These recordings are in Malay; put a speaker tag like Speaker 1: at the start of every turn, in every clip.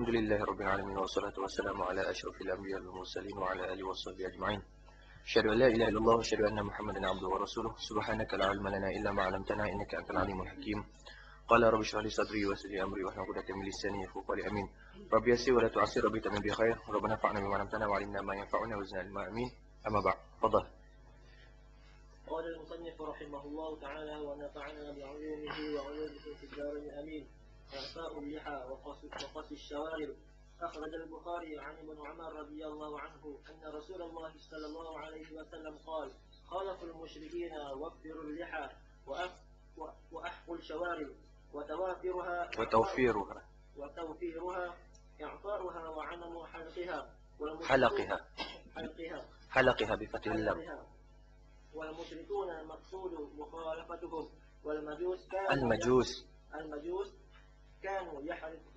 Speaker 1: الحمد لله رب العالمين والصلاة والسلام على أشرف الأنبياء والمرسلين وعلى آله وصحبه أجمعين. أشهد أن لا إله إلا الله وأشهد أن محمدا عبده ورسوله. سبحانك لا علم لنا إلا ما علمتنا إنك أنت العليم الحكيم. قال رب اشرح لي صدري ويسر لي أمري واحلل عقدة من لساني يفقهوا قولي. آمين. رب يسر ولا تعسر ربي تمن بخير. ربنا انفعنا بما علمتنا وعلمنا ما ينفعنا وزدنا علما. آمين. أما بعد. تفضل.
Speaker 2: قال المصنف رحمه الله تعالى ونفعنا بعلومه وعلومه في الدارين آمين. إعفاء اللحى وقص الشوارب. أخرج البخاري عن ابن عمر رضي الله عنه أن رسول الله صلى الله عليه وسلم قال: خالفوا المشركين وفروا اللحى وأحقوا الشوارب وتوفيرها إعفاؤها وعدم
Speaker 1: حلقها بفتح اللام.
Speaker 2: والمشركون المقصود مخالفتهم. المجوس كانوا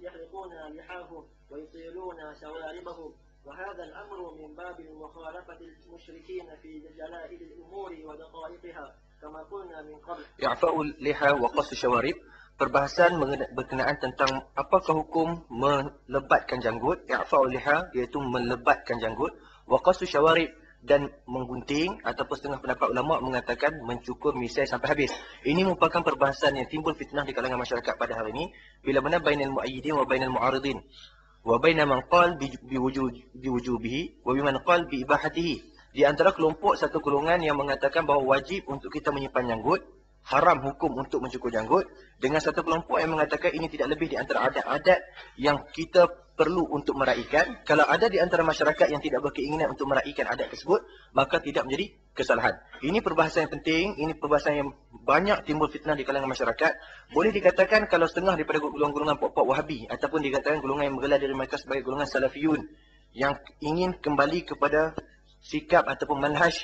Speaker 2: يحلقون لحاهم ويطيلون شواربهم، وهذا الأمر من باب مخالفة المشركين في جلائل الأمور ودقائقها كما قلنا من قبل.
Speaker 1: إعفاء اللحى وقص الشوارب. Perbahasan berkenaan tentang apakah hukum melebatkan janggut. I'fa'ul liha iaitu melebatkan janggut. Wa qassu syawarib dan menggunting, ataupun setengah pendapat ulama mengatakan mencukur misai sampai habis. Ini merupakan perbahasan yang timbul fitnah di kalangan masyarakat pada hari ini, bila mana bainal muayyidin wa bainal mu'aridin, wa baina man qala biwujubihi wa biman qala bi ibahatihi. Di antara kelompok satu golongan yang mengatakan bahawa wajib untuk kita menyimpan janggut, haram hukum untuk mencukur janggut, dengan satu kelompok yang mengatakan ini tidak lebih di antara adat-adat yang kita perlu untuk meraihkan. Kalau ada di antara masyarakat yang tidak berkeinginan untuk meraihkan adat tersebut, maka tidak menjadi kesalahan. Ini perbahasan yang penting, ini perbahasan yang banyak timbul fitnah di kalangan masyarakat. Boleh dikatakan kalau setengah daripada golongan-golongan pokok Wahabi, ataupun dikatakan golongan yang menggelar diri mereka sebagai golongan Salafiyun, yang ingin kembali kepada sikap ataupun manhaj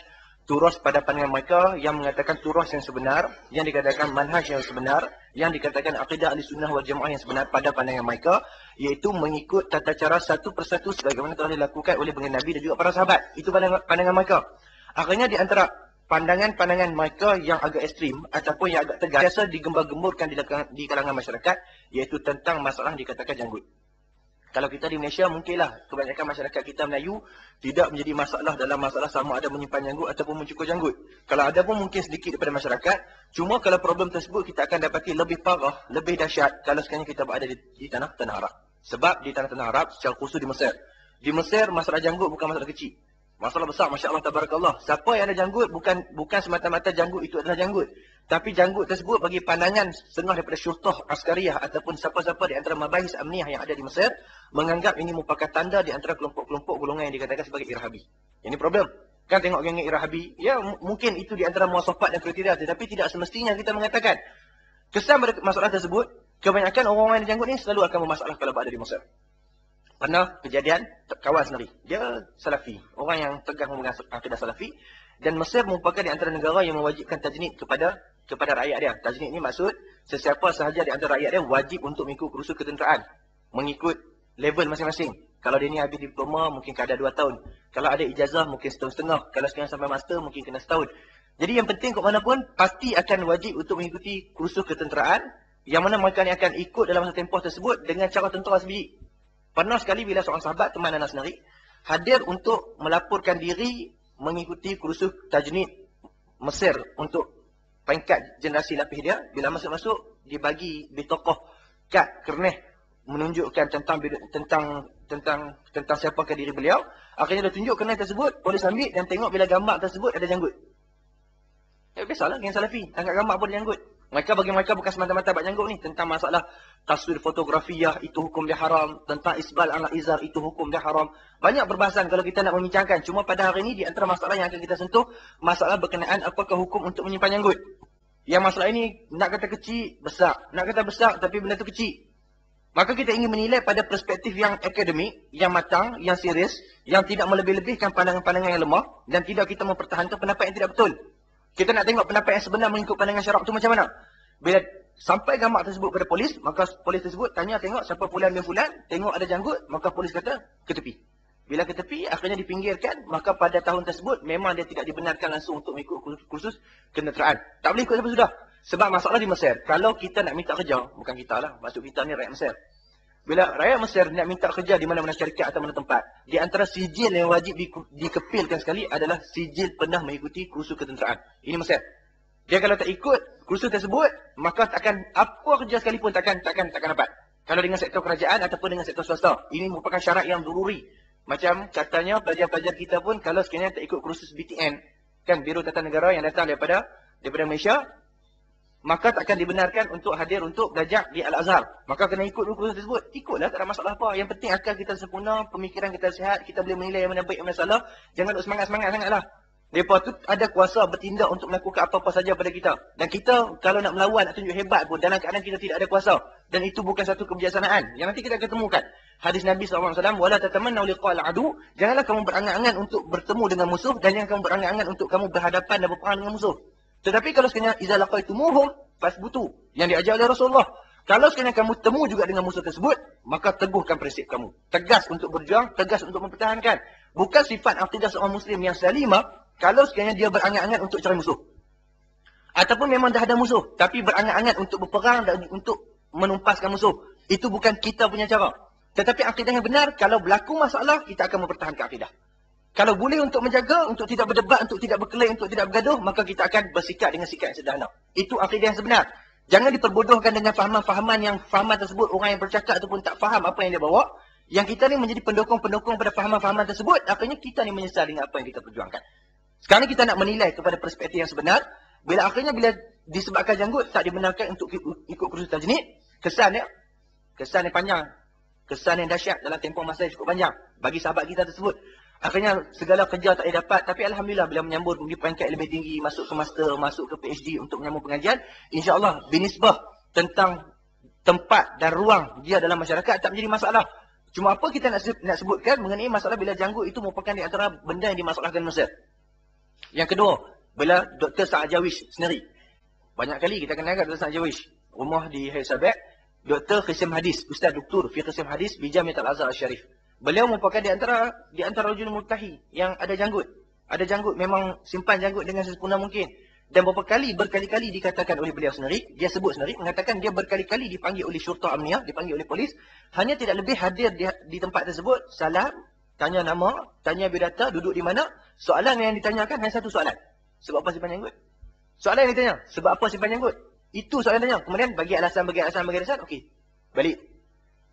Speaker 1: turas pada pandangan mereka, yang mengatakan turas yang sebenar, yang dikatakan manhaj yang sebenar, yang dikatakan akidah ahli-sunnah wal jamaah yang sebenar pada pandangan mereka, iaitu mengikut tata cara satu persatu sebagaimana telah dilakukan oleh baginda Nabi dan juga para sahabat. Itu pandangan mereka. Akhirnya di antara pandangan-pandangan mereka yang agak ekstrim ataupun yang agak tegas, biasa digembar-gemburkan di kalangan masyarakat, iaitu tentang masalah dikatakan janggut. Kalau kita di Malaysia, mungkinlah kebanyakan masyarakat kita Melayu tidak menjadi masalah dalam masalah sama ada menyimpan janggut ataupun mencukur janggut. Kalau ada pun mungkin sedikit daripada masyarakat. Cuma kalau problem tersebut kita akan dapati lebih parah, lebih dahsyat kalau sekarang kita berada di tanah Arab. Sebab di tanah Arab, secara khusus di Mesir. Di Mesir, masalah janggut bukan masalah kecil. Masalah besar, Masya Allah, Tabarakallah. Siapa yang ada janggut, bukan semata-mata janggut itu adalah janggut. Tapi janggut tersebut bagi pandangan setengah daripada syurtah askariyah ataupun siapa-siapa di antara mabahis amniyah yang ada di Mesir, menganggap ini merupakan tanda di antara kelompok-kelompok golongan yang dikatakan sebagai irhabi. Ini problem. Kan tengok geng irhabi, ya mungkin itu di antara muasafat dan kriteria, tetapi tidak semestinya kita mengatakan. Kesan pada masalah tersebut, kebanyakan orang-orang yang janggut ni selalu akan bermasalah kalau berada di Mesir. Pernah kejadian kawan sendiri, dia Salafi, orang yang tegang dengan akidah Salafi, dan Mesir merupakan di antara negara yang mewajibkan tajnid kepada rakyat dia. Tajnid ini maksud sesiapa sahaja di antara rakyat dia wajib untuk mengikut kursus ketenteraan, mengikut level masing-masing. Kalau dia ni habis diploma mungkin kadar 2 tahun, kalau ada ijazah mungkin setahun setengah, kalau sekarang sampai master mungkin kena setahun. Jadi yang penting ke mana pun pasti akan wajib untuk mengikuti kursus ketenteraan, yang mana mereka ni akan ikut dalam masa tempoh tersebut dengan cara tentera sebiji. Pernah sekali bila seorang sahabat, teman anak sendiri, hadir untuk melaporkan diri mengikuti kursus tajnid Mesir untuk peringkat generasi lapis dia. Bila masuk-masuk, dibagi bitokoh kad kerneh menunjukkan tentang siapakah diri beliau. Akhirnya dia tunjuk kerneh tersebut, polis ambil dan tengok bila gambar tersebut ada janggut. Ya biasalah geng Salafi, angkat gambar pun ada janggut. Bagi mereka bukan semata-mata buat janggut ni. Tentang masalah taswir fotografiah, itu hukum dia haram. Tentang isbal ala izar, itu hukum dia haram. Banyak perbahasan kalau kita nak membincangkan. Cuma pada hari ini, di antara masalah yang akan kita sentuh, masalah berkenaan apakah hukum untuk menyimpan janggut. Yang masalah ini, nak kata kecil, besar. Nak kata besar, tapi benda tu kecil. Maka kita ingin menilai pada perspektif yang akademik, yang matang, yang serius, yang tidak melebih-lebihkan pandangan-pandangan yang lemah, dan tidak kita mempertahankan pendapat yang tidak betul. Kita nak tengok pendapat yang sebenar mengikut pandangan syarak itu macam mana. Bila sampai gambar tersebut kepada polis, maka polis tersebut tanya tengok siapa fulan bin fulan, tengok ada janggut, maka polis kata ke tepi. Bila ke tepi, akhirnya dipinggirkan, maka pada tahun tersebut memang dia tidak dibenarkan langsung untuk mengikut kursus ketenteraan. Tak boleh ikut sampai sudah. Sebab masalah di Mesir, kalau kita nak minta kerja, bukan kita lah, maksud kita ni rakyat Mesir. Bila rakyat Mesir nak minta kerja di mana-mana syarikat atau mana tempat, di antara sijil yang wajib dikepilkan sekali adalah sijil pernah mengikuti kursus ketenteraan. Ini Mesir. Dia kalau tak ikut kursus tersebut, maka takkan apa kerja sekalipun takkan dapat. Kalau dengan sektor kerajaan ataupun dengan sektor swasta, ini merupakan syarat yang dururi. Macam katanya pelajar-pelajar kita pun kalau sekiranya tak ikut kursus BTN, kan Biro Tata Negara yang datang daripada Malaysia, maka takkan dibenarkan untuk hadir untuk belajar di Al-Azhar. Maka kena ikut kursus tersebut. Ikutlah, tak ada masalah apa. Yang penting akal kita sempurna, pemikiran kita sihat, kita boleh menilai yang mana baik, yang mana salah. Jangan duk semangat-semangat sangatlah. Mereka tu ada kuasa bertindak untuk melakukan apa-apa saja pada kita. Dan kita kalau nak melawan, nak tunjuk hebat pun, dalam keadaan kita tidak ada kuasa. Dan itu bukan satu kebijaksanaan. Yang nanti kita akan temukan. Hadis Nabi SAW, wala tatamannaw liqa'al adu. Janganlah kamu berangan-angan untuk bertemu dengan musuh, dan jangan kamu berangan-angan untuk kamu berhadapan dan berperang dengan musuh. Tetapi kalau sekiranya iza laqaitumuhum fasbutu, yang diajar oleh Rasulullah, kalau sekiranya kamu temu juga dengan musuh tersebut, maka teguhkan prinsip kamu. Tegas untuk berjuang, tegas untuk mempertahankan. Bukan sifat akidah seorang muslim yang salimah kalau sekiranya dia berangan-angan untuk cari musuh. Ataupun memang dah ada musuh, tapi berangan-angan untuk berperang dan untuk menumpaskan musuh. Itu bukan kita punya cara. Tetapi akidah yang benar, kalau berlaku masalah, kita akan mempertahankan akidah. Kalau boleh untuk menjaga, untuk tidak berdebat, untuk tidak berkelahi, untuk tidak bergaduh, maka kita akan bersikap dengan sikap yang sederhana. Itu akidah yang sebenar. Jangan diperbodohkan dengan fahaman-fahaman yang fahaman tersebut, orang yang bercakap ataupun tak faham apa yang dia bawa. Yang kita ni menjadi pendukung-pendukung pada fahaman-fahaman tersebut, akhirnya kita ni menyesal dengan apa yang kita perjuangkan. Sekarang kita nak menilai kepada perspektif yang sebenar. Bila disebabkan janggut, tak dibenarkan untuk ikut kursus tajnid, kesan yang panjang. Kesan yang dahsyat dalam tempoh masa yang cukup panjang bagi sahabat kita tersebut. Akhirnya segala kerja tak boleh dapat. Tapi Alhamdulillah bila menyambut di peringkat lebih tinggi, masuk ke master, masuk ke PhD untuk menyambung pengajian, insyaAllah binisbah tentang tempat dan ruang dia dalam masyarakat tak menjadi masalah. Cuma apa kita nak sebutkan mengenai masalah bila janggut itu merupakan di antara benda yang dimasalahkan Mesir. Yang kedua, bila Dr. Sa'ad Jawish sendiri. Banyak kali kita kenal Dr. Sa'ad Jawish. Rumah di Hai Sabak. Dr. Qasim Hadis, Ustaz Doktor fi Qasim Hadis di Jamiat Al-Azhar Al-Syarif. Beliau merupakan di antara rajul murtahi yang ada janggut. Ada janggut, memang simpan janggut dengan sesempurna mungkin. Dan berkali-kali dikatakan oleh beliau sendiri, dia sebut sendiri, mengatakan dia berkali-kali dipanggil oleh syurta amniah, dipanggil oleh polis, hanya tidak lebih hadir di tempat tersebut, salam, tanya nama, tanya biodata, duduk di mana. Soalan yang ditanyakan hanya satu soalan. Sebab apa simpan janggut? Soalan yang ditanya, sebab apa simpan janggut? Itu soalan tanya. Kemudian bagi alasan, okey. Balik.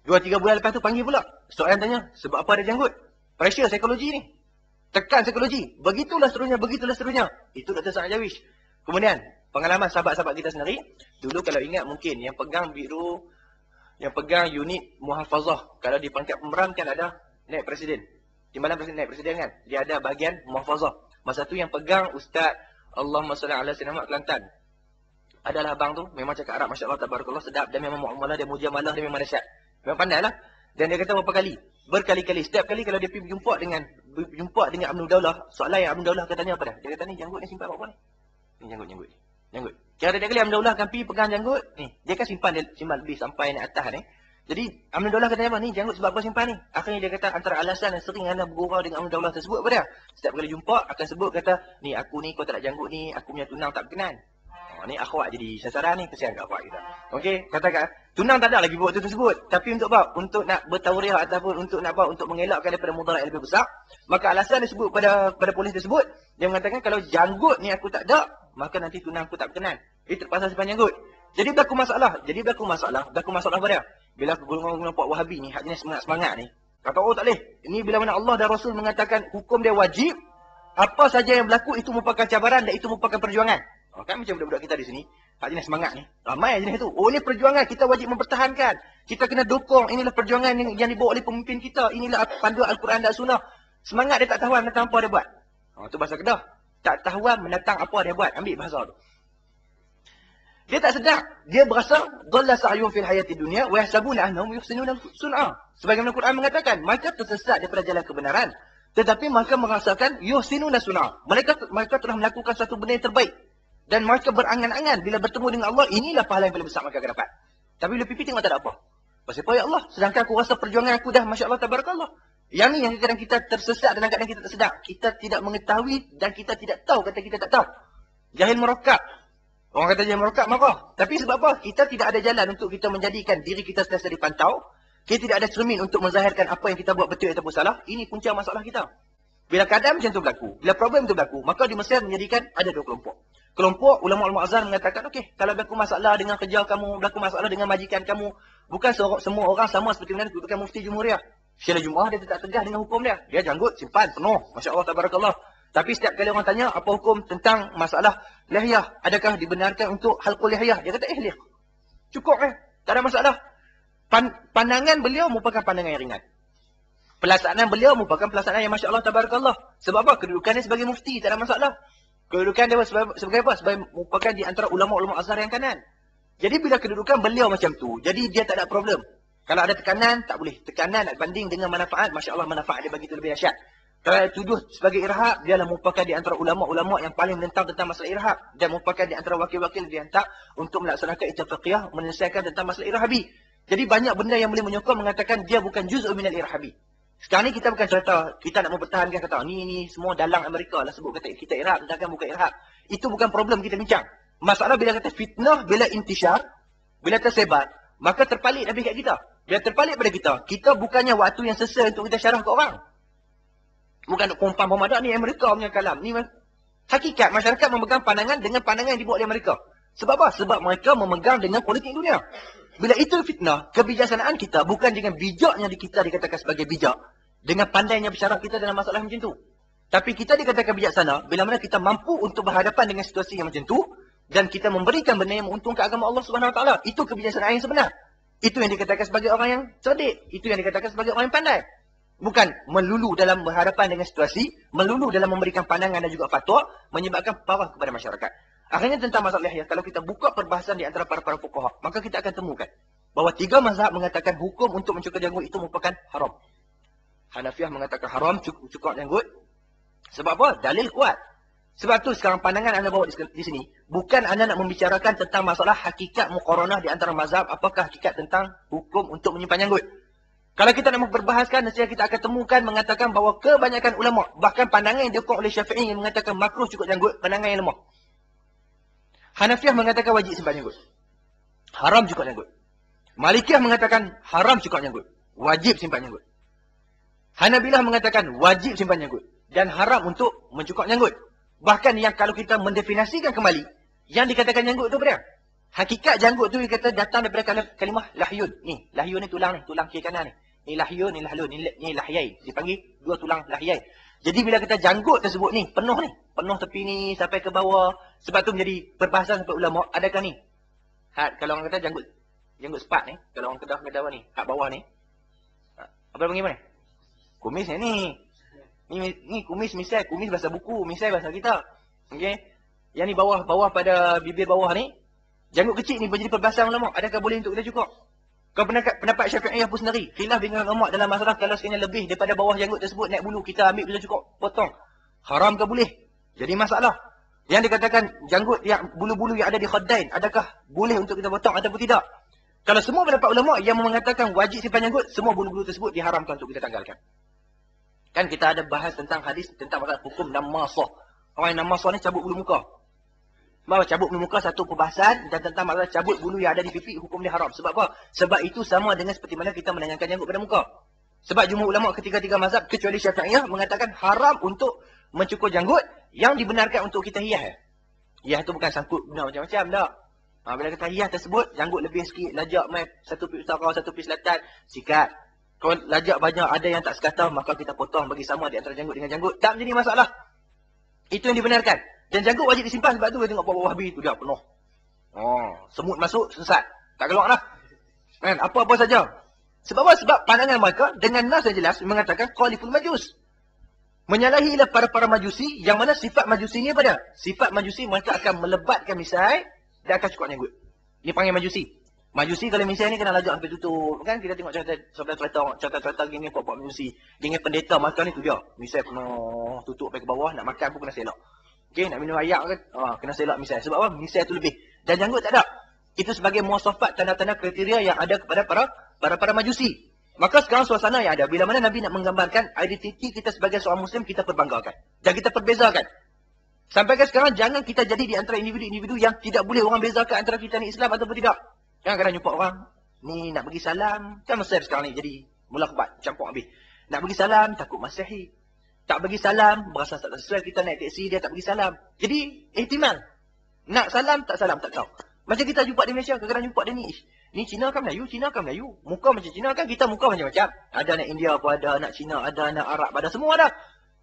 Speaker 1: 2-3 bulan lepas tu panggil pula. Soalan tanya, sebab apa ada janggut? Pressure psikologi ni. Tekan psikologi. Begitulah seterusnya. Itu Dr. Sa'ad Jawish. Kemudian, pengalaman sahabat-sahabat kita sendiri. Dulu kalau ingat mungkin yang pegang biro, yang pegang unit muhafazah. Kalau di pangkat pemeram kan ada naib presiden. Di mana naib presiden kan? Dia ada bahagian muhafazah. Masa tu yang pegang Ustaz Allahumma salli ala sayyidina Kelantan. Adalah abang tu, memang cakap Arab, Masya Allah, Tabarakallah, sedap. Dan memang muamalah dia, mujamalah dia memang dahsyat. Memang pandai lah. Dan dia kata berapa kali? Berkali-kali. Setiap kali kalau dia pergi berjumpa dengan Amnul Daulah, soalan yang Amnul Daulah katanya apa dah? Dia kata ni janggut ni simpan apa ni? Ni janggut. Kira dia kali Amnul Daulah akan pergi pegang janggut, ni. Dia kan simpan lebih sampai naik atas ni. Jadi Amnul Daulah katanya apa? Ni janggut sebab apa simpan ni? Akhirnya dia kata antara alasan yang sering anda bergurau dengan Amnul Daulah tersebut apa dia? Setiap kali jumpa akan sebut kata, ni aku ni kau tak nak janggut ni, aku punya tunang tak berkenan. Ni akhwat jadi sasaran ni, kesian kat akhwat kita. Okey, katakan tunang tak ada lagi buat tu tersebut. Tapi untuk apa? Untuk nak bertauriah ataupun untuk nak apa? Untuk mengelakkan daripada mudarat yang lebih besar. Maka alasan disebut pada polis tersebut, dia mengatakan kalau janggut ni aku tak ada, maka nanti tunang aku tak berkenan. Itu pasal simpan janggut. Jadi berlaku masalah. Berlaku masalah apa dia? Bila golongan-golongan puak Wahabi ni, hak jenis semangat-semangat ni. Kata tak boleh. Ini bila mana Allah dan Rasul mengatakan hukum dia wajib, apa saja yang berlaku itu merupakan cabaran dan itu merupakan perjuangan. Kan macam budak-budak kita di sini. Hak jenis semangat ni. Ramai jenis tu. Oh, ini perjuangan. Kita wajib mempertahankan. Kita kena dukung. Inilah perjuangan yang dibawa oleh pemimpin kita. Inilah panduan Al-Quran dan Sunnah. Semangat dia tak tahuan menentang apa dia buat. Itu bahasa Kedah. Tak tahuan menentang apa dia buat. Ambil bahasa tu. Dia tak sedar. Dia berasa dhalla sa'yun fil hayati dunia wa yahsabuna annahum yuhsinuna sun'a. Sebagaimana Al-Quran mengatakan, mereka tersesat daripada jalan kebenaran. Tetapi mereka merasakan yuhsinuna sun'a. Mereka telah melakukan satu benda yang terbaik. Dan mereka berangan-angan bila bertemu dengan Allah, inilah pahala yang paling besar mereka akan dapat. Tapi bila pipi tengok tak ada apa. Pasal apa ya Allah? Sedangkan aku rasa perjuangan aku dah Masya Allah, Tabarakallah. Yang ni yang kadang kita tersesat dalam keadaan kita tak sedar. Kita tidak mengetahui dan kita tidak tahu kata kita tak tahu. Jahil merokat. Orang kata jahil merokat marah. Tapi sebab apa? Kita tidak ada jalan untuk kita menjadikan diri kita sentiasa dipantau. Kita tidak ada cermin untuk menzahirkan apa yang kita buat betul ataupun salah. Ini punca masalah kita. Bila keadaan macam tu berlaku, bila problem itu berlaku, maka di Mesir menjadikan ada dua kelompok. Kelompok ulama-ulama azhar mengatakan, okey, kalau berlaku masalah dengan kerja kamu, berlaku masalah dengan majikan kamu, bukan semua orang sama seperti mana kedudukan mufti Jumhuriyah. Syekh Jumaah dia tetap tegas dengan hukum dia. Dia janggut, simpan, penuh. Masya Allah, tabarakallah. Tapi setiap kali orang tanya, apa hukum tentang masalah lihyah? Adakah dibenarkan untuk halqul lihyah? Dia kata, lihyah. Cukup tak ada masalah. Pandangan beliau merupakan pandangan yang ringan. Pelaksanaan beliau merupakan pelaksanaan yang Masya Allah, tabarakallah. Sebab apa? Kedudukannya sebagai mufti, tak ada masalah. Kedudukan dia sebagai apa? Sebagai merupakan di antara ulama-ulama azhar yang kanan. Jadi bila kedudukan beliau macam tu, jadi dia tak ada problem. Kalau ada tekanan, tak boleh. Tekanan nak banding dengan manfaat, Masya Allah, manfaat dia begitu lebih dahsyat. Kalau tuduh sebagai irhab, dia adalah merupakan di antara ulama-ulama yang paling menentang tentang masalah irhab. Dan merupakan di antara wakil-wakil dihantar untuk melaksanakan ijtihad menyelesaikan tentang masalah irhabi. Jadi banyak benda yang boleh menyokong mengatakan dia bukan juz'un minal irhabi. Sekarang ni kita bukan cerita, kita nak mempertahankan kata, ni semua dalang Amerika lah sebut kata kita irhab, sedangkan bukan irhab. Itu bukan problem kita bincang. Masalah bila kata fitnah, bila intishar, bila tersebar, maka terpalit Nabi kat kita. Bila terpalit pada kita, kita bukannya waktu yang sesuai untuk kita syarah ke orang. Bukan untuk kumpang pemadak ni Amerika punya kalam. Ni hakikat masyarakat memegang pandangan dengan pandangan yang dibuat oleh mereka. Sebab apa? Sebab mereka memegang dengan politik dunia. Bila itu fitnah, kebijaksanaan kita bukan dengan bijak yang kita dikatakan sebagai bijak. Dengan pandainya bersyarah kita dalam masalah macam tu. Tapi kita dikatakan bijaksana bila mana kita mampu untuk berhadapan dengan situasi yang macam tu. Dan kita memberikan benda yang menguntungkan agama Allah Subhanahu Wa Taala. Itu kebijaksanaan yang sebenar. Itu yang dikatakan sebagai orang yang cerdik. Itu yang dikatakan sebagai orang yang pandai. Bukan melulu dalam berhadapan dengan situasi. Melulu dalam memberikan pandangan dan juga fatwa. Menyebabkan parah kepada masyarakat. Akhirnya tentang masalah lihyah. Kalau kita buka perbahasan di antara para fuqaha, maka kita akan temukan bahawa 3 mazhab mengatakan hukum untuk mencukur janggut itu merupakan haram. Hanafiyah mengatakan haram cukur janggut. Sebab apa? Dalil kuat. Sebab tu sekarang pandangan anda bawa di sini. Bukan anda nak membicarakan tentang masalah hakikat muqaranah di antara mazhab. Apakah hakikat tentang hukum untuk menyimpan janggut. Kalau kita nak berbahaskan, nescaya kita akan temukan mengatakan bahawa kebanyakan ulama, bahkan pandangan yang diukur oleh Syafi'i yang mengatakan makruh cukur janggut, pandangan yang lemah. Hanafiyah mengatakan wajib simpan janggut. Haram cukur janggut. Malikiyah mengatakan haram cukur janggut. Wajib simpan janggut. Hanabilah mengatakan wajib simpan janggut. Dan haram untuk mencukur janggut. Bahkan yang kalau kita mendefinisikan kembali, yang dikatakan janggut itu apa dia? Hakikat janggut tu kata datang daripada kalimah lahyun. Ni, lahyun ni tulang kiri kanan ni. Ni lahyun, ni lahlun, ni lahyai. Dipanggil 2 tulang lahyai. Jadi bila kita janggut tersebut ni, penuh tepi ni sampai ke bawah. Sebab tu menjadi perbahasan sampai ulama, adakah ni? Kalau orang kata janggut sepat ni, kalau orang Kedah ni, hak bawah ni. Apa panggil mana? Kumis ni. Ni kumis misai, kumis bahasa buku, misai bahasa kita. Okey. Yang ni bawah pada bibir bawah ni. Janggut kecil ni menjadi perbahasan ulama. Adakah boleh untuk kita cukur? Kau pendapat Syafi'iyah pun sendiri. Khilaf dengan ulama dalam masalah kalau sekiranya lebih daripada bawah janggut tersebut naik bulu, kita ambil bila cukur, potong. Haram ke boleh? Jadi masalah. Yang dikatakan janggut yang bulu-bulu yang ada di khaddain, adakah boleh untuk kita potong ataupun tidak? Kalau semua pendapat ulama yang mengatakan wajib simpan janggut, semua bulu-bulu tersebut diharamkan untuk kita tanggalkan. Kan kita ada bahas tentang hadis tentang masalah hukum namasah. Orang yang namasah ni cabut bulu muka. Bahawa cabut bulu muka satu perbahasan dan tentang masalah cabut bulu yang ada di pipi, hukum dia haram. Sebab apa? Sebab itu sama dengan seperti mana kita menanyakan janggut pada muka. Sebab jumhur ulama ketiga-tiga mazhab kecuali Syafi'iyah mengatakan haram untuk mencukur janggut yang dibenarkan untuk kita hias. Hias tu bukan sangkut benda macam-macam tak. Bila kata hias tersebut, janggut lebih sikit, lajak mai satu pi utara, satu pi selatan, sikat. Kalau lajak banyak ada yang tak sekata, maka kita potong bagi sama di antara janggut dengan janggut. Tak menjadi masalah. Itu yang dibenarkan. Dan janggut wajib disimpan sebab tu kita tengok bawah habis tu dah penuh. Semut masuk, sesat. Tak keluar lah. Kan? Apa-apa saja. Sebab apa? Sebab pandangan mereka dengan nas yang jelas mengatakan qaliful majus. Menyalahilah para majusi yang mana sifat majusi ni apa dia? Sifat majusi mereka akan melebatkan misai dan akan cukup janggut. Ini panggil majusi. Majusi kalau misai ni kena lajak sampai tutup. Kan kita tengok cerita geng pok-pok majusi. Geng pendeta mereka ni tu dia. Misai penuh tutup sampai ke bawah, nak makan pun kena selak. Okey, nak minum air kan, kena selak misai. Sebab apa? Misai tu lebih. Dan janggut tak ada. Itu sebagai muasafat tanda-tanda kriteria yang ada kepada para majusi. Maka sekarang suasana yang ada, bila mana Nabi nak menggambarkan identiti kita sebagai seorang Muslim, kita perbanggakan. Dan kita perbezakan. Sampai ke sekarang, jangan kita jadi di antara individu-individu yang tidak boleh orang bezakan antara kita ni Islam ataupun tidak. Jangan kadang jumpa orang, Ni nak bagi salam, kan Mesir sekarang ni jadi mula kebat, campur habis. Nak bagi salam, takut Masihi. Tak bagi salam, berasa tak sesuai, kita naik teksi, dia tak bagi salam. Jadi, ihtimal. Nak salam, tak tahu. Macam kita jumpa di Malaysia, kadang-kadang jumpa dia ni. Ni Cina kan Melayu, Cina kan Melayu. Muka macam Cina kan, kita muka macam-macam. Ada anak India pun ada, anak Cina ada, anak Arab ada, semua ada.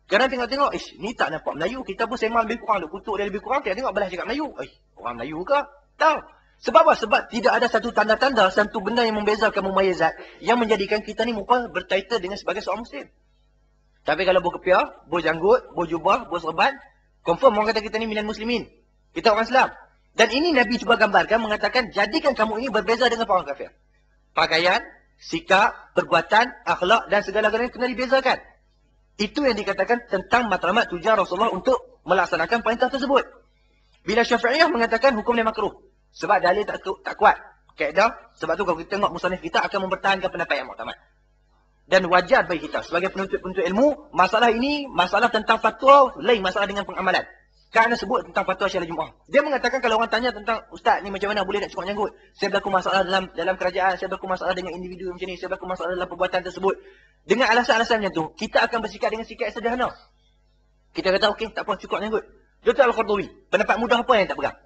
Speaker 1: Kadang tengok-tengok, ni tak nampak Melayu. Kita pun sembang lebih kurang, kutuk dia lebih kurang, tengok belah cakap Melayu. Orang Melayu ke? Tahu. Sebab apa? Sebab tidak ada satu tanda-tanda, satu benda yang membezakan mumayizat, yang menjadikan kita ni muka bertitle dengan sebagai seorang Muslim. Tapi kalau berkepiah, berjanggut, berjubah, berserban, confirm orang kata kita ni minal muslimin. Kita orang Islam. Dan ini Nabi cuba gambarkan, mengatakan, jadikan kamu ini berbeza dengan orang kafir. Pakaian, sikap, perbuatan, akhlak dan segala-galanya kena dibezakan. Itu yang dikatakan tentang matlamat tujuan Rasulullah untuk melaksanakan perintah tersebut. Bila Syafi'iyah mengatakan hukumnya makruh. Sebab dalil tak kuat. Kaedah, sebab tu kalau kita tengok musannif kita akan mempertahankan pendapat yang muktamad. Dan wajar bagi kita sebagai penuntut-penuntut ilmu, masalah ini, masalah tentang fatwa, lain masalah dengan pengamalan. Kerana sebut tentang fatwa Syarah Jumaah. Dia mengatakan kalau orang tanya tentang, Ustaz ni macam mana boleh nak cukup janggut? Saya berlaku masalah dalam kerajaan, saya berlaku masalah dengan individu macam ni, saya berlaku masalah dalam perbuatan tersebut. Dengan alasan-alasan macam tu, kita akan bersikap dengan sikap yang sederhana. Kita kata, okey, tak apa, cukup janggut. Dr. Al-Qardawi, pendapat mudah apa yang tak pegang?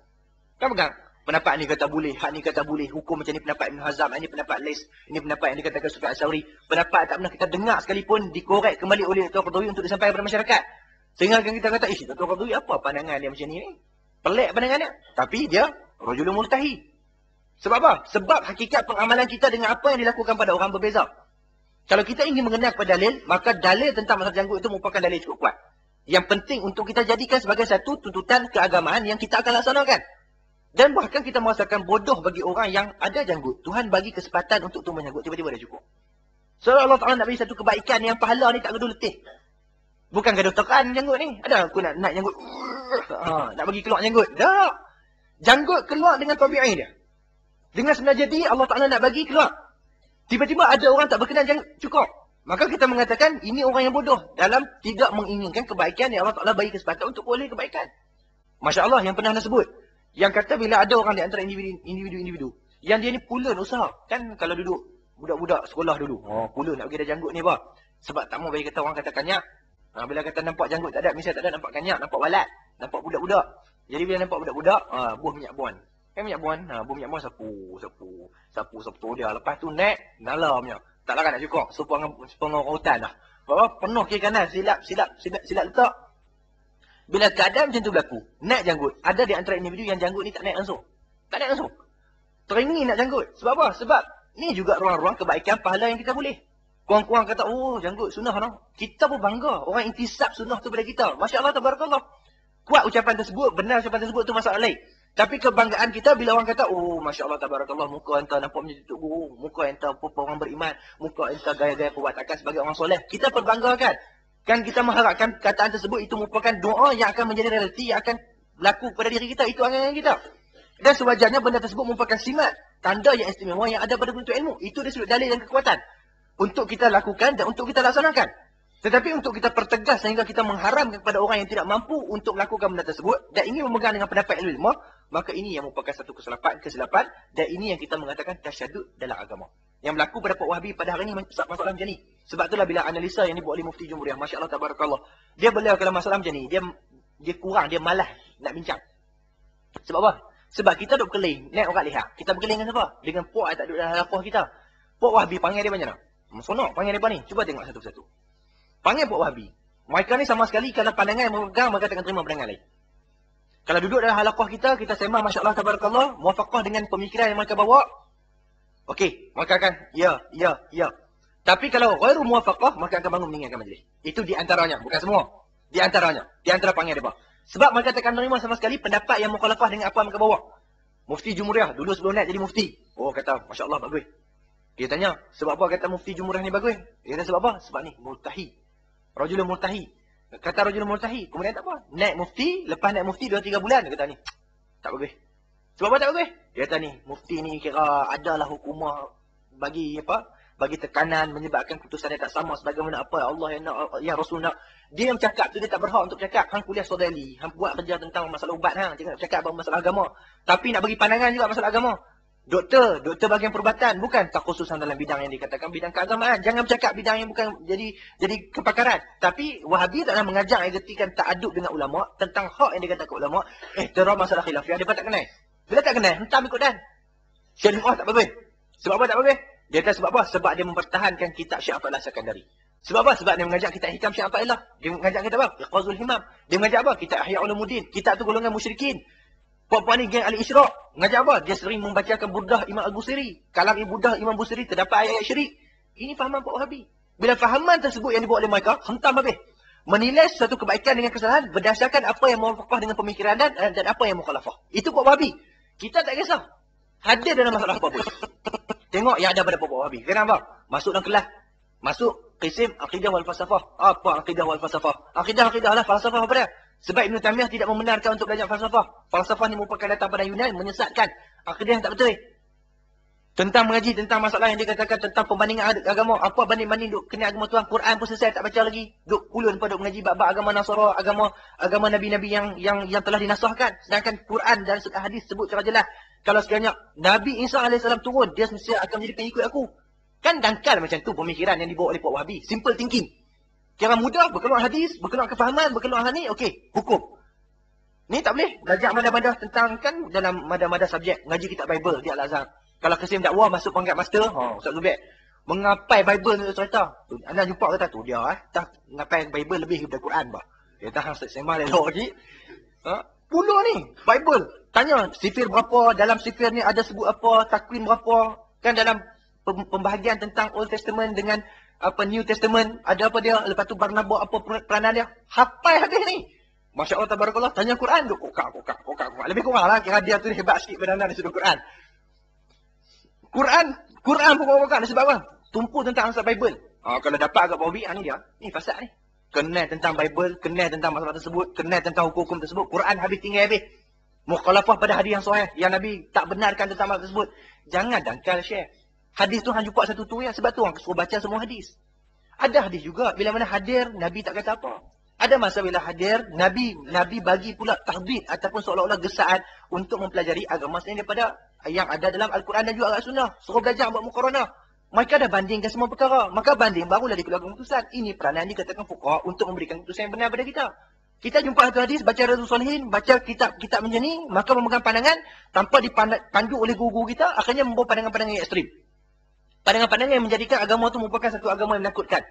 Speaker 1: Kan pegang? Pendapat ni kata boleh, hak ni kata boleh, hukum macam ni pendapat Ibn Hazm, ini pendapat Lais, ini pendapat yang dikatakan Sufyan Ats-Tsauri. Pendapat tak pernah kita dengar sekalipun dikorek kembali oleh Dr. Al-Qardawi untuk disampaikan kepada masyarakat. Sehingga kita kata, Dr. Al-Qardawi apa pandangan dia macam ni? Pelik pandangan dia. Tapi dia rajulun multahi. Sebab apa? Sebab hakikat pengamalan kita dengan apa yang dilakukan pada orang berbeza. Kalau kita ingin mengenal kepada dalil, maka dalil tentang masalah janggut itu merupakan dalil cukup kuat. Yang penting untuk kita jadikan sebagai satu tuntutan keagamaan yang kita akan laksanakan. Dan bahkan kita merasakan bodoh bagi orang yang ada janggut. Tuhan bagi kesempatan untuk tumbuh janggut, tiba-tiba dah cukup. So Allah Ta'ala nak bagi satu kebaikan yang pahala ni tak gaduh letih. Bukan gaduh tekan janggut ni. Ada aku nak janggut. Nak bagi keluar janggut. Tak. Janggut keluar dengan tabi'i dia. Dengan sebenarnya jadi Allah Ta'ala nak bagi keluar. Tiba-tiba ada orang tak berkenan janggut, cukup. Maka kita mengatakan ini orang yang bodoh dalam tidak menginginkan kebaikan yang Allah Ta'ala bagi kesempatan untuk boleh kebaikan. Masya Allah yang pernah nak sebut. Yang kata bila ada orang di antara individu yang dia ni pulun usaha. Kan kalau duduk budak-budak sekolah dulu. Pulun nak pergi dah janggut ni apa? Sebab tak mau bagi kata orang kata kanyak. Bila kata nampak janggut tak ada, misalnya tak ada nampak kanyak, nampak walat, nampak budak-budak. Jadi bila nampak budak-budak, buah minyak buan. Kan minyak buan, buah minyak buan sapu dia. Lepas tu naik, nala punya. Taklah kan nak cukup. Sepengah orang hutan dah. Penuh kiri kanan, silap letak. Bila keadaan macam tu berlaku, naik janggut. Ada di antara individu yang janggut ni tak naik langsung. Tak naik langsung. Teringin nak janggut. Sebab apa? Sebab ni juga ruang-ruang kebaikan pahala yang kita boleh. Kurang-kurang kata, janggut sunnah no. Kita pun bangga. Orang intisab sunnah tu pada kita. Masya Allah, tabarakallah. Kuat ucapan tersebut, benar ucapan tersebut tu masalah lain. Tapi kebanggaan kita bila orang kata, Masya Allah, tabarakallah, muka anta nampak macam tutup guru. Muka anta orang beriman. Muka anta gaya-gaya perbuatan sebagai orang soleh. Kita perbanggakan. Kan kita mengharapkan kataan tersebut itu merupakan doa yang akan menjadi realiti, yang akan berlaku pada diri kita. Itu angan-angan kita. Dan sewajarnya benda tersebut merupakan simat, tanda yang istimewa yang ada pada penuntut ilmu. Itu dia sudut dalil dan kekuatan. Untuk kita lakukan dan untuk kita laksanakan. Tetapi untuk kita pertegas sehingga kita mengharamkan kepada orang yang tidak mampu untuk melakukan benda tersebut dan ingin memegang dengan pendapat ilmu, maka ini yang merupakan satu kesilapan dan ini yang kita mengatakan tasyadud dalam agama. Yang berlaku pada Pak Wahabi pada hari ini masalah macam ni. Sebab itulah bila analisa yang dibuat oleh Mufti Jumhuriyah, Masya Allah, tabarakallah. Dia beliau kalau masalah macam ni, dia kurang, dia malas nak bincang. Sebab apa? Sebab kita duduk berkeling, naik orang lihat. Kita berkeling dengan siapa? Dengan Pak yang tak duduk dalam halakuh kita. Pak Wahabi panggil dia macam mana? Sonok panggil dia apa ni? Cuba tengok satu-satu. Panggil Pak Wahabi. Mereka ni sama sekali kalau pandangan yang memegang, mereka akan terima pandangan lain. Kalau duduk dalam halakuh kita sembang Masya Allah, tabarakallah, muafaqah dengan pemikiran yang mereka bawa, okey, maka akan, ya. Tapi kalau ghairu muafaqah, maka akan bangun meninggalkan majlis. Itu di antaranya, bukan semua. Di antaranya. Di antara panggil dia. Sebab mereka tak akan menerima sama sekali pendapat yang mukhalafah dengan apa mereka bawa. Mufti Jumhuriyah, dulu sebelum naik jadi mufti. Kata, Masya Allah, bagus. Dia tanya, sebab apa kata Mufti Jumhuriyah ni bagus? Dia kata, sebab apa? Sebab ni, multahi. Rajulun multahi. Kata rajulun multahi. Kemudian tak apa. Naik mufti, lepas naik mufti 2-3 bulan, dia kata ni, tak bagus. Sebab apa tak bagus? Dia kata ni, mufti ni kira adalah hukumah bagi tekanan, menyebabkan keputusan yang tak sama sebagaimana apa Allah yang nak, yang Rasul nak. Dia yang cakap tu, dia tak berhak untuk cakap. Hang kuliah Sodali, hang buat kerja tentang masalah ubat, hang cakap masalah agama. Tapi nak bagi pandangan juga masalah agama. Doktor bahagian perubatan, bukan kekhususan dalam bidang yang dikatakan bidang keagamaan. Jangan bercakap bidang yang bukan jadi kepakaran. Tapi Wahabi tak nak mengajar yang kertikan ta'adub dengan ulama tentang hak yang dikatakan ulama. Terang masalah khilafiyah, dia tak kenal. Bila tak kenal, hentam ikut dan. Syariah tak bagus. Sebab apa tak bagus? Dia kata sebab apa? Sebab dia mempertahankan kitab Syekh Abdullah Sakandari. Sebab apa? Sebab dia mengajak kitab hikam Syekh Abdullah. Dia mengajak kita apa? Iqazul Himam. Dia mengajak apa? Kitab Ihya Ulumuddin. Kitab tu golongan musyrikin. Puan-puan ni geng ahli Isyraq. Mengajak apa? Dia sering membacakan Burdah Imam Al-Busiri. Kalam Burdah Imam Busiri terdapat ayat-ayat syirik. Ini fahaman Pak Wahabi. Bila fahaman tersebut yang dibawa oleh mereka, hentam habis. Menilai satu kebaikan dengan kesalahan berdasarkan apa yang muwafaqah dengan pemikiran dan apa yang mukhalafah. Itu Pak Wahabi. Kita tak kisah. Hadir dalam masalah apa pun. Tengok yang ada pada Pak Wahabi. Kenapa? Masuk dalam kelas. Masuk Qisim Aqidah wal Falsafah. Apa Aqidah wal Falsafah? Aqidah lah, falsafah apa dia? Sebab Ibn Taymiyah tidak membenarkan untuk belajar falsafah. Falsafah ni merupakan datang pada Yunani, menyesatkan. Akidah yang tak betul. Tentang mengaji, tentang masalah yang dikatakan tentang pembandingan agama. Apa banding-banding duk kena agama Tuhan. Quran pun selesai, tak baca lagi. Duk ulun pada mengaji bab-bab agama Nasara, agama Nabi-Nabi yang telah dinasahkan. Sedangkan Quran dan hadis sebut secara jelas. Kalau sekiranya Nabi Isa AS turun, dia mesti akan menjadi pengikut aku. Kan dangkal macam tu pemikiran yang dibawa oleh Pak Wahabi. Simple thinking. Kira mudah, berkeluar hadis, berkeluar kefahaman, berkeluar ni, okey, hukum. Ni tak boleh. Belajar madah-madah tentang, kan dalam madah-madah subjek, ngaji kitab Bible di Al-Azhar. Kalau Qasim dakwah masuk pangkat master, Ustaz Zubek, mengapai Bible ni cerita. Anda jumpa kata tu, dia tak mengapai Bible lebih daripada Quran bah. Dia tahan sembah elok lagi. Puluh ni, Bible. Tanya, sifir berapa, dalam sifir ni ada sebut apa, takwin berapa. Kan dalam pembahagian tentang Old Testament dengan New Testament, ada apa dia, lepas tu Barnabas apa peranan dia, hafal habis ni. Masya Allah, tabarakallah, tanya Quran, duk kokak. Lebih kurang lah, kira dia tu hebat sikit pada anda di sudut Quran. Quran pun kokak, sebab apa? Tumpu tentang asal Bible. Kalau dapat agak Wahabi, ni dia, ni fasad ni. Kenal tentang Bible, kenal tentang masalah tersebut, kenal tentang hukum tersebut, Quran tinggal habis. Mukhalafah pada hadis yang sahih, yang Nabi tak benarkan tentang masalah tersebut. Jangan dangkal share. Hadis tu hanya jumpa satu tu ya, sebab tu orang suruh baca semua hadis. Ada hadis juga bila mana hadir Nabi tak kata apa. Ada masa bila hadir Nabi bagi pula tahdid ataupun seolah-olah gesaan untuk mempelajari agama selain daripada yang ada dalam Al-Quran dan juga Al-Sunnah. Suruh belajar buat muqaranah. Mereka dah bandingkan semua perkara. Maka banding barulah dikeluarkan keputusan. Ini peranan dikatakan fuqaha untuk memberikan keputusan yang benar pada kita. Kita jumpa satu hadis, baca Riyadhus Shalihin, baca kitab macam ni, maka memegang pandangan tanpa dipandu oleh guru-guru kita, akhirnya membawa pandangan-pandangan yang ekstrim. Pandangan-pandangan yang menjadikan agama itu merupakan satu agama yang menakutkan.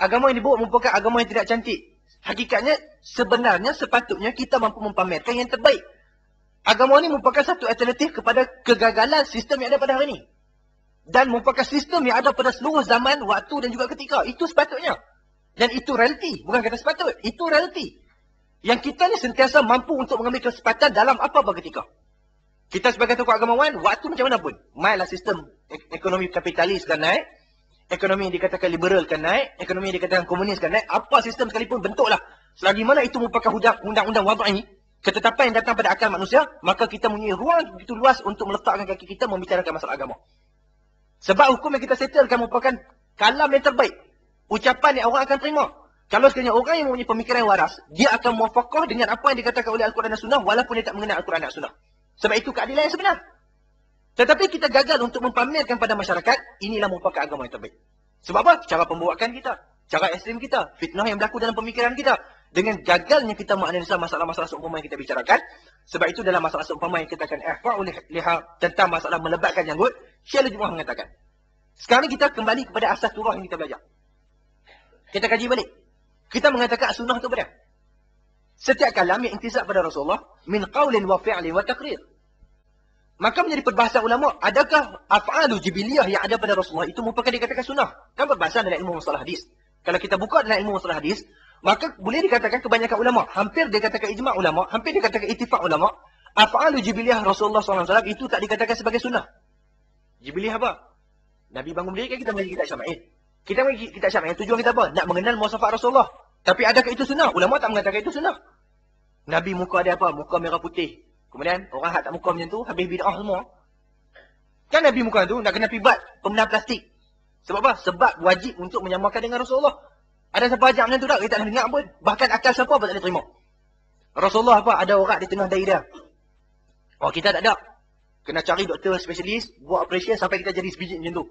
Speaker 1: Agama yang dibawa merupakan agama yang tidak cantik. Hakikatnya, sebenarnya, sepatutnya kita mampu mempamerkan yang terbaik. Agama ini merupakan satu alternatif kepada kegagalan sistem yang ada pada hari ini. Dan merupakan sistem yang ada pada seluruh zaman, waktu dan juga ketika. Itu sepatutnya. Dan itu realiti. Bukan kata sepatut. Itu realiti. Yang kita ni sentiasa mampu untuk mengambil kesempatan dalam apa-apa ketika. Kita sebagai tokoh agamawan, waktu macam mana pun. Mainlah sistem ekonomi kapitalis kan naik. Ekonomi yang dikatakan liberal kan naik. Ekonomi yang dikatakan komunis kan naik. Apa sistem sekalipun bentuklah. Selagi mana itu merupakan undang-undang wadai, ketetapan yang datang pada akal manusia, maka kita mempunyai ruang begitu luas untuk meletakkan kaki kita membicarakan masalah agama. Sebab hukum yang kita settlekan merupakan kalam yang terbaik. Ucapan yang orang akan terima. Kalau sekiranya orang yang mempunyai pemikiran yang waras, dia akan muwafaqah dengan apa yang dikatakan oleh Al-Quran dan Sunnah walaupun dia tak mengenal Al-Quran dan Sunnah. Sebab itu keadilan yang sebenar. Tetapi kita gagal untuk mempamerkan pada masyarakat, inilah merupakan agama yang terbaik. Sebab apa? Cara pembuakan kita, cara ekstrim kita, fitnah yang berlaku dalam pemikiran kita. Dengan gagalnya kita menganalisa masalah-masalah seumpama yang kita bicarakan. Sebab itu dalam masalah seumpama yang kita akan ihfa'ul liha tentang masalah melebatkan janggut, Syekh Al-Jumu'ah mengatakan. Sekarang kita kembali kepada asas turah yang kita belajar. Kita kaji balik. Kita mengatakan sunnah itu benar. Setiap kalam yang intisab pada Rasulullah min qaulin wa fi'lin wa taqrir. Maka menjadi perbahasan ulama, adakah af'alu jibiliyah yang ada pada Rasulullah itu merupakan dikatakan sunnah? Kan perbahasan dalam ilmu masalah hadis. Kalau kita buka dalam ilmu masalah hadis, maka boleh dikatakan kebanyakan ulama, hampir dikatakan ijma' ulama, hampir dikatakan ittifaq ulama, af'alu jibiliyah Rasulullah SAW itu tak dikatakan sebagai sunnah. Jibiliyah apa? Nabi bangun berdiri kan kita mengaji kitab Syama'il. Kita mengaji kitab Syama'il, tujuan kita apa? Nak mengenal muasafat Rasulullah. Tapi adakah itu sunnah? Ulama tak mengatakan itu sunnah. Nabi muka ada apa? Muka merah putih. Kemudian orang hak tak muka macam tu, habis bid'ah semua. Kan Nabi muka tu nak kena pibat pembenar plastik. Sebab apa? Sebab wajib untuk menyamakan dengan Rasulullah. Ada siapa ajak macam tu tak? Kita tak nak dengar pun. Bahkan akal siapa pun tak boleh terima. Rasulullah apa? Ada orang di tengah dai dia. Oh, kita tak ada. Kena cari doktor spesialis, buat operation sampai kita jadi sebiji macam tu.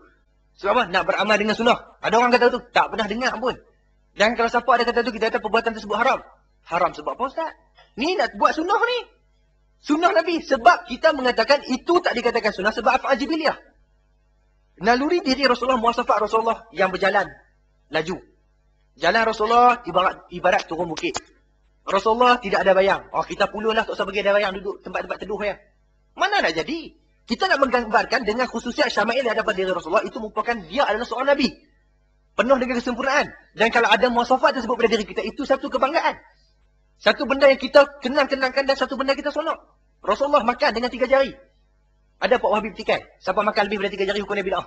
Speaker 1: Sebab apa? Nak beramal dengan sunnah. Ada orang kata tu, tak pernah dengar pun. Dan kalau siapa ada kata tu, kita kata perbuatan tersebut haram. Haram sebab apa Ustaz? Ni nak buat sunnah ni. Sunnah Nabi. Sebab kita mengatakan itu tak dikatakan sunnah sebab af'al jibiliyah. Naluri diri Rasulullah, muasafat Rasulullah yang berjalan laju. Jalan Rasulullah ibarat turun bukit. Rasulullah tidak ada bayang. Oh, kita puluhlah tak usah pergi ada bayang, duduk tempat-tempat teduh ya. Mana nak jadi? Kita nak menggambarkan dengan khususiat syama'il yang ada pada diri Rasulullah, itu merupakan dia adalah seorang Nabi. Penuh dengan kesempurnaan. Dan kalau ada muasafat tersebut pada diri kita, itu satu kebanggaan. Satu benda yang kita kenang-kenangkan dan satu benda kita sonok. Rasulullah makan dengan 3 jari. Ada Pak Wahabi petikai. Siapa makan lebih daripada 3 jari hukumnya bid'ah.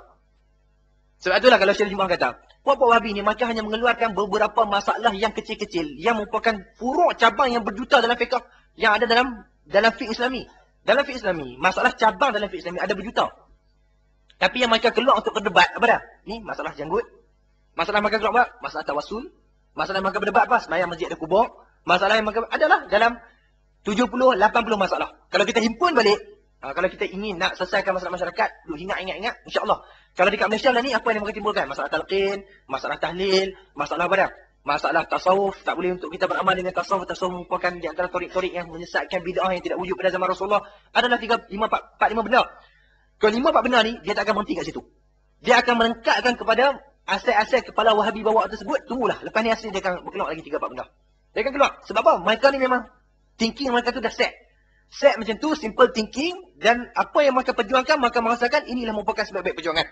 Speaker 1: Sebab itulah kalau Syekh Jumaah kata, Pak Wahabi ni makan hanya mengeluarkan beberapa masalah yang kecil-kecil. Yang merupakan furuk cabang yang berjuta dalam fiqh. Yang ada dalam fiqh Islami. Dalam fiqh Islami, masalah cabang dalam fiqh Islami ada berjuta. Tapi yang mereka keluar untuk berdebat, apa dah? Ni masalah janggut. Masalah mereka keluar apa? Masalah tawasul. Masalah mereka berdebat apa? Semayang masjid ada kubur. Masalah yang mereka adalah dalam 70-80 masalah. Kalau kita himpun balik, kalau kita ingin nak selesaikan masalah masyarakat, duk ingat, insya-Allah. Kalau dekat Malaysia lah ni, apa yang mereka timbulkan? Masalah talqin, masalah tahlil, masalah apa dah? Masalah tasawuf, tak boleh untuk kita beramal dengan tasawuf. Tasawuf merupakan di antara torik-torik yang menyesatkan bid'ah yang tidak wujud pada zaman Rasulullah. Adalah 4-5 benda. Kalau 5-4 benda ni, dia tak akan berhenti kat situ. Dia akan melengkapkan kepada asyik-asyik kepala Wahabi bawa tersebut. Tunggulah, lepas ni asyik dia akan berkeluar lagi 3-4 benda. Dia akan keluar. Sebab apa? Mereka ni memang thinking mereka tu dah set. Set macam tu, simple thinking. Dan apa yang mereka perjuangkan, mereka merasakan inilah merupakan sebaik-baik perjuangan.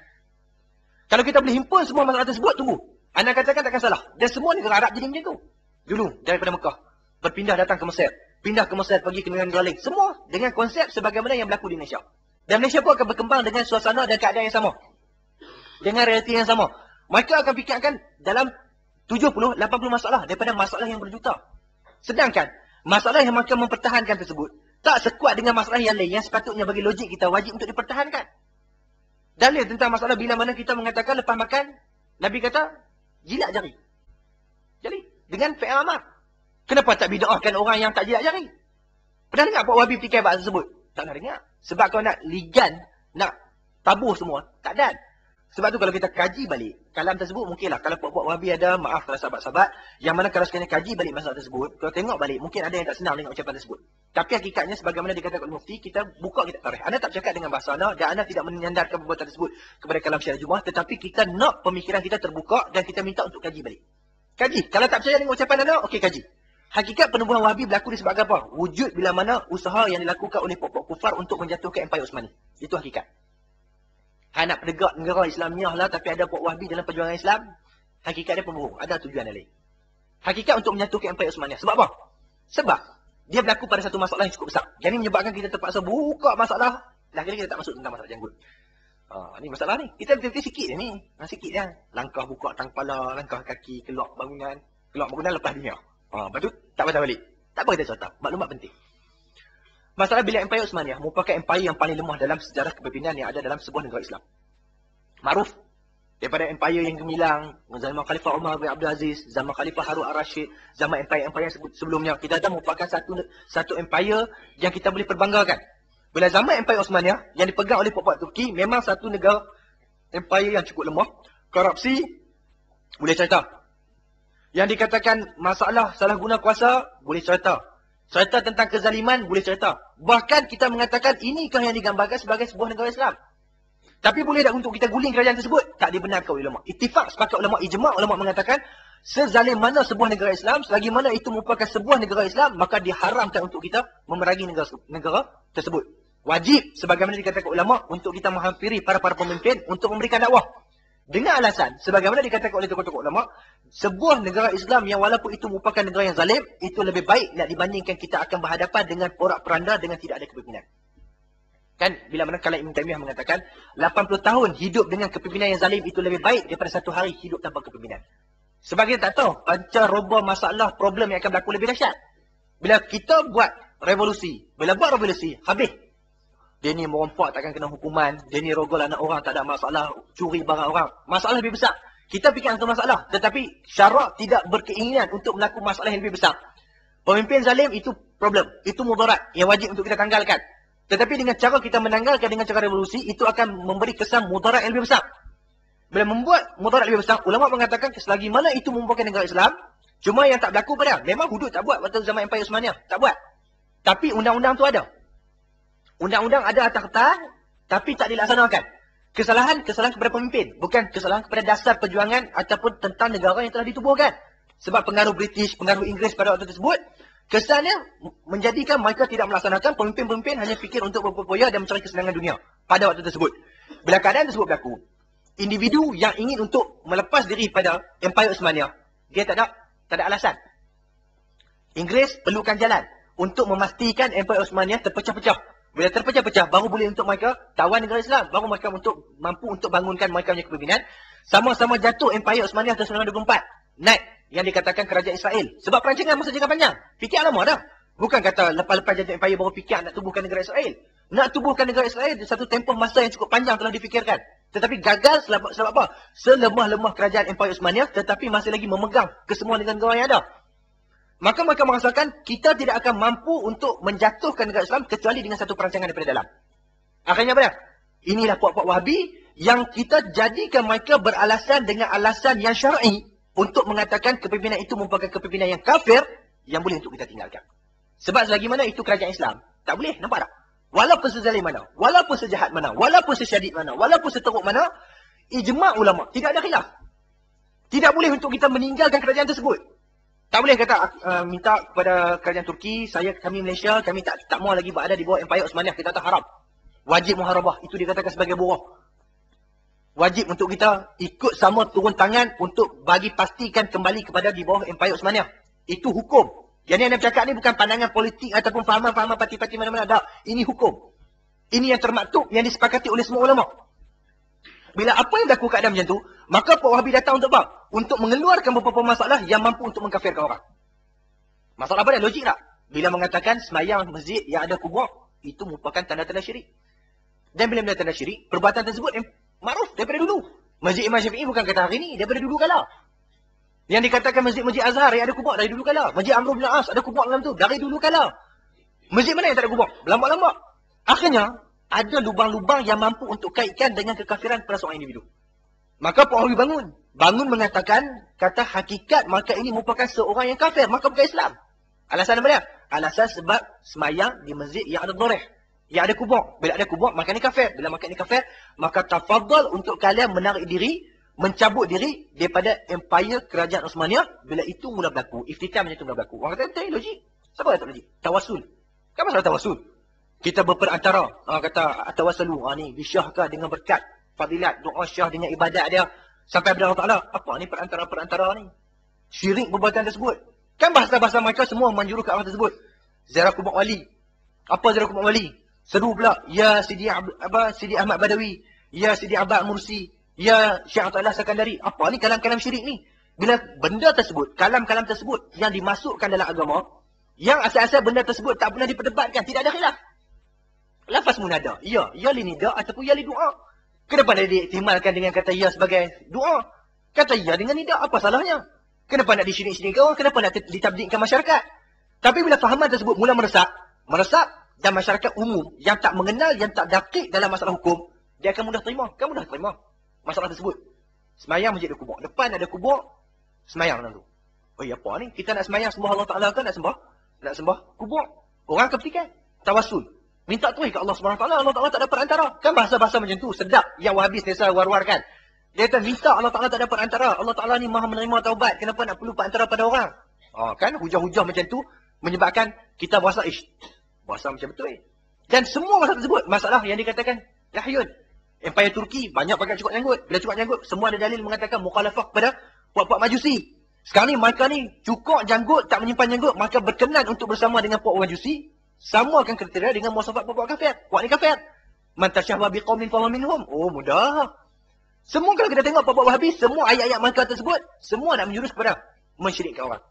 Speaker 1: Kalau kita boleh himpun semua masalah tersebut, tunggu. Anda katakan takkan salah. Dan semua negara Arab jadi macam tu. Dulu, daripada Mekah. Berpindah datang ke Mesir. Pindah ke Mesir, pergi ke negara lain. Semua dengan konsep sebagaimana yang berlaku di Malaysia. Dan Malaysia pun akan berkembang dengan suasana dan keadaan yang sama. Dengan realiti yang sama. Mereka akan fikirkan dalam 70-80 masalah daripada masalah yang berjuta. Sedangkan, masalah yang mereka mempertahankan tersebut, tak sekuat dengan masalah yang lain yang sepatutnya bagi logik kita wajib untuk dipertahankan. Dalil tentang masalah bila mana kita mengatakan lepas makan, Nabi kata, jilat jari. Jadi, dengan fi'il amar. Kenapa tak bid'ahkan orang yang tak jilat jari? Pernah dengar Pak Wahabi petikai bab tersebut? Tak pernah dengar. Sebab kalau nak ligan, nak tabuh semua, tak ada. Sebab tu kalau kita kaji balik, kalam tersebut mungkinlah. Kalau Pak Wahabi ada, maaf kalau sahabat-sahabat, yang mana kalau sekiranya kaji balik masalah tersebut, kalau tengok balik, mungkin ada yang tak senang dengan ucapan tersebut. Tapi hakikatnya sebagaimana dikatakan oleh Mufti, kita buka kitab tarikh. Anda tak bercakap dengan bahasa anda dan anda tidak menyandarkan perbuatan tersebut kepada kalam Syekh Jumaah, tetapi kita nak pemikiran kita terbuka dan kita minta untuk kaji balik. Kaji. Kalau tak percaya dengan ucapan anda, okey kaji. Hakikat penubuhan Wahabi berlaku disebabkan apa? Wujud bila mana usaha yang dilakukan oleh pokok kufar untuk menjatuhkan Empayar Uthmani. Itu hakikat. Nak penegak negara Islamiah lah, tapi ada Pak Wahabi dalam perjuangan Islam, hakikat dia pembohong. Ada tujuan yang lain. Hakikat untuk menyatukan Empayar Uthmaniyah. Sebab apa? Sebab dia berlaku pada satu masalah yang cukup besar. Yang ini menyebabkan kita terpaksa buka masalah. Dah kira kita tak masuk tentang masalah janggut. Ni masalah ni. Kita betul-betul sikit je ni. Sikit je. Langkah buka tang kepala, langkah kaki, keluar bangunan. Keluar bangunan lepas dunia. Lepas tu tak patah balik. Tak apa kita cerita. Maklumat penting. Masalah bila Empayar Uthmaniyah merupakan empayar yang paling lemah dalam sejarah kepimpinan yang ada dalam sebuah negara Islam. Makruf. Daripada empayar yang gemilang, zaman Khalifah Umar bin Abdul Aziz, zaman Khalifah Harun Ar-Rasyid, zaman empayar-empayar sebelumnya, kita dah merupakan satu empayar yang kita boleh perbanggakan. Bila zaman Empayar Uthmaniyah yang dipegang oleh puak-puak Turki, memang satu negara empayar yang cukup lemah. Korupsi, boleh cerita. Yang dikatakan masalah salah guna kuasa, boleh cerita. Cerita tentang kezaliman, boleh cerita. Bahkan kita mengatakan inikah yang digambarkan sebagai sebuah negara Islam. Tapi boleh tak untuk kita guling kerajaan tersebut? Tak dibenarkan oleh ulama. Ittifaq sepakat ulama, ijma' ulama mengatakan sezalim mana sebuah negara Islam, selagi mana itu merupakan sebuah negara Islam, maka diharamkan untuk kita memerangi negara tersebut. Wajib sebagaimana dikatakan ulama untuk kita menghampiri para pemimpin untuk memberikan dakwah. Dengan alasan sebagaimana dikatakan oleh tokoh-tokoh ulama, sebuah negara Islam yang walaupun itu merupakan negara yang zalim, itu lebih baik nak dibandingkan kita akan berhadapan dengan porak-peranda dengan tidak ada kepimpinan. Kan bila mana kalau Ibn Taymiyah mengatakan 80 tahun hidup dengan kepimpinan yang zalim itu lebih baik daripada satu hari hidup tanpa kepimpinan. Sebab kita tak tahu pancaroba masalah problem yang akan berlaku lebih dahsyat. Bila kita buat revolusi, bila buat revolusi habis. Dia ni merompak takkan kena hukuman, dia ni rogol anak orang tak ada masalah, curi barang orang. Masalah lebih besar. Kita fikir satu masalah, tetapi syarak tidak berkeinginan untuk melakukan masalah yang lebih besar. Pemimpin zalim itu problem, itu mudarat yang wajib untuk kita tanggalkan. Tetapi dengan cara kita menanggalkan dengan cara revolusi, itu akan memberi kesan mudarat yang lebih besar. Bila membuat mudarat lebih besar, ulama mengatakan selagi mana itu merupakan negara Islam, cuma yang tak berlaku pada. Memang hudud tak buat waktu zaman Empire Osmaniyah. Tak buat. Tapi undang-undang tu ada. Undang-undang ada atas kertas, tapi tak dilaksanakan. Kesalahan kepada pemimpin. Bukan kesalahan kepada dasar perjuangan ataupun tentang negara yang telah ditubuhkan. Sebab pengaruh British, pengaruh Inggeris pada waktu tersebut, kesannya menjadikan mereka tidak melaksanakan. Pemimpin-pemimpin hanya fikir untuk berpoya dan mencari kesenangan dunia pada waktu tersebut. Bila keadaan tersebut berlaku, individu yang ingin untuk melepas diri pada Empire Osmaniyah, dia tak ada alasan. Inggeris perlukan jalan untuk memastikan Empire Osmaniyah terpecah-pecah. Bila terpecah-pecah, baru boleh untuk mereka tawan negara Islam. Baru mereka mampu untuk bangunkan mereka punya kepimpinan. Sama-sama jatuh Empire Osmaniyah tahun 1924. Naik yang dikatakan kerajaan Israel. Sebab perancangan masa jangka panjang. Fikir lama dah. Bukan kata lepas-lepas jatuh Empire baru fikir nak tubuhkan negara Israel. Nak tubuhkan negara Israel di satu tempoh masa yang cukup panjang telah difikirkan. Tetapi gagal sebab apa? Selemah-lemah kerajaan Empire Osmaniyah tetapi masih lagi memegang kesemua negara-negara yang ada. Maka mereka merasakan kita tidak akan mampu untuk menjatuhkan negara Islam kecuali dengan satu perancangan daripada dalam. Akhirnya apa? Inilah puak-puak Wahabi yang kita jadikan mereka beralasan dengan alasan yang syar'i untuk mengatakan kepimpinan itu merupakan kepimpinan yang kafir yang boleh untuk kita tinggalkan. Sebab selagi mana itu kerajaan Islam, tak boleh, nampak tak? Walaupun sezalim mana, walaupun sejahat mana, walaupun sesyadid mana, walaupun seteruk mana, ijma' ulama, tidak ada khilaf. Tidak boleh untuk kita meninggalkan kerajaan tersebut. Tak boleh kata minta kepada kerajaan Turki, kami Malaysia, kami tak mahu lagi berada di bawah Empire Osmaniyah. Kita kata haram. Wajib muharabah. Itu dikatakan sebagai buruh. Wajib untuk kita ikut sama turun tangan untuk bagi pastikan kembali kepada di bawah Empire Osmaniyah. Itu hukum. Yang Anda bercakap ni bukan pandangan politik ataupun fahaman-fahaman parti-parti mana-mana. Tak. Ini hukum. Ini yang termaktub, yang disepakati oleh semua ulama. Bila apa yang berlaku keadaan macam tu, maka Pak Wahabi datang untuk apa? Untuk mengeluarkan beberapa masalah yang mampu untuk mengkafirkan orang. Masalah apa dah? Logik tak? Bila mengatakan semayang masjid yang ada kubur, itu merupakan tanda-tanda syirik. Dan bila tanda syirik, perbuatan tersebut makruf daripada dulu. Masjid Imam Syafi'i bukan kata hari ini, daripada dulu kala. Yang dikatakan masjid-masjid Azhar yang ada kubur dari dulu kala. Masjid Amr bin As ada kubur dalam tu dari dulu kala. Masjid mana yang tak ada kubur? Berlambak-lambak. Akhirnya, ada lubang-lubang yang mampu untuk kaitkan dengan kekafiran pada seorang individu. Maka Pak Wahabi bangun mengatakan, kata hakikat maka ini merupakan seorang yang kafir, maka bukan Islam. Alasan apa dia? Alasan sebab semayang di masjid yang ada doreh, yang ada kubur. Bila ada kubur, maka ini kafir. Bila maka ini kafir, maka tafadhal untuk kalian menarik diri, mencabut diri daripada empire kerajaan Osmaniyah. Bila itu mula berlaku, iftitah macam itu mula berlaku. Orang kata, logik. Siapa kata logik? Tawasul. Kan masalah tawasul? Kita berperantara, kata tawassalu, ni disyahkan dengan berkat, fadilat, doa syah dengan ibadat dia sampai kepada Allah Taala. Apa ni perantara-perantara ni? Syirik perbuatan tersebut. Kan bahasa-bahasa mereka semua menjuru ke arah tersebut. Ziarah kubur wali. Apa ziarah kubur wali? Seru pula, ya Sidi Ahmad Badawi, ya Sidi Abbas Mursi, ya Syekh Abdullah Sakandari. Apa ni kalam-kalam syirik ni? Bila benda tersebut, kalam-kalam tersebut yang dimasukkan dalam agama, yang asal-asal benda tersebut tak pernah diperdebatkan, tidak ada khilaf. Lafaz munada, ya li nida ataupun ya li doa. Kenapa nak diihtimalkan dengan kata ya sebagai doa? Kata ya dengan nida, apa salahnya? Kenapa nak disyirik-syirikkan orang? Kenapa nak ditabdikkan masyarakat? Tapi bila fahaman tersebut mula meresap dan masyarakat umum yang tak mengenal, yang tak dakik dalam masalah hukum, dia akan mudah terima. Kan mudah terima masalah tersebut. Semayang masjid ada kubur. Depan ada kubur, semayang dalam tu. Oh ya, apa ni? Kita nak semayang sembah Allah Ta'ala kan nak sembah kubur. Orang akan fikir tawasul. Minta tuih ke Allah SWT, Allah Ta'ala tak ada perantara. Kan bahasa-bahasa macam tu, sedap. Yang Wahabi sentiasa war-warkan. Dia kata, minta Allah Ta'ala tak ada perantara. Allah Ta'ala ni maha menerima taubat. Kenapa nak perlu perantara pada orang? Kan, hujah-hujah macam tu menyebabkan kita berasa, berasa macam betul. Dan semua masalah tersebut, masalah yang dikatakan, Lahyun. Empire Turki, banyak pakai cukup janggut. Bila cukup janggut, semua ada dalil mengatakan mukhalafah kepada puak-puak majusi. Sekarang ni, mereka ni cukup janggut, tak menyimpan janggut. Maka berkenan untuk bersama dengan puak majusi. Samakan kriteria dengan muasafat puak kafir. Puak ni kafir. Man tasyahwa biqaumin fahuwa minhum. Oh, mudah. Semua kalau kita tengok puak Wahabi, semua ayat-ayat mereka tersebut, semua nak menjurus kepada mensyirikkan orang.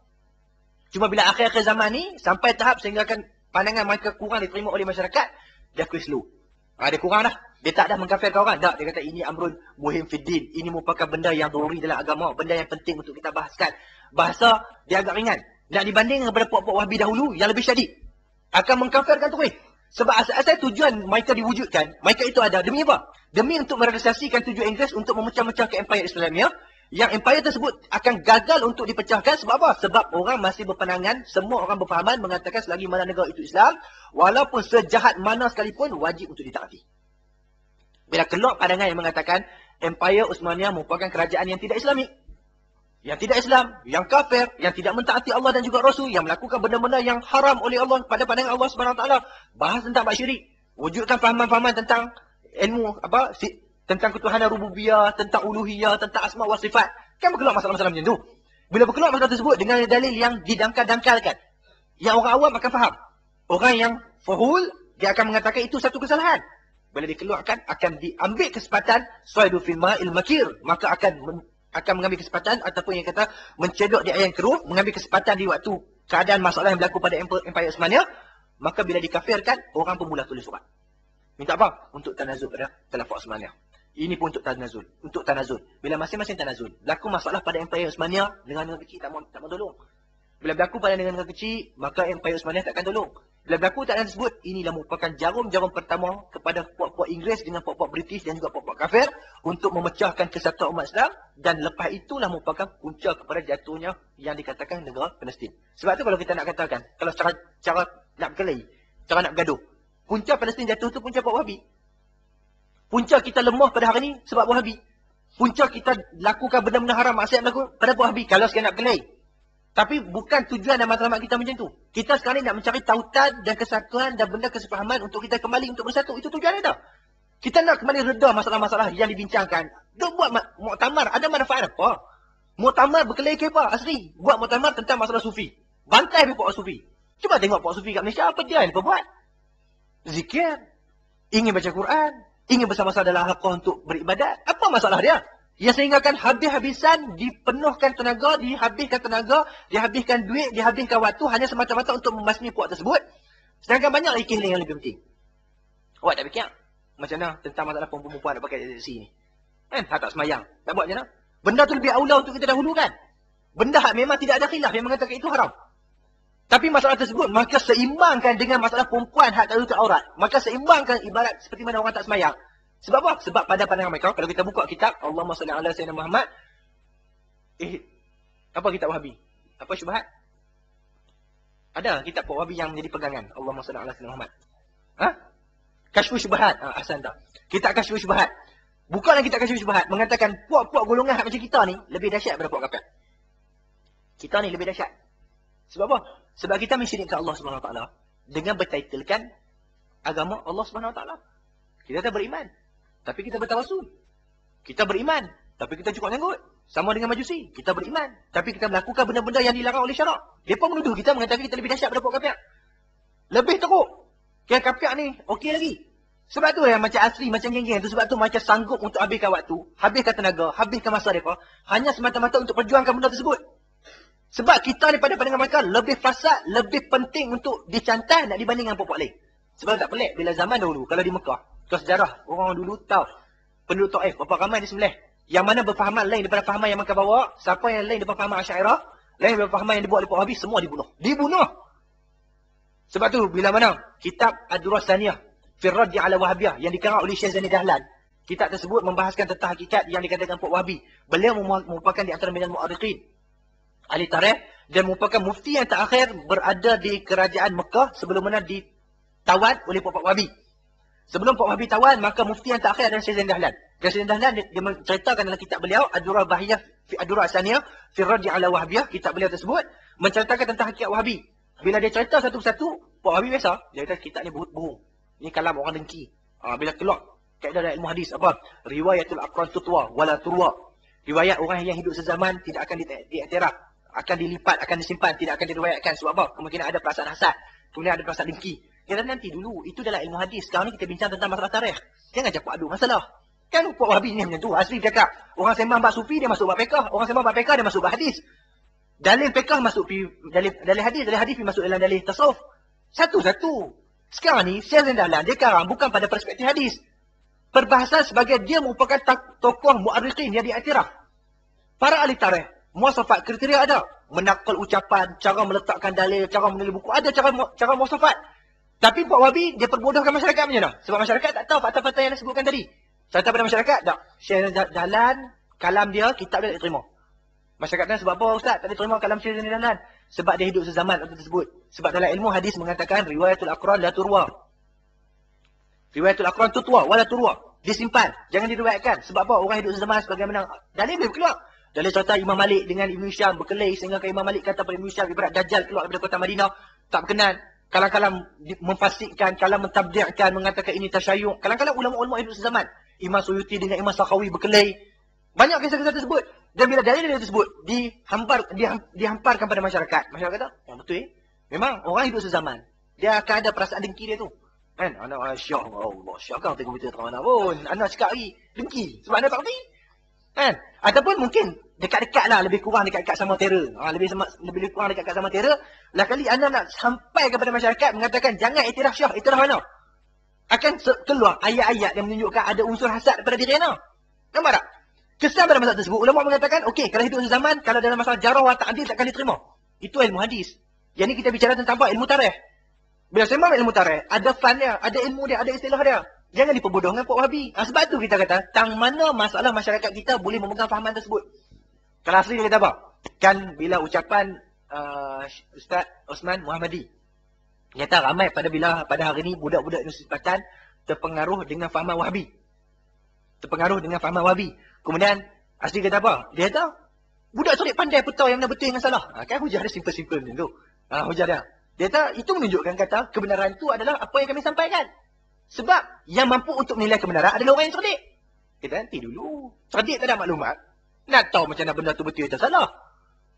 Speaker 1: Cuma bila akhir-akhir zaman ni, sampai tahap sehingga akan pandangan mereka kurang diterima oleh masyarakat, dia slow. Dia kurang dah. Dia tak dah mengkafirkan orang. Tak, dia kata ini amrun muhim fiddin. Ini merupakan benda yang daruri dalam agama. Benda yang penting untuk kita bahaskan. Bahasa dia agak ringan. Nak dibanding kepada puak-puak Wahabi dahulu yang lebih syadid. Akan mengkafirkan tu. Sebab asal-asal tujuan mereka diwujudkan, mereka itu ada demi apa? Demi untuk merealisasikan tujuan Inggeris untuk memecah-mecahkan Empire Islamia, yang Empire tersebut akan gagal untuk dipecahkan. Sebab apa? Sebab orang masih berpandangan, semua orang berfahaman mengatakan selagi mana negara itu Islam, walaupun sejahat mana sekalipun, wajib untuk ditaati. Bila keluar pandangan yang mengatakan Empire Uthmaniyah merupakan kerajaan yang tidak Islamik, yang tidak Islam, yang kafir, yang tidak mentaati Allah dan juga Rasul, yang melakukan benda-benda yang haram oleh Allah pada pandangan Allah SWT, bahas tentang bab syirik, wujudkan fahaman-fahaman tentang ilmu tentang ketuhanan rububiyah, tentang uluhiyah, tentang asma wa sifat. Kan berkeluar masalah-masalah macam tu. Bila berkeluar masalah tersebut dengan dalil yang didangkal-dangkalkan, yang orang awam akan faham. Orang yang fahul, dia akan mengatakan itu satu kesalahan. Bila dikeluarkan, akan diambil kesempatan suaidu fil ma'il makir, maka akan mengambil kesempatan ataupun yang kata mencedok di air yang keruh, mengambil kesempatan di waktu keadaan masalah yang berlaku pada Empire Uthmaniyah, maka bila dikafirkan, orang pun mula tulis surat. Minta apa? Untuk tanazul pada Khilafah Uthmaniyah. Ini pun untuk tanazul. Untuk tanazul. Bila masing-masing tanazul, berlaku masalah pada Empire Uthmaniyah, dengan kecil tak mau tolong. Bila berlaku pada dengan kecil, maka Empire Uthmaniyah takkan tolong. Bila berlaku keadaan tersebut, inilah merupakan jarum-jarum pertama kepada puak-puak Inggeris dengan puak-puak British dan juga puak-puak kafir untuk memecahkan kesatuan umat Islam, dan lepas itulah merupakan punca kepada jatuhnya yang dikatakan negara Palestin. Sebab tu kalau kita nak katakan, kalau cara nak berkelahi, cara nak bergaduh, punca Palestin jatuh tu punca puak Wahabi. Punca kita lemah pada hari ni sebab Wahabi. Punca kita lakukan benda-benda haram maksiat berlaku pada Wahabi kalau sekian nak berkelahi. Tapi bukan tujuan dan matlamat kita macam tu. Kita sekarang ni nak mencari tautan dan kesatuan dan benda kesepahaman untuk kita kembali untuk bersatu. Itu tujuan kita. Kita nak kembali reda masalah-masalah yang dibincangkan. Duk buat muktamar, ada manfaat apa? Muktamar berkelahi ke apa? Asli. Buat muktamar tentang masalah sufi. Bantai puak sufi. Cuba tengok puak sufi kat Malaysia, apa dia yang buat? Zikir. Ingin baca Quran. Ingin bersama-sama dalam halaqah untuk beribadat. Apa masalah dia? Yang sehinggakan habis-habisan dipenuhkan tenaga, dihabiskan duit, dihabiskan waktu hanya semata-mata untuk membasmi puak tersebut. Sedangkan banyak lagi yang lebih penting. Awak tak fikir macam mana tentang masalah perempuan nak pakai seksi ni? Kan? Tak semayang. Tak buat macam mana? Benda tu lebih aula untuk kita dahulukan. Benda hak memang tidak ada khilaf yang mengatakan itu haram. Tapi masalah tersebut, maka seimbangkan dengan masalah perempuan hak tak tutup aurat. Maka seimbangkan ibarat seperti mana orang tak semayang. Sebab apa? Sebab pada pandangan mereka, kalau kita buka kitab Allahumma salli ala sayyidina Muhammad, apa kitab Wahabi? Apa syubhat? Ada kitab Wahabi yang menjadi pegangan Allahumma salli ala sayyidina Muhammad. Kashfu syubhat. Ahsan tak? Kitab Kashfu syubhat. Bukanlah kitab Kashfu syubhat mengatakan puak-puak golongan macam kita ni lebih dahsyat daripada puak kafir. Kita ni lebih dahsyat. Sebab apa? Sebab kita mensyirikkan Allah Subhanahu Wa Taala dengan bertitulkan agama Allah Subhanahu Wa Taala. Kita tak beriman, tapi kita bertawasul. Kita beriman, tapi kita cukup janggut. Sama dengan Majusi. Kita beriman, tapi kita melakukan benda-benda yang dilarang oleh syarak. Mereka menuduh kita mengatakan kita lebih dahsyat daripada puak kafir. Lebih teruk. Yang kafir ni okey lagi. Sebab tu yang macam asli, macam geng-geng tu. Sebab tu macam sanggup untuk habiskan waktu, habiskan tenaga, habiskan masa mereka, hanya semata-mata untuk perjuangkan benda tersebut. Sebab kita daripada pandangan mereka lebih fasad, lebih penting untuk dicantai nak dibanding dengan puak-puak lain. Sebab tak pelik bila zaman dahulu, kalau di Mekah, kalau sejarah, orang dulu tahu penduduk Taif, berapa ramai disembelih. Yang mana berfahaman lain daripada fahaman yang mereka bawa, siapa yang lain daripada fahaman Asy'ariyah, lain daripada fahaman yang dibuat oleh Wahabi, semua dibunuh. Dibunuh! Sebab tu, bila mana kitab Ad-Durrah Saniyah, fi Raddi ala Wahabiyah, yang dikarang oleh Syekh Zaini Dahlan, kitab tersebut membahaskan tentang hakikat yang dikatakan puak Wahabi. Beliau merupakan di antara minal mu'arriqin ahli tarikh, dan merupakan mufti yang terakhir berada di kerajaan Mekah sebelum mana ditawan oleh puak-puak Wahabi. Sebelum puak Wahabi tawan, maka mufti yang terakhir adalah Syekh Zaini Dahlan. Syekh Zaini Dahlan dia menceritakan dalam kitab beliau Ad-Durrah Bahiyah fi Ad-Durrah Saniyah fi Raddi ala Wahabiyah, kitab beliau tersebut menceritakan tentang hakikat Wahabi. Bila dia cerita satu-satu, puak Wahabi biasa, dia kata kitab ni bohong. Ini kalam orang dengki. Bila keluar kaedah dalam ilmu hadis apa? Riwayatul aqran tutwa wala turwa. Riwayat orang yang hidup sezaman tidak akan diiktiraf, akan dilipat, akan disimpan, tidak akan diriwayatkan. Sebab apa? Kemungkinan ada perasaan hasad, kemudian ada perasaan dengki. Kita nanti dulu, itu dalam ilmu hadis. Sekarang ni kita bincang tentang masalah tarikh. Jangan campur aduk masalah. Kan puak Wahabi ni macam tu. Asli cakap, orang sembang bab sufi dia masuk bab fiqh, orang sembang bab fiqh dia masuk bab hadis. Dalil fiqh masuk dalil hadis masuk dalam dalil tasawuf. Satu-satu. Sekarang ni Syekh Zaini Dahlan dia karang bukan pada perspektif hadis. Perbahasan sebagai dia merupakan tokoh mu'arriqin yang diiktiraf. Para ahli tarikh, muasafat kriteria ada. Menakal ucapan, cara meletakkan dalil, cara menulis buku, ada cara muasafat. Tapi Pak Wahabi, dia perbodohkan masyarakat macam mana? Sebab masyarakat tak tahu fakta-fakta yang disebutkan tadi. Serta pada masyarakat, tak. Syekh Dahlan, kalam dia, kitab dia tak terima. Masyarakat dan sebab apa Ustaz tak diterima kalam Syekh Dahlan? Sebab dia hidup sezaman waktu tersebut. Sebab dalam ilmu hadis mengatakan riwayatul aqran la turwa. Riwayatul aqran tutwa wala turwa. Disimpan, jangan diriwayatkan. Sebab apa? Orang hidup sezaman sebagaimana dalil boleh keluar. Dalil cerita Imam Malik dengan Ibn Syam berkelahi sehingga Imam Malik kata pada Ibn Syam ibarat Dajjal keluar daripada kota Madinah. Tak berkenan. Kalang-kalang memfasikkan, kalang mentabdi'kan, mengatakan ini tasyayyu'. Kalang-kalang ulama-ulama hidup sezaman. Imam Suyuti dengan Imam Sakhawi berkelahi. Banyak kisah-kisah tersebut. Dan bila dalil tersebut dihamparkan pada masyarakat. Masyarakat kata, betul memang orang hidup sezaman. Dia akan ada perasaan dengki dia tu. Kan? Anak Syah, Allah, Syah kan tengok berita terang mana pun. Anak cakap lagi, dengki. Sebab anda tak kerti. Kan? Ataupun mungkin dekat-dekat lah, lebih kurang dekat-dekat sama terror. Lebih kurang dekat-dekat sama terror. Lah kali anda nak sampai kepada masyarakat mengatakan, jangan iktiraf Syah, iktiraf mana? Akan keluar ayat-ayat yang menunjukkan ada unsur hasad pada diri anda. Nampak tak? Kesan pada masalah tersebut, ulama mengatakan, okey, kalau hidup sezaman, kalau dalam masalah jarah wa ta'dil takkan diterima. Itu ilmu hadis. Yang ni kita bicara tentang apa? Ilmu tarikh. Bila sembang ilmu tarikh, ada fan dia, ada ilmu dia, ada istilah dia. Jangan diperbodoh dengan Pak Wahabi. Sebab tu kita kata, tang mana masalah masyarakat kita boleh memegang fahaman tersebut. Kalau asli dia kata apa? Kan bila ucapan Ustaz Osman Muhammadi. Dia kata ramai pada hari ni budak-budak Universiti Tempatan terpengaruh dengan fahaman Wahabi. Terpengaruh dengan fahaman Wahabi. Kemudian, asli kata apa? Dia kata, budak cerdik pandai pun tahu yang mana betul yang salah. Kan hujah dia simple-simple macam tu. Hujah dia. Dia kata, itu menunjukkan kata, kebenaran itu adalah apa yang kami sampaikan. Sebab, yang mampu untuk menilai kebenaran adalah orang yang cerdik. Kita nanti dulu. Cerdik tak ada maklumat. Nak tahu macam mana benda tu betul atau salah.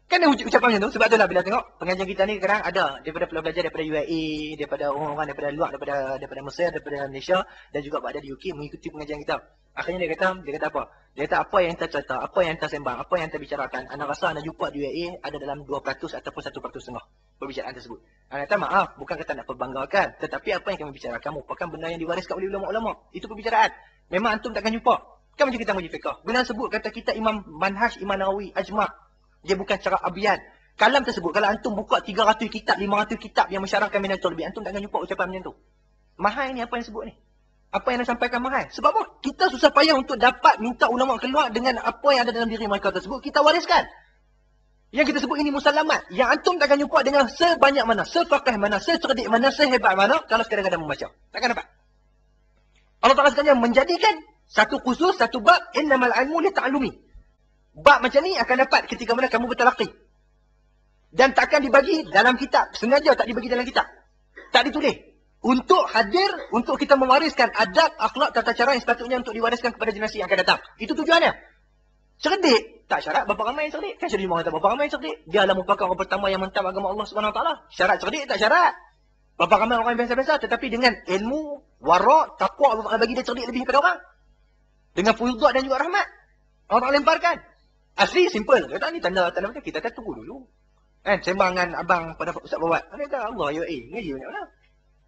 Speaker 1: Kan dia ucapan macam tu. Sebab itulah bila tengok, pengajian kita ni kadang ada daripada pelajar daripada UAE, daripada orang-orang daripada luar, daripada Mesir, daripada Malaysia, dan juga ada di UK mengikuti pengajian kita. Akhirnya dia kata apa? Dia kata apa yang kita cerita, apa yang kita sembang, apa yang kita bicarakan. Anda rasa anda jumpa di UAE ada dalam 2% ataupun 1.5% perbicaraan tersebut. Anda kata maaf, bukan kata nak perbanggakan. Tetapi apa yang kami bicarakan merupakan benda yang diwariskan oleh ulama-ulama. Itu perbicaraan. Memang antum takkan jumpa. Kan macam kita mengaji fiqh. Bila sebut kata kita Imam Manhaj, Imam Nawawi, Ajma'. Dia bukan cara abian. Kalam tersebut, kalau antum buka 300 kitab, 500 kitab yang mensyarahkan Minhajul Talibin, antum takkan jumpa ucapan macam tu. Mahal ni apa yang sebut ni? Apa yang nak sampaikan mahal? Sebab apa? Kita susah payah untuk dapat minta ulama keluar dengan apa yang ada dalam diri mereka tersebut. Kita wariskan. Yang kita sebut ini musalamat. Yang antum takkan jumpa dengan sebanyak mana, sefaqih mana, secerdik mana, sehebat mana, kalau sekadang-kadang membaca. Takkan dapat. Allah Ta'ala sekalian menjadikan satu khusus, satu bab, innamal ilmu li ta'lumi. Bab macam ni akan dapat ketika mana kamu bertalaqi. Dan takkan dibagi dalam kitab. Sengaja tak dibagi dalam kitab. Tak ditulis. Untuk hadir, untuk kita mewariskan adab, akhlak, tata cara yang sepatutnya untuk diwariskan kepada generasi yang akan datang. Itu tujuannya. Cerdik. Tak syarat berapa ramai yang cerdik. Kan Syed Imam kata berapa ramai yang cerdik. Dia adalah merupakan orang pertama yang mentap agama Allah SWT. Syarat cerdik tak syarat. Berapa ramai orang yang biasa-biasa. Tetapi dengan ilmu, wara', taqwa, Allah Ta'ala bagi dia cerdik lebih daripada orang. Dengan fuyudat dan juga rahmat. Allah Ta'ala lemparkan. Asli, simple. Dia kata ni tanda macam kita kata tunggu dulu. Kan, sembang dengan abang pada Ustaz Bawat. Dia kata Allah, ya ngaji banyak mana.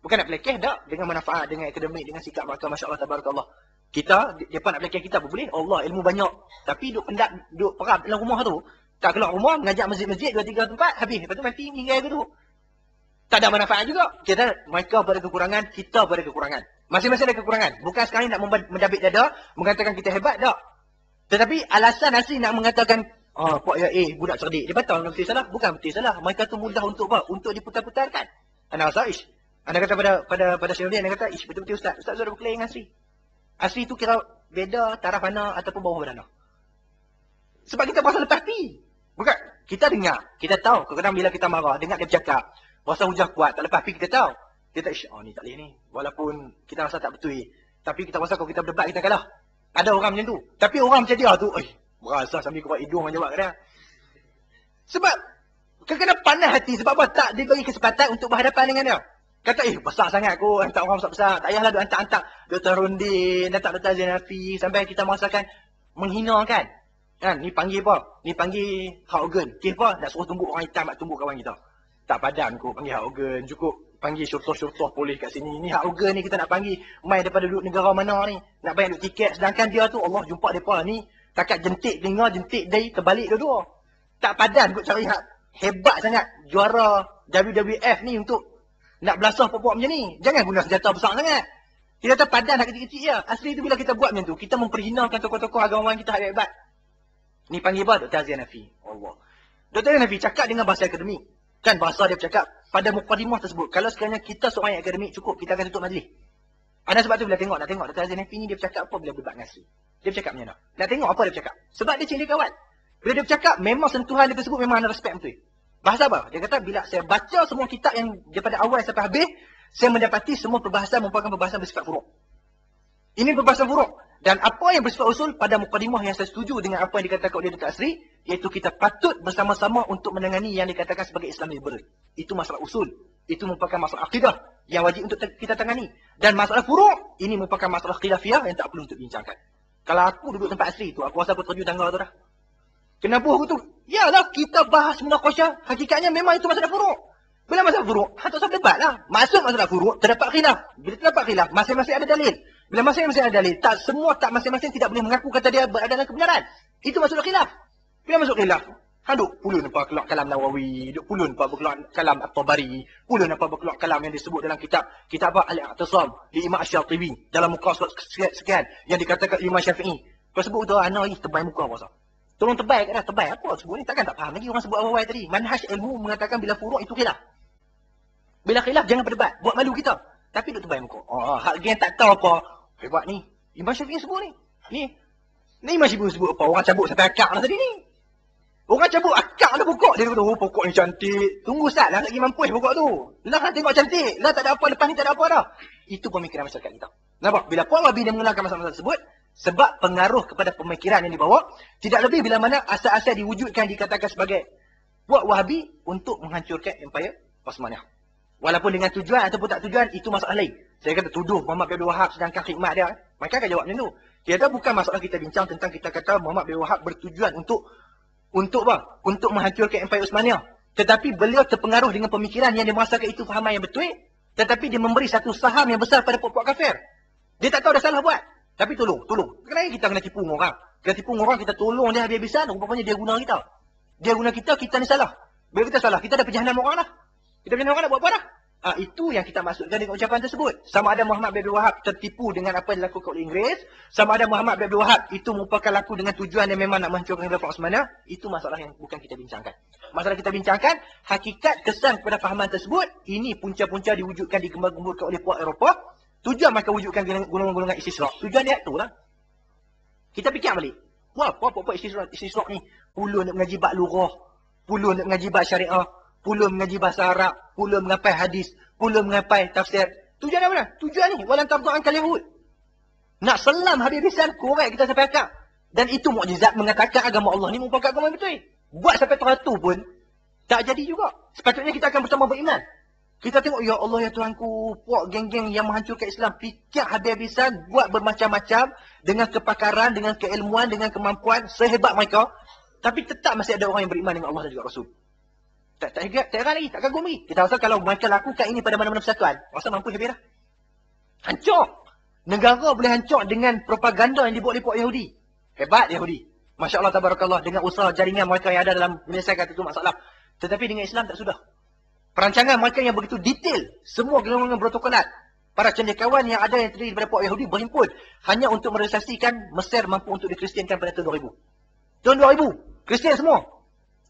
Speaker 1: Bukan nak pelekeh tak. Dengan manfaat, dengan akademik, dengan sikap maka Masya Allah, Tabarakallah. Kita, mereka nak pelekeh kita pun boleh. Allah, ilmu banyak. Tapi duduk pendap, duduk perap dalam rumah tu. Tak keluar rumah, mengajak masjid-masjid, 2-3 tempat, habis. Lepas tu mati, meninggal ke tu. Tak ada manfaat juga. Kita, mereka pada kekurangan, kita pada kekurangan. Masing-masing ada kekurangan. Bukan sekarang nak mendabik dada, mengatakan kita hebat, tak. Tetapi alasan asli nak mengatakan, Pak ya budak cerdik. Dia batal betul salah. Bukan betul salah. Mereka tu mudah untuk apa? Untuk diputar-putarkan. Anda rasa, anda kata pada Syaikhul anda kata, betul-betul Ustaz. Ustaz sudah berkelahi dengan Asri. Asri tu kira beda taraf mana ataupun bawah badana. Sebab kita berasa lepas pi. Bukan. Kita dengar. Kita tahu. Kadang-kadang bila kita marah, dengar dia bercakap. Rasa hujah kuat. Tak lepas pi kita tahu. Kita ni tak boleh ni. Walaupun kita rasa tak betul. Tapi kita rasa kalau kita berdebat, kita kalah. Ada orang macam tu. Tapi orang macam dia tu, berasa sambil kuat hidung jawab kat dia. Sebab, kadang-kadang panas hati. Sebab apa? Tak diberi kesempatan untuk berhadapan dengan dia. Kata, besar sangat aku. Hantar orang besar-besar. Tak payahlah duk hantar-hantar. Dr. Rundin, Dr. Zainafi. Sampai kita merasakan menghinakan. Kan? Ni panggil apa? Ni panggil hak organ. Kes apa? Nak suruh tumbuk orang hitam, nak tumbuk kawan kita. Tak padan aku panggil hak organ. Cukup panggil syurtoh-syurtoh polis kat sini. Ni hak organ ni kita nak panggil. Main daripada duduk negara mana ni. Nak bayar duduk tiket. Sedangkan dia tu, Allah jumpa mereka ni. Takat jentik telinga, jentik day, terbalik dua-dua. Tak padan kot cari hak hebat sangat. Juara WWF ni untuk
Speaker 3: nak belasah puak-puak macam ni. Jangan guna senjata besar sangat. Kita kata padan hak kecil-kecil je. Asli tu bila kita buat macam tu, kita memperhinakan tokoh-tokoh agamawan kita hebat-hebat. Ni panggil apa? Dr. Azhar Hanafi. Allah. Dr. Azhar Hanafi cakap dengan bahasa akademik. Kan bahasa dia bercakap pada mukadimah tersebut. Kalau sekiranya kita seorang yang akademik cukup, kita akan tutup majlis. Ada sebab tu bila tengok, nak tengok Dr. Azhar Hanafi ni dia bercakap apa bila berdebat dengan Asri. Dia bercakap macam mana? Nak tengok apa dia bercakap. Sebab dia cinta kawan. Bila dia bercakap, memang sentuhan dia tersebut memang ada respect betul. Bahasa apa? Dia kata bila saya baca semua kitab yang daripada awal sampai habis, saya mendapati semua perbahasan merupakan perbahasan bersifat furuk. Ini perbahasan furuk. Dan apa yang bersifat usul pada mukadimah yang saya setuju dengan apa yang dikatakan oleh Dr. Asri, iaitu kita patut bersama-sama untuk menangani yang dikatakan sebagai Islam liberal. Itu masalah usul. Itu merupakan masalah akidah yang wajib untuk kita tangani. Dan masalah furuk, ini merupakan masalah khilafiyah yang tak perlu untuk dibincangkan. Kalau aku duduk tempat Asri tu, aku rasa aku terjun tangga tu dah. Kenapa aku tu? Yalah, kita bahas munaqasyah. Hakikatnya memang itu masalah furuk. Bila masalah furuk, tak usah debat lah. Maksud masalah furuk, terdapat khilaf. Bila terdapat khilaf, masing-masing ada dalil. Bila masing-masing ada dalil, tak masing-masing tidak boleh mengaku kata dia berada dalam kebenaran. Itu masalah khilaf. Bila masuk khilaf, duk pulun apa keluar kalam Nawawi, duk pulun apa keluar kalam At-Tabari, pulun apa keluar kalam yang disebut dalam kitab apa Al-I'tisam li Imam Asy-Syatibi dalam muka sekian yang dikatakan Imam Syafi'i. Kau sebut tu ana ni tebal muka apa sah? Tolong tebal kat dah, tebal apa sebut ni? Takkan tak faham lagi orang sebut awal-awal tadi. Manhaj ilmu mengatakan bila furuk itu khilaf. Bila khilaf jangan berdebat, buat malu kita. Tapi duk tebal muka. Hak yang tak tahu apa. Hebat ni. Imam Syafi'i sebut ni. Ni Imam Syafi'i sebut apa? Orang cabut sampai akak lah tadi ni. Orang cabut akak ada pokok. Dia kata, oh pokok ni cantik. Tunggu Ustaz lah lagi mampus pokok tu. Lah tengok cantik. Lah tak ada apa, lepas ni tak ada apa dah. Itu pemikiran masyarakat kita. Nampak? Bila Puan Wahabi dia mengenalkan masalah-masalah tersebut, sebab pengaruh kepada pemikiran yang dibawa, tidak lebih bila mana asal-asal diwujudkan dikatakan sebagai Puan Wahabi untuk menghancurkan Empire Osmaniyah. Walaupun dengan tujuan ataupun tak tujuan, itu masalah lain. Saya kata tuduh Muhammad bin Abdul Wahab sedangkan khidmat dia. Mereka akan jawab macam tu. Dia kata bukan masalah kita bincang tentang kita kata Muhammad bin Wahab bertujuan untuk apa? Untuk menghancurkan Empire Osmaniyah. Tetapi beliau terpengaruh dengan pemikiran yang dia merasakan itu fahaman yang betul. Tetapi dia memberi satu saham yang besar pada puak-puak kafir. Dia tak tahu dah salah buat. Tapi tolong. Kenapa kita kena tipu orang? Kita tipu orang, kita tolong dia habis-habisan. Rupanya dia guna kita. Dia guna kita ni salah. Bila kita salah, kita dah perjalanan orang dah. Kita perjalanan orang dah buat apa dah? Itu yang kita maksudkan dengan ucapan tersebut. Sama ada Muhammad bin Abdul Wahab tertipu dengan apa yang dilakukan oleh Inggeris. Sama ada Muhammad bin Abdul Wahab itu merupakan laku dengan tujuan yang memang nak menghancurkan Khilafah Osmaniyah. Itu masalah yang bukan kita bincangkan. Masalah kita bincangkan, hakikat kesan kepada fahaman tersebut, ini punca-punca diwujudkan, dikembang-kembangkan oleh puak Eropah. Tujuan mereka wujudkan golongan-golongan istisra. Tujuan dia tu lah. Kita fikir balik. Wah, apa istisra ni? Puluh nak mengaji bab lurah. Puluh nak mengaji bab syariah. Puluh mengaji bahasa Arab. Puluh mengapai hadis. Puluh mengapai tafsir. Tujuan dia mana? Tujuan ni. Walan tabdu'an kal Yahud. Nak selam habis-habisan, korek kita sampai akak. Dan itu mukjizat mengatakan agama Allah ni merupakan agama yang betul. Buat sampai teratur pun, tak jadi juga. Sepatutnya kita akan bersama beriman. Kita tengok, ya Allah ya Tuhanku, puak geng-geng yang menghancurkan Islam, fikir habis-habisan, buat bermacam-macam, dengan kepakaran, dengan keilmuan, dengan kemampuan, sehebat mereka. Tapi tetap masih ada orang yang beriman dengan Allah dan juga Rasul. Tak heran lagi, tak kagum lagi. Kita rasa kalau mereka lakukan ini pada mana-mana persatuan, rasa mampu habis dah. Hancur. Negara boleh hancur dengan propaganda yang dibuat oleh puak Yahudi. Hebat Yahudi. Masya Allah, tabarakallah, dengan usaha jaringan mereka yang ada dalam menyelesaikan itu masalah. Tetapi dengan Islam tak sudah. Perancangan mereka yang begitu detail, semua golongan protokolat, para cendekiawan yang ada yang terdiri daripada puak Yahudi berhimpun hanya untuk merealisasikan Mesir mampu untuk dikristiankan pada tahun 2000. Tahun 2000, Kristian semua.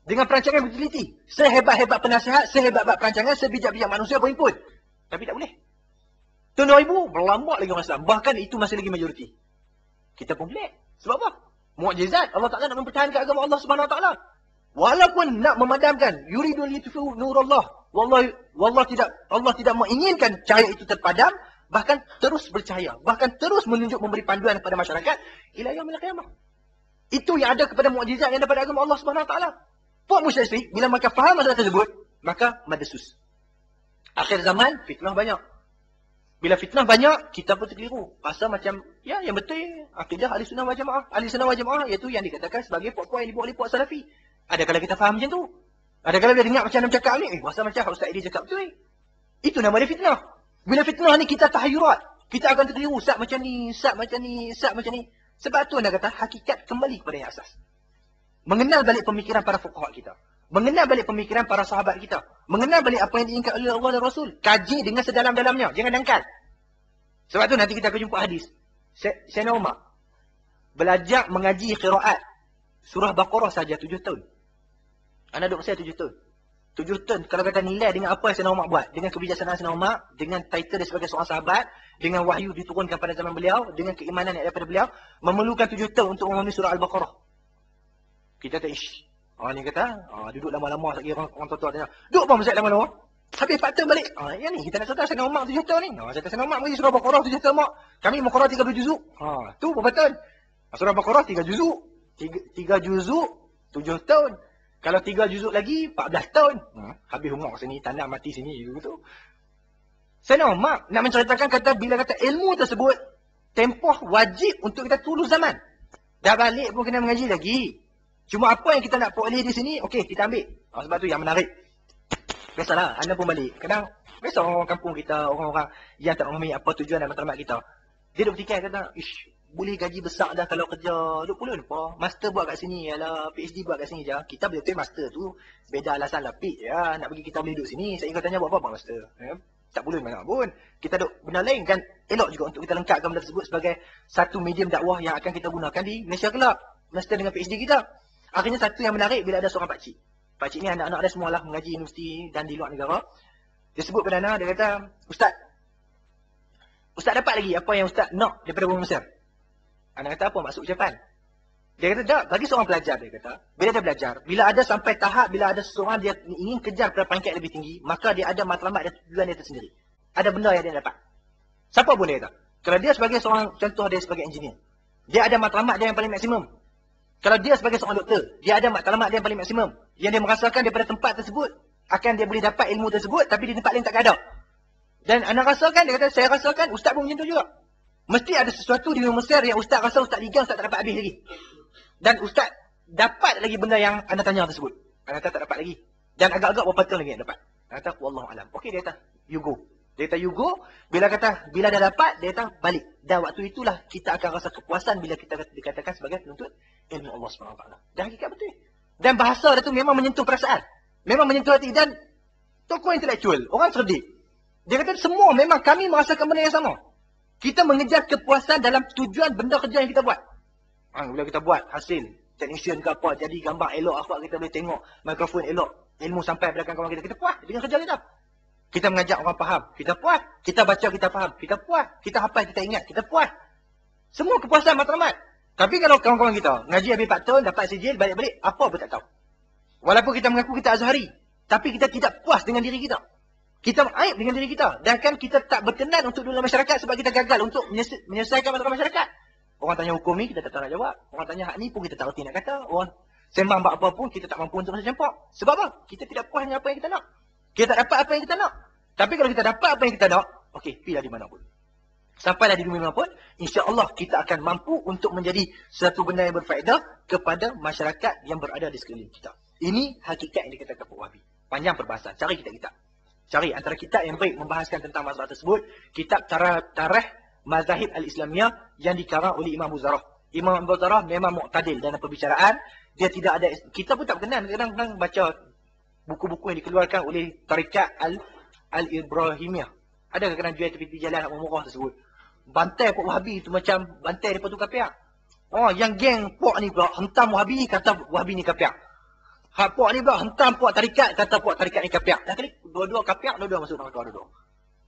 Speaker 3: Dengan perancangan yang teliti. Sehebat-hebat penasihat, sehebat-hebat perancangan, sebijak-bijak manusia berhimpun. Tapi tak boleh. Tahun 2000, berlambat lagi orang Islam. Bahkan itu masih lagi majoriti. Kita pun pelik. Sebab apa? Mukjizat. Allah Ta'ala nak mempertahankan agama Allah Subhanahu Wa Ta'ala. Walaupun nak memadamkan. Yuridul yutfi'u nurallah. Allah tidak menginginkan cahaya itu terpadam. Bahkan terus bercahaya. Bahkan terus menunjuk memberi panduan kepada masyarakat. Ila yaumil qiyamah. Itu yang ada kepada mukjizat yang daripada agama Allah Subhanahu Wa Ta'ala. Puak musyrik, bila mereka faham masalah tersebut, maka madasus. Akhir zaman, fitnah banyak. Bila fitnah banyak, kita pun terkeliru. Rasa macam, ya yang betul, akidah ahli sunnah wal jamaah. Ahli sunnah wal jamaah, iaitu yang dikatakan sebagai puak-puak yang dibuat oleh puak salafi. Adakala kita faham macam tu? Adakala bila dengar macam mana cakap ni, rasa macam Ustaz Edi cakap betul. Itu nama dia fitnah. Bila fitnah ni kita tahayurat. Kita akan terkeliru, sat macam ni, sat macam ni, sat macam ni. Sebab tu anda kata, hakikat kembali kepada yang asas. Mengenal balik pemikiran para fuqaha kita. Mengenal balik pemikiran para sahabat kita. Mengenal balik apa yang diinginkan oleh Allah dan Rasul. Kaji dengan sedalam-dalamnya. Jangan dangkal. Sebab tu nanti kita akan jumpa hadis. Sayyidina Umar belajar mengaji qiraat surah Baqarah saja 7 tahun. Anak duduk saya 7 tahun. 7 tahun kalau kata nilai dengan apa yang Sayyidina Umar buat, dengan kebijaksanaan Sayyidina Umar, dengan title dia sebagai seorang sahabat, dengan wahyu diturunkan pada zaman beliau, dengan keimanan yang daripada beliau, memerlukan 7 tahun untuk memahami surah Al-Baqarah. Kita kata, ish. Orang ni kata, duduk lama-lama lagi orang tua-tua tanya. Duduk apa Ustaz lama-lama? Habis 4 tahun balik. Yang ni kita nak cerita Sayyidina Umar 7 tahun ni. Sayyidina Umar mengaji surah Baqarah 7 tahun mak. Kami Baqarah 30 juzuk. Tu berapa tahun? Surah Baqarah 3 juzuk. 3 juzuk 7 tahun. Kalau 3 juzuk lagi 14 tahun. Habis umur sini, tanah mati sini gitu. Sayyidina Umar nak menceritakan kata bila kata ilmu tersebut tempoh wajib untuk kita tulu zaman. Dah balik pun kena mengaji lagi. Cuma apa yang kita nak peroleh di sini, okey kita ambil. Sebab tu yang menarik. Biasalah, anda pun balik. Kadang, biasa orang kampung kita, orang-orang yang tak memahami apa tujuan dan matlamat kita. Dia duk fikir kata, ish, boleh gaji besar dah kalau kerja 20 apa. Master buat kat sini, ala PhD buat kat sini je. Kita boleh tulis master tu, beda alasan lapik ya. Nak bagi kita boleh duduk sini. Saya ingat tanya buat apa master. Tak boleh mana pun. Kita duk benda lain kan elok juga untuk kita lengkapkan benda tersebut sebagai satu medium dakwah yang akan kita gunakan di Malaysia kelak. Master dengan PhD kita. Akhirnya satu yang menarik bila ada seorang pakcik. Pakcik ni anak-anak dia semualah mengaji universiti dan di luar negara. Dia sebut pada anak, dia kata, Ustaz dapat lagi apa yang Ustaz nak daripada Bumi Mesir? Anak kata apa maksud ucapan? Dia kata, tak, bagi seorang pelajar dia kata, bila dia belajar, bila ada sampai tahap, bila ada seseorang dia ingin kejar pada peringkat lebih tinggi, maka dia ada matlamat dan tujuan dia tersendiri. Ada benda yang dia dapat. Siapa pun dia kata. Kalau dia sebagai seorang, contoh dia sebagai engineer, dia ada matlamat dia yang paling maksimum. Kalau dia sebagai seorang doktor, dia ada matlamat dia yang paling maksimum. Yang dia merasakan daripada tempat tersebut, akan dia boleh dapat ilmu tersebut, tapi di tempat lain tak ada. Dan anak rasakan, dia kata, saya rasakan, Ustaz pun macam tu juga. Mesti ada sesuatu di Mesir yang Ustaz rasa Ustaz liga, Ustaz tak dapat habis lagi. Dan Ustaz dapat lagi benda yang anda tanya tersebut. Anda kata tak dapat lagi. Dan agak-agak berapa tahun lagi yang dapat. Anda kata, Wallahualam. Okey, dia kata, you go. Dia kata, you go. Bila dah dapat, dia kata, balik. Dan waktu itulah kita akan rasa kepuasan bila kita dikatakan sebagai penuntut ilmu Allah SWT. Dan hakikat betul. Dan bahasa dia tu memang menyentuh perasaan. Memang menyentuh hati. Dan tokoh intelektual, orang cerdik. Dia kata, semua memang kami merasakan benda yang sama. Kita mengejar kepuasan dalam tujuan benda kerja yang kita buat. Bila kita buat hasil, technician ke apa, jadi gambar elok, apa kita boleh tengok, mikrofon elok, ilmu sampai belakang kawan kita puas dengan kerja kita. Kita mengajak orang faham, kita puas. Kita baca, kita faham, kita puas. Kita hafal, kita ingat, kita puas. Semua kepuasan matlamat. Tapi kalau kawan-kawan kita, ngaji habis 4 tahun, dapat sijil, balik-balik, apa pun tak tahu. Walaupun kita mengaku kita azhari, tapi kita tidak puas dengan diri kita. Kita aib dengan diri kita. Dan kan kita tak berkenan untuk dalam masyarakat sebab kita gagal untuk menyelesaikan masalah masyarakat. Orang tanya hukum ni, kita tak tahu nak jawab. Orang tanya hak ni pun kita tak reti nak kata. Orang sembang buat apa pun, kita tak mampu untuk rasa campak. Sebab apa? Kita tidak puas dengan apa yang kita nak. Kita tak dapat apa yang kita nak. Tapi kalau kita dapat apa yang kita nak, okey, pergilah di mana pun. Sampailah di bumi mana pun, insya-Allah kita akan mampu untuk menjadi satu benda yang berfaedah kepada masyarakat yang berada di sekeliling kita. Ini hakikat yang dikatakan Wahabi. Panjang perbahasan. Cari kitab-kitab. Cari antara kitab yang baik membahaskan tentang masalah tersebut, kitab Tarikh Mazahib Al-Islamiyah yang dikarang oleh Imam Abu Zarah. Imam Abu Zarah memang muqtadil dalam perbicaraan. Dia tidak ada, kita pun tak berkenan kadang-kadang baca buku-buku yang dikeluarkan oleh Tarikat Al-Ibrahimiyah. Ada kadang-kadang jual tepi jalan nak murah tersebut. Bantai Pok Wahabi tu macam bantai daripada tu kapiak. Oh, yang geng Pok ni pula hentam Wahabi, kata Wahabi ni kapiak. Hak Pok ni pula hentam Pok Tarikat, kata Pok Tarikat ni kapiak. Dah kali dua-dua kapiak, dua-dua masuk neraka dua-dua.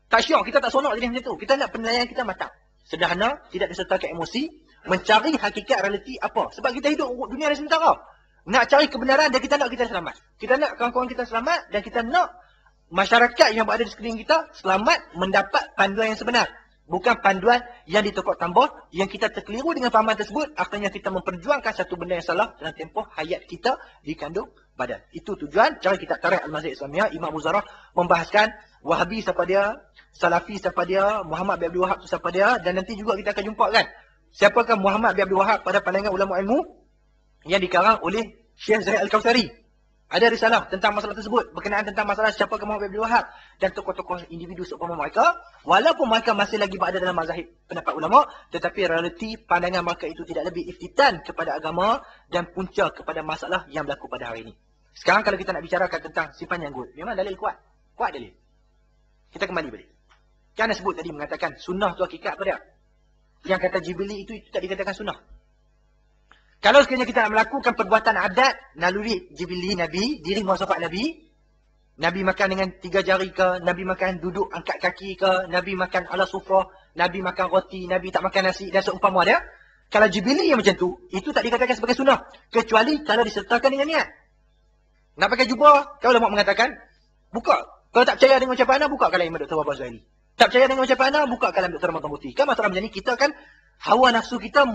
Speaker 3: Tak syok, kita tak sonok jadi macam tu. Kita nak penilaian kita matang. Sederhana, tidak disertakan emosi, mencari hakikat realiti apa. Sebab kita hidup dunia ni sementara. Nak cari kebenaran dan kita nak kita selamat. Kita nak kawan-kawan kita selamat dan kita nak masyarakat yang berada di sekeliling kita selamat mendapat panduan yang sebenar. Bukan panduan yang ditokok tambah, yang kita terkeliru dengan fahaman tersebut, akhirnya kita memperjuangkan satu benda yang salah dalam tempoh hayat kita di kandung badan. Itu tujuan. Cara kita Tarikh Al-Mazahib Islamiyah, Imam Abu Zarah membahaskan Wahabi siapa dia, Salafi siapa dia, Muhammad bin Abdul Wahab siapa dia, dan nanti juga kita akan jumpa kan siapakah Muhammad bin Abdul Wahab pada pandangan ulama ilmu yang dikarang oleh Syekh Zahid Al-Kautsari. Ada risalah tentang masalah tersebut, berkenaan tentang masalah siapakah Muhammad bin Abdul Wahab dan tokoh-tokoh individu seumpama mereka, walaupun mereka masih lagi berada dalam mazhab pendapat ulama, tetapi realiti pandangan mereka itu tidak lebih iftitan kepada agama dan punca kepada masalah yang berlaku pada hari ini. Sekarang kalau kita nak bicarakan tentang simpan janggut, memang dalil kuat. Kuat dalil. Kita kembali balik. Kan sebut tadi mengatakan sunnah tu hakikat apa dia? Yang kata Jibili itu tak dikatakan sunnah. Kalau sekiranya kita nak melakukan perbuatan adat, naluri Jibili Nabi, diri muasafat Nabi, Nabi makan dengan 3 jari ke, Nabi makan duduk angkat kaki ke, Nabi makan ala sufrah, Nabi makan roti, Nabi tak makan nasi dan seumpama dia. Kalau Jibili yang macam tu, itu tak dikatakan sebagai sunnah. Kecuali kalau disertakan dengan niat. Nak pakai jubah, kalau ulama mengatakan, buka. Kalau tak percaya dengan ucapan anda, buka kalam Dr. Wahbah Zuhaili. Tak percaya dengan ucapan anda, buka kalam Dr. Rahmat Muti. Kan masalah macam ni, kita kan, hawa nafsu kita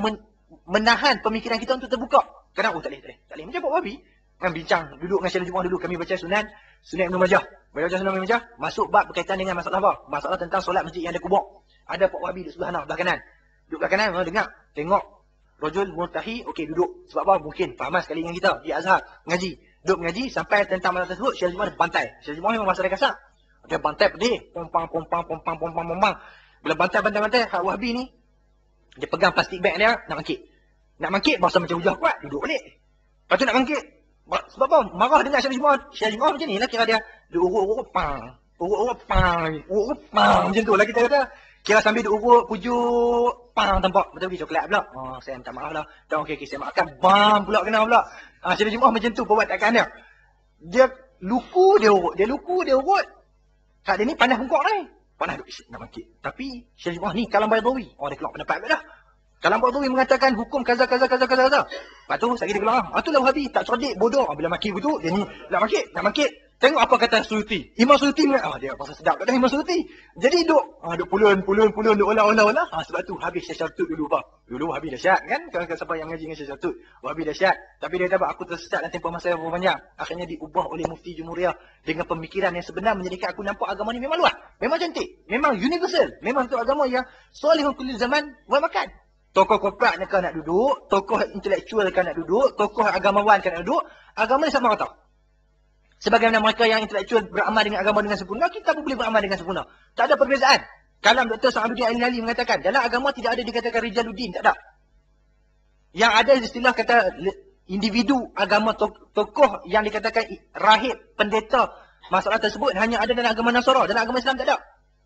Speaker 3: menahan pemikiran kita untuk terbuka. Kenapa? Tak boleh. Macam Pak Wahabi. Kan bincang, duduk dengan Syekh Jumaah dulu, kami baca Sunan Ibn Majah. Baca Sunan Ibn Majah, masuk bab berkaitan dengan masalah apa? Masalah tentang solat masjid yang ada kubur. Ada Pak Wahabi duduk sebelah kanan. Duduk belah kanan, dengar, tengok. Rajul murtahi, okey duduk. Sebab apa? Mungkin faham sekali dengan kita di Azhar ngaji. Duduk mengaji sampai tentang masalah tersebut, Syekh Jumaah bantai. Syekh Jumaah memang bahasa dia kasar. Dia bantai pedih, pompang. Bila bantai Hak Wahabi ni, dia pegang plastik bag dia nak mangkit. Nak mangkit bahasa macam hujah kuat, duduk balik. Lepas tu nak mangkit. Sebab apa? Marah dengar Syekh Jumaah. Syekh Jumaah macam ni lah kira dia. Dia urut-urut pang. Macam tu lah kita kata. Kira sambil diurut, pujuk, pang tampak. Betul pergi coklat pula. Oh, saya minta maaf lah. Tak okey, saya maafkan. Bam pula kena pula. Syekh Jumaah macam tu perbuatan dia. Dia luku, dia urut. Hak dia ni panas bengkok ni. Panas duk nak mangkit. Tapi Syekh Jumaah ni Kalam Baydawi. Oh, dia keluar pendapat dah. Kalam Baydawi mengatakan hukum kaza. Lepas tu sakit dia keluar. Itulah Wahabi tak cerdik, bodoh. Bila maki begitu, dia ni nak mangkit. Tengok apa kata Suyuti. Imam Suyuti dia pasal sedap kat Imam Suyuti. Jadi duk pulun duk olah. Sebab tu habis Syekh Syartut dulu bah. Dulu Wahabi dahsyat kan? Kalau siapa yang ngaji dengan Syekh Syartut, Wahabi dahsyat. Tapi dia kata aku tersesat dalam tempoh masa yang panjang. Akhirnya diubah oleh Mufti Jumhuriyah dengan pemikiran yang sebenar menjadikan aku nampak agama ni memang luas. Memang cantik. Memang universal. Memang tu agama yang solihun kulli zaman wa makan. Tokoh korporat nak duduk, tokoh intelektual nak duduk, tokoh agamawan nak duduk, agama ni sama rata. Sebagaimana mereka yang intelektual beramal dengan agama dengan sempurna, kita pun boleh beramal dengan sempurna. Tak ada perbezaan. Kalam Dr. Sa'aduddin Al-Nali mengatakan, dalam agama tidak ada dikatakan Rijaluddin, tak ada. Yang ada istilah kata individu agama tokoh yang dikatakan rahib, pendeta, masalah tersebut hanya ada dalam agama Nasara, dalam agama Islam tak ada.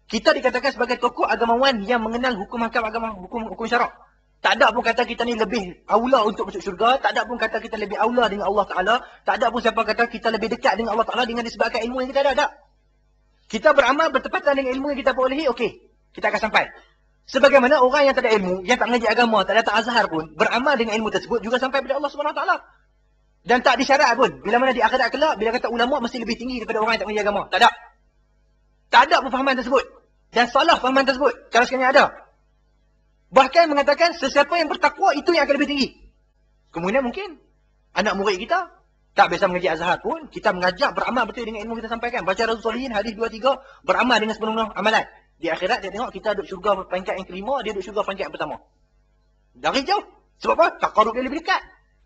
Speaker 3: Kita dikatakan sebagai tokoh agamawan yang mengenal hukum hakam agama, hukum syarak. Tak ada pun kata kita ni lebih aula untuk masuk syurga. Tak ada pun kata kita lebih aula dengan Allah Ta'ala. Tak ada pun siapa kata kita lebih dekat dengan Allah Ta'ala dengan disebabkan ilmu yang kita ada. Tak. Kita beramal bertepatan dengan ilmu yang kita perolehi, okey. Kita akan sampai. Sebagaimana orang yang tak ada ilmu, yang tak mengaji agama, tak datang azhar pun, beramal dengan ilmu tersebut juga sampai pada Allah Subhanahu Wa Ta'ala. Dan tak disyarat pun. Bila mana di akhirat kelak, bila kata ulama mesti lebih tinggi daripada orang yang tak mengaji agama. Tak ada. Tak ada pun fahaman tersebut. Dan salah fahaman tersebut. Kalau sekiranya ada. Bahkan mengatakan sesiapa yang bertakwa itu yang akan lebih tinggi. Kemudian mungkin anak murid kita tak biasa mengaji azhar pun, kita mengajak beramal betul dengan ilmu kita sampaikan. Baca Riyadhus Shalihin hadis 2-3, beramal dengan sepenuh amalan. Di akhirat dia tengok kita duduk syurga peringkat yang kelima, dia duduk syurga peringkat yang pertama. Dari jauh. Sebab apa? Takarub dia lebih dekat.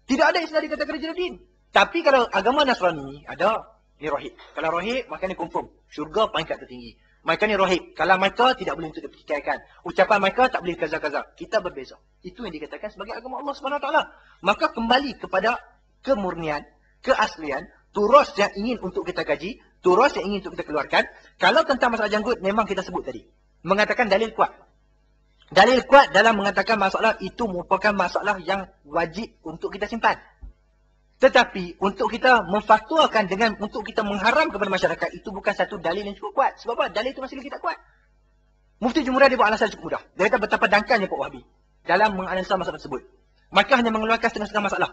Speaker 3: Tidak ada istilah dikatakan Rijaluddin. Tapi kalau agama Nasrani ada, ni rahib. Kalau rahib, maka ni confirm. Syurga peringkat tertinggi. Mereka ni rahib. Kalau mereka tidak boleh untuk dipertikaikan. Ucapan mereka tak boleh kaza-kaza. Kita berbeza. Itu yang dikatakan sebagai agama Allah SWT. Maka kembali kepada kemurnian, keaslian, turas yang ingin untuk kita kaji, turas yang ingin untuk kita keluarkan. Kalau tentang masalah janggut, memang kita sebut tadi. Mengatakan dalil kuat. Dalil kuat dalam mengatakan masalah itu merupakan masalah yang wajib untuk kita simpan. Tetapi untuk kita memfatwakan dengan untuk kita mengharam kepada masyarakat itu bukan satu dalil yang cukup kuat. Sebab apa? Dalil itu masih lagi tak kuat. Mufti Jumhuriyah dia buat alasan cukup mudah. Dia kata betapa dangkalnya Pak Wahabi dalam menganalisa masalah tersebut. Maka hanya mengeluarkan setengah-setengah masalah.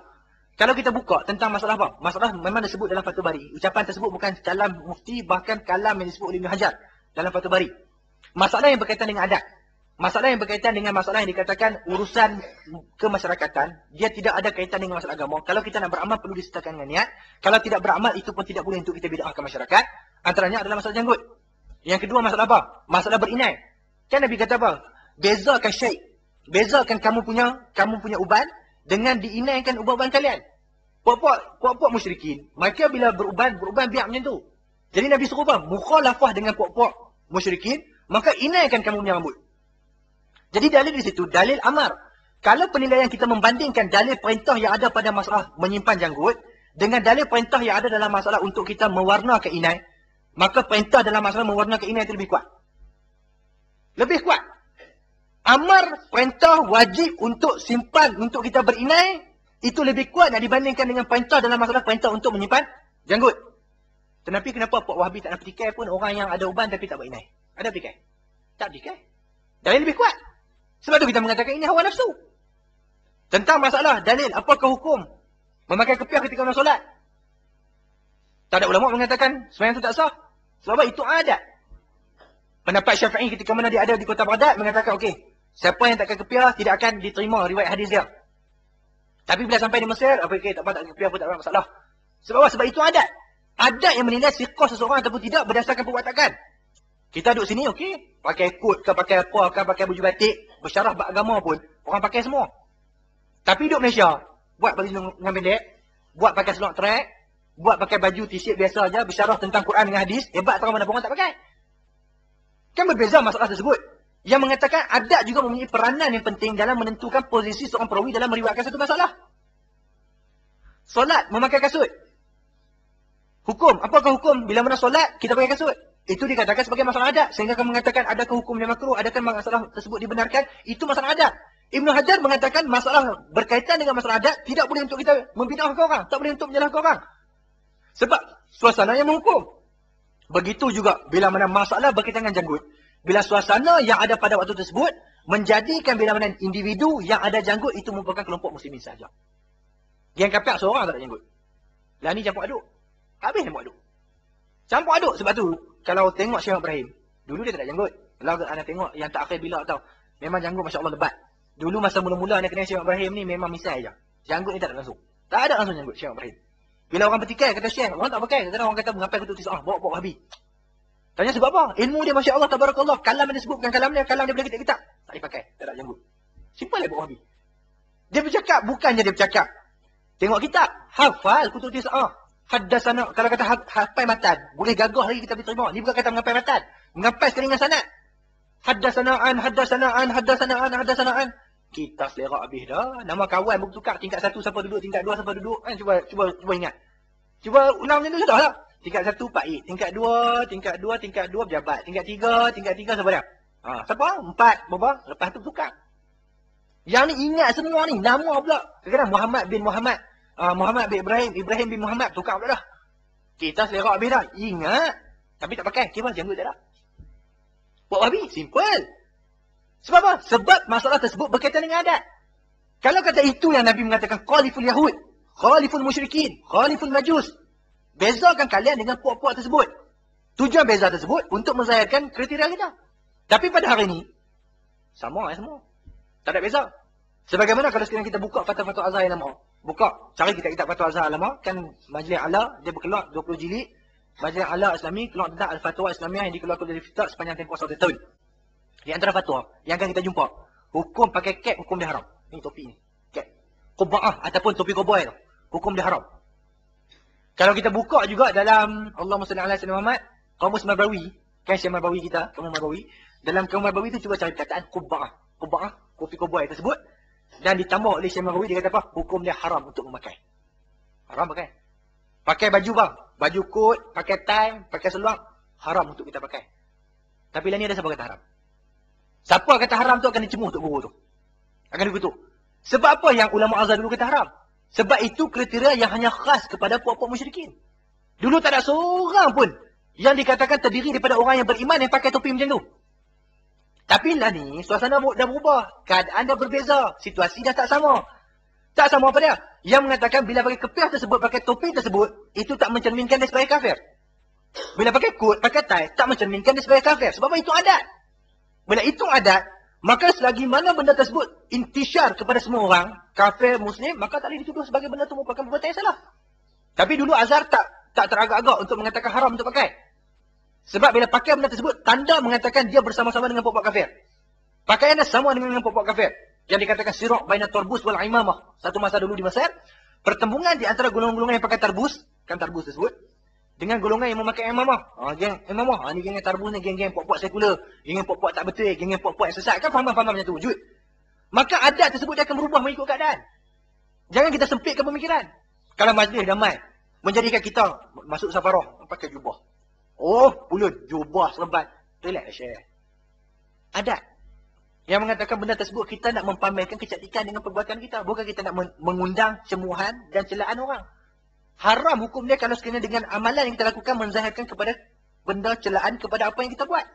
Speaker 3: Kalau kita buka tentang masalah apa? Masalah memang disebut dalam Fathul Bari. Ucapan tersebut bukan kalam mufti, bahkan kalam yang disebut oleh Ibn Hajar dalam Fathul Bari. Masalah yang berkaitan dengan adat. Masalah yang berkaitan dengan masalah yang dikatakan urusan kemasyarakatan, dia tidak ada kaitan dengan masalah agama. Kalau kita nak beramal, perlu disertakan dengan niat. Kalau tidak beramal, itu pun tidak boleh untuk kita bid'ahkan masyarakat. Antaranya adalah masalah janggut. Yang kedua, masalah apa? Masalah berinai. Kan Nabi kata apa? Bezakan syait. Bezakan kamu punya uban dengan diinaikan uban-uban kalian. Puak-puak musyrikin, mereka bila beruban biar macam tu. Jadi Nabi suruh apa? Mukhalafah dengan puak-puak musyrikin, maka inaikan kamu punya rambut. Jadi dalil di situ, dalil amar. Kalau penilaian kita membandingkan dalil perintah yang ada pada masalah menyimpan janggut dengan dalil perintah yang ada dalam masalah untuk kita mewarnakan inai, maka perintah dalam masalah mewarnakan inai itu lebih kuat. Lebih kuat. Amar perintah wajib untuk simpan, untuk kita berinai, itu lebih kuat nak dibandingkan dengan perintah dalam masalah perintah untuk menyimpan janggut. Tetapi kenapa Pak Wahabi tak nak petikai pun orang yang ada uban tapi tak berinai? Ada petikai? Tak petikai. Dalil lebih kuat. Sebab tu kita mengatakan ini hawa nafsu. Tentang masalah dalil, apakah hukum memakai kepiah ketika nak solat? Tak ada ulama mengatakan sembahyang itu tak sah. Sebab itu adat. Pendapat Syafi'i ketika mana dia ada di kota Baghdad mengatakan okey, siapa yang tak pakai kepiah tidak akan diterima riwayat hadis dia. Tapi bila sampai di Mesir, okey, tak apa, tak pakai kepiah pun tak ada masalah. Sebab apa? Sebab itu adat. Adat yang menilai siqah seseorang ataupun tidak berdasarkan perbuatan. Kita duduk sini okey, pakai kot ke pakai apa ke pakai baju batik, bersyarah beragama pun orang pakai semua. Tapi duduk Malaysia, buat baju lengan pendek, buat pakai seluar track, buat pakai baju t-shirt biasa aja, bersyarah tentang Quran dengan hadis, hebat orang mana pun orang tak pakai. Kan berbeza masalah tersebut. Yang mengatakan adat juga mempunyai peranan yang penting dalam menentukan posisi seorang perawi dalam meriwayatkan satu masalah. Solat memakai kasut. Hukum, apakah hukum bila mana solat kita pakai kasut? Itu dikatakan sebagai masalah adat. Sehingga akan mengatakan adakah hukum yang makruh, adakah masalah tersebut dibenarkan, itu masalah adat. Ibnu Hajar mengatakan masalah berkaitan dengan masalah adat tidak boleh untuk kita membid'ahkan orang, tak boleh untuk menyalahkan orang. Sebab suasana yang menghukum. Begitu juga bila mana masalah berkaitan dengan janggut. Bila suasana yang ada pada waktu tersebut menjadikan bila mana individu yang ada janggut itu merupakan kelompok muslimin sahaja. Yang kapiak seorang tak ada janggut. Lah ni campur aduk. Habis campur aduk. Campur aduk sebab tu kalau tengok Syekh Ibrahim, dulu dia tak ada janggut. Kalau anda tengok yang tak akhir bila tau, memang janggut masya-Allah lebat. Dulu masa mula-mula anda kenal Syekh Ibrahim ni memang misai aja. Janggut ni tak ada langsung. Tak ada langsung janggut Syekh Ibrahim. Bila orang petikai kata Syekh, orang tak pakai. Kadang-kadang orang kata mengapai kutuk tis'ah, bawa Wahabi. Tanya sebab apa? Ilmu dia masya-Allah tabarakallah. Kalam dia sebut bukan kalam dia boleh kitab-kitab. Tak dipakai, tak ada janggut. Simple lah Wahabi. Dia bercakap bukannya dia bercakap. Tengok kitab, hafal kutuk tis'ah. Haddasana, kalau kata hafal matan, boleh gagah lagi kita diterima. Ni bukan kata mengapai matan. Mengapai sekali dengan sanad. Haddasanaan. Kita selera habis dah. Nama kawan bertukar tingkat 1 siapa duduk, tingkat 2 siapa duduk. Kan cuba ingat. Cuba ulang macam tu sudah lah. Tingkat 1 Pak Id, tingkat 2 pejabat, tingkat 3 siapa dia? Ha, siapa? 4 berapa? Lepas tu tukar. Yang ni ingat semua ni, nama pula. Kadang-kadang Muhammad bin Muhammad, Muhammad bin Ibrahim bin Muhammad, tukar pula dah. Kita selera habis dah. Ingat, tapi tak pakai. Kira janggut tak ada. Buat Wahabi, simple. Sebab apa? Sebab masalah tersebut berkaitan dengan adat. Kalau kata itu yang Nabi mengatakan khaliful Yahud, khaliful musyrikin, khaliful majus, bezakan kalian dengan puak-puak tersebut. Tujuan beza tersebut untuk menzahirkan kriteria kita. Tapi pada hari ini, sama semua. Tak ada beza. Sebagaimana kalau sekarang kita buka fatwa-fatwa Azhar yang lama. Buka, cari kitab-kitab fatwa Azhar lama. Kan Majlis Ala, dia berkeluar 20 jilid. Majlis Ala Islami keluar tentang Al-Fatwa Islamiah yang dikeluarkan dari Fiqh sepanjang tempoh 1 tahun. Di antara fatwa yang akan kita jumpa, hukum pakai kek, hukum dia haram. Ini topi ni. Kek. Quba'ah ataupun topi koboi tu. Hukum dia haram. Kalau kita buka juga dalam Allahumma salli ala sayyidina Muhammad, Kamus Marbawi, kan Syekh Marbawi kita, Kamus Marbawi. Dalam Kamus Marbawi tu cuba cari perkataan quba'ah. Quba'ah, topi koboi tersebut. Dan ditambah oleh Syekh Marbawi, dia kata apa? Hukum dia haram untuk memakai. Haram pakai. Pakai baju bang. Baju kot, pakai tie, pakai seluar. Haram untuk kita pakai. Tapi lah ni ada siapa kata haram? Siapa kata haram tu akan dicemuh untuk guru tu. Akan dikutuk. Sebab apa yang ulama Azhar dulu kata haram? Sebab itu kriteria yang hanya khas kepada puak-puak musyrikin. Dulu tak ada seorang pun yang dikatakan terdiri daripada orang yang beriman yang pakai topi macam tu. Tapi lah ni, suasana dah berubah. Keadaan dah berbeza. Situasi dah tak sama. Tak sama apa dia? Yang mengatakan bila pakai kepiah tersebut, pakai topi tersebut, itu tak mencerminkan dia sebagai kafir. Bila pakai kot, pakai tie, tak mencerminkan dia sebagai kafir. Sebab itu adat. Bila itu adat, maka selagi mana benda tersebut intisyar kepada semua orang, kafir, muslim, maka tak boleh dituduh sebagai benda itu merupakan perbuatan yang salah. Tapi dulu Azhar tak teragak-agak untuk mengatakan haram untuk pakai. Sebab bila pakai benda tersebut, tanda mengatakan dia bersama-sama dengan puak-puak kafir. Pakaiannya sama dengan puak-puak kafir. Yang dikatakan sirak baina tarbus wal imamah. Satu masa dulu di Mesir, pertembungan di antara golongan-golongan yang pakai tarbus, kan tarbus tersebut, dengan golongan yang memakai imamah. Geng imamah. Ni geng tarbus ni, geng-geng puak-puak sekular. Geng puak-puak tak betul, geng puak-puak yang sesat. Kan faham-faham macam tu wujud. Maka adat tersebut dia akan berubah mengikut keadaan. Jangan kita sempitkan pemikiran. Kalau majlis damai, menjadikan kita masuk safarah, pakai jubah. Oh, pulut, jubah, serban. Relax, Syekh. Adat. Yang mengatakan benda tersebut kita nak mempamerkan kecantikan dengan perbuatan kita. Bukan kita nak mengundang cemuhan dan celaan orang. Haram hukum dia kalau sekiranya dengan amalan yang kita lakukan menzahirkan kepada benda celaan kepada apa yang kita buat.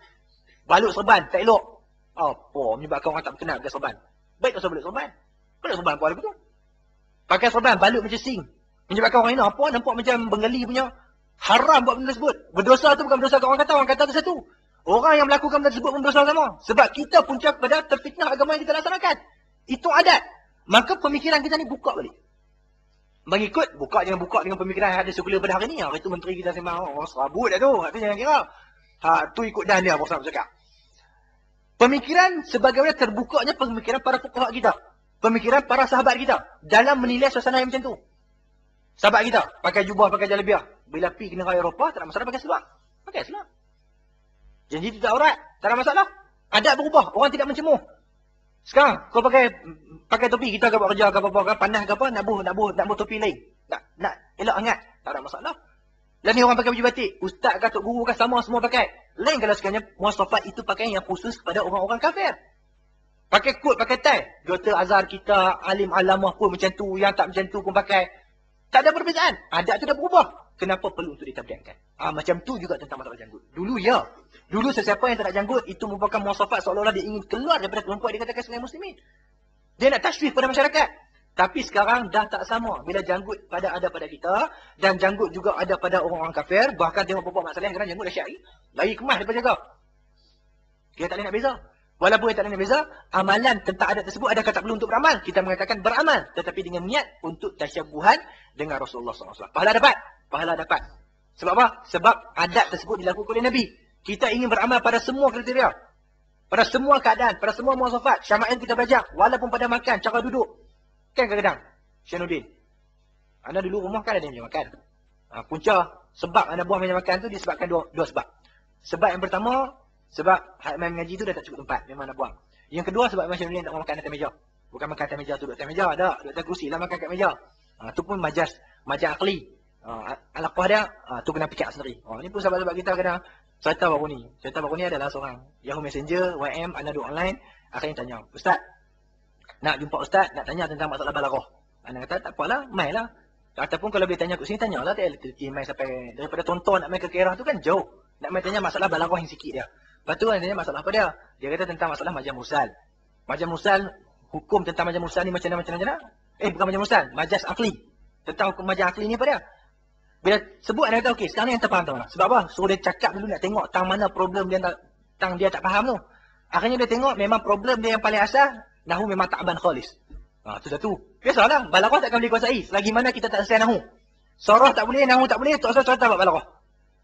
Speaker 3: Balut serban, tak elok. Apa menyebabkan orang tak berkenan pakai serban? Baik tak balut serban? Balut serban apa ada betul? Pakai serban, balut macam sing. Menyebabkan orang ini apa? Nampak macam bengali punya. Haram buat benda tersebut. Berdosa tu bukan berdosa kat orang kata tu satu. Orang yang melakukan benda tersebut pun berdosa sama. Sebab kita punca kepada terfitnah agama yang kita laksanakan. Itu adat. Maka pemikiran kita ni buka balik. Mengikut, jangan buka dengan pemikiran yang ada sekular pada hari ni. Hari tu menteri kita sembang, serabut dah tu. Itu jangan kira. Tu ikut dah dia, Bosan bercakap. Pemikiran sebagaimana terbukanya pemikiran para fuqaha kita. Pemikiran para sahabat kita. Dalam menilai suasana yang macam tu. Sahabat kita, pakai jubah, pakai jalabiah. Bila pergi ke negara Eropah, tak ada masalah pakai seluar. Pakai seluar. Janji tu tak aurat, tak ada masalah. Adat berubah, orang tidak mencemuh. Sekarang, kau pakai topi, kita buat kerja ke apa-apa, panas ke apa, nak buh topi lain. Nak elok hangat, tak ada masalah. Lain ni orang pakai baju batik, ustaz ke, tok guru ke, sama semua pakai. Lain kalau sekiranya muasafat itu pakaian yang khusus kepada orang-orang kafir. Pakai kot, pakai tie. Doktor Azhar kita, alim alamah pun macam tu, yang tak macam tu pun pakai. Tak ada perbezaan. Adat tu dah berubah. Kenapa perlu untuk ditabdiatkan? Macam tu juga tentang masalah janggut. Dulu ya. Dulu sesiapa yang tak nak janggut, itu merupakan muasafat seolah-olah dia ingin keluar daripada kelompok yang dikatakan sebagai muslimin. Dia nak tasywif pada masyarakat. Tapi sekarang dah tak sama. Bila janggut ada pada kita, dan janggut juga ada pada orang-orang kafir, bahkan tengok beberapa masalah yang kerana janggut dah syari. Lagi kemas daripada jaga. Kita tak boleh nak beza. Walaupun kita tak boleh nak beza, amalan tentang adat tersebut adakah tak perlu untuk beramal? Kita mengatakan beramal. Tetapi dengan niat untuk tasyabuhan dengan Rasulullah SAW. Pahala dapat. Pahala dapat. Sebab apa? Sebab adat tersebut dilakukan oleh Nabi. Kita ingin beramal pada semua kriteria. Pada semua keadaan. Pada semua muasafat. Syama'il kita belajar. Walaupun pada makan. Cara duduk. Kan kadang-kadang. Syanuddin. Anda dulu rumah kan ada meja makan. Punca sebab anda buang meja makan tu disebabkan dua sebab. Sebab yang pertama. Sebab hak main mengaji tu dah tak cukup tempat. Memang nak buang. Yang kedua sebab Imam Syanuddin tak mau makan atas meja. Bukan makan atas meja tu. Duduk atas meja. Tak. Duduk atas kursi lah makan kat meja. Tu pun majaz akli. Alaqah dia. Tu kena fikir sendiri. Ni pun sahabat-sahabat kita kadang. Cerita baru ni adalah seorang Yahoo Messenger, YM, anda duduk online. Akhirnya tanya, Ustaz, nak jumpa Ustaz, nak tanya tentang masalah balaghah. Anda kata, tak apalah, main lah. Ataupun kalau boleh tanya kat sini, tanyalah. Tak boleh main sampai, daripada tonton nak main ke Keirah tu kan jauh. Nak main tanya masalah balaghah yang sikit dia. Lepas tu tanya masalah apa dia? Dia kata tentang masalah majaz mursal. Majaz mursal, hukum tentang majaz mursal ni macam mana? Bukan majaz mursal, majaz akli. Tentang hukum majaz akli ni apa dia? Bila sebut anda kata okey, sekarang ni yang terfaham tahu lah. Sebab apa? Suruh dia cakap dulu nak tengok tang mana problem dia tang dia tak faham tu. Akhirnya dia tengok memang problem dia yang paling asal, nahu memang ta'ban khalis. Tu satu. Biasalah, balaghah takkan boleh kuasai selagi mana kita tak selesai nahu. Sarah tak boleh, nahu tak boleh, tak usah cerita buat balaghah.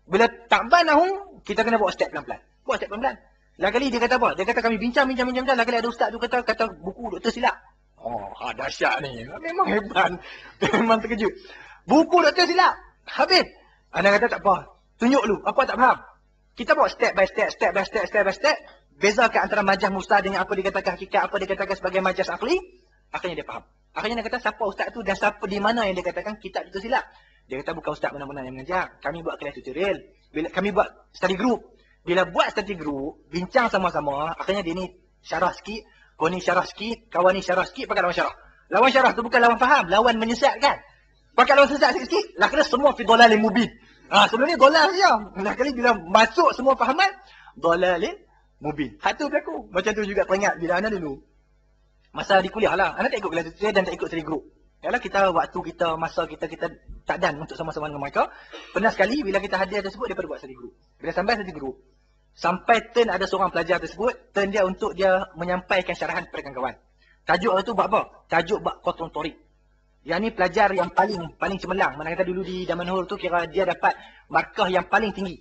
Speaker 3: Bila ta'ban nahu, kita kena buat step pelan-pelan. Buat step pelan-pelan. Lain kali dia kata apa? Dia kata kami bincang. Lain kali ada ustaz tu kata buku doktor silap. Dahsyat ni. Memang hebat. Memang terkejut. Buku doktor silap. Habis. Anda kata tak apa. Tunjuk dulu. Apa tak faham? Kita buat step by step. Bezakan antara majaz mursal dengan apa dikatakan hakikat, apa dikatakan sebagai majaz akli. Akhirnya dia faham. Akhirnya dia kata siapa ustaz tu dan siapa di mana yang dia katakan kitab itu silap. Dia kata bukan ustaz benar-benar yang mengajar. Kami buat kelas tutorial. Kami buat study group. Bila buat study group, bincang sama-sama. Akhirnya dia ni syarah sikit. Kau ni syarah sikit. Kawan ni syarah sikit. Pakai lawan syarah. Lawan syarah tu bukan lawan faham. Lawan menyesatkan. Pakai lawan sesat sikit-sikit, lah kena semua fi dhalalin mubin. Sebelum ni dhalal saja. Lah kali bila masuk semua fahaman, dhalalin mubin. Hak tu berlaku. Macam tu juga teringat bila anak dulu. Masa di kuliah lah. Anak tak ikut kelas tutorial dan tak ikut study group. Yalah kita waktu kita, masa kita tak dan untuk sama-sama dengan mereka. Pernah sekali bila kita hadir tersebut, dia perlu buat study group. Bila sampai study group, sampai turn ada seorang pelajar tersebut, turn dia untuk dia menyampaikan syarahan kepada kawan-kawan. Tajuk tu buat apa? Tajuk buat qatun tariq. Yang ni pelajar yang paling cemerlang. Mana kata dulu di Damanhur tu kira dia dapat markah yang paling tinggi.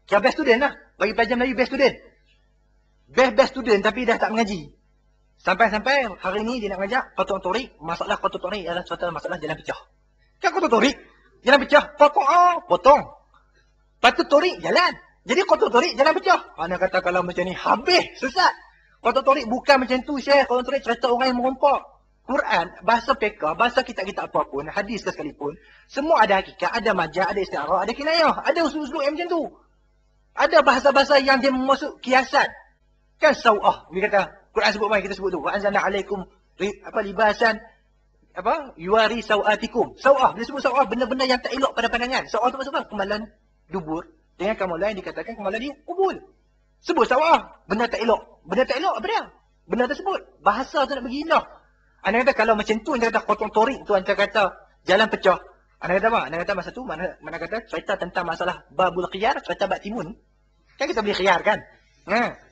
Speaker 3: Kira best student lah. Bagi pelajar Melayu best student. Best student tapi dah tak mengaji. Sampai-sampai hari ni dia nak mengajak qatun tariq. Masalah qatun tariq adalah suatu masalah jalan pecah. Kan qatun tariq? Jalan pecah. Potong. Patut tariq jalan. Jadi qatun tariq jalan pecah. Mana kata kalau macam ni habis sesat. Qatun tariq bukan macam tu Syekh. Qatun tariq cerita orang yang merompak. Quran, bahasa fiqh, bahasa kitab-kitab apapun, hadis sekalipun, semua ada hakikat, ada majaz, ada istiarah, ada kinayah, ada usul-usul yang macam tu. Ada bahasa-bahasa yang dia masuk kiasan. Kan sawah, dia kata, Quran sebut apa kita sebut tu? Wa anzalna alaikum libasan yuari sawatikum. Sawah, dia sebut sawah benda-benda yang tak elok pada pandangan. Sawah tu maksud apa? Kemalan dubur. Dengan kemalan yang dikatakan kemalan di kubul. Sebut sawah, benda tak elok. Benda tak elok apa dia? Benda tersebut. Bahasa tu nak bagi indah. Anda kata kalau macam tu, anda kata khotong torik tu, anda kata jalan pecah. Anda kata apa? Anda kata masa tu, mana kata cerita tentang masalah babul khiyar, cerita bab timun. Kan kita beli khiyar kan?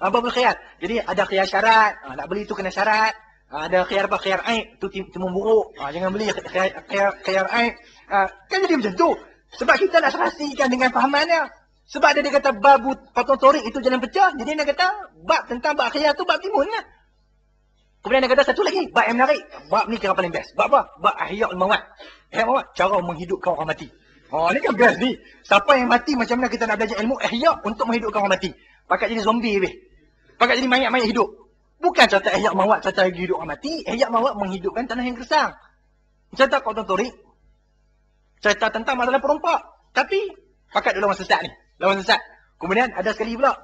Speaker 3: Babul khiyar. Jadi ada khiyar syarat, nak beli tu kena syarat. Ada khiyar apa? Khiyar aib, tu timun buruk. Jangan beli khiyar aib. Kan jadi macam tu. Sebab kita nak serasikan dengan fahaman dia. Sebab dia kata babul khotong torik itu jalan pecah. Jadi dia kata bab tentang bab khiyar tu bab timun lah. Kemudian dia kata satu lagi, bab yang menarik. Bab ni kira paling best. Bab apa? Bab Ihya al-Mawat. Ihya al-Mawat, cara menghidupkan orang mati. Ni kan best ni. Siapa yang mati, macam mana kita nak belajar ilmu Ihya untuk menghidupkan orang mati. Pakat jadi zombie weh. Pakat jadi mayat-mayat hidup. Bukan cerita Ihya al-Mawat, cerita hidup orang mati. Ihya al-Mawat menghidupkan tanah yang gersang. Cerita Qotong Torik, cerita tentang masalah perompak. Tapi, pakat dulu lawan sesat ni. Lawan sesat. Kemudian ada sekali pula,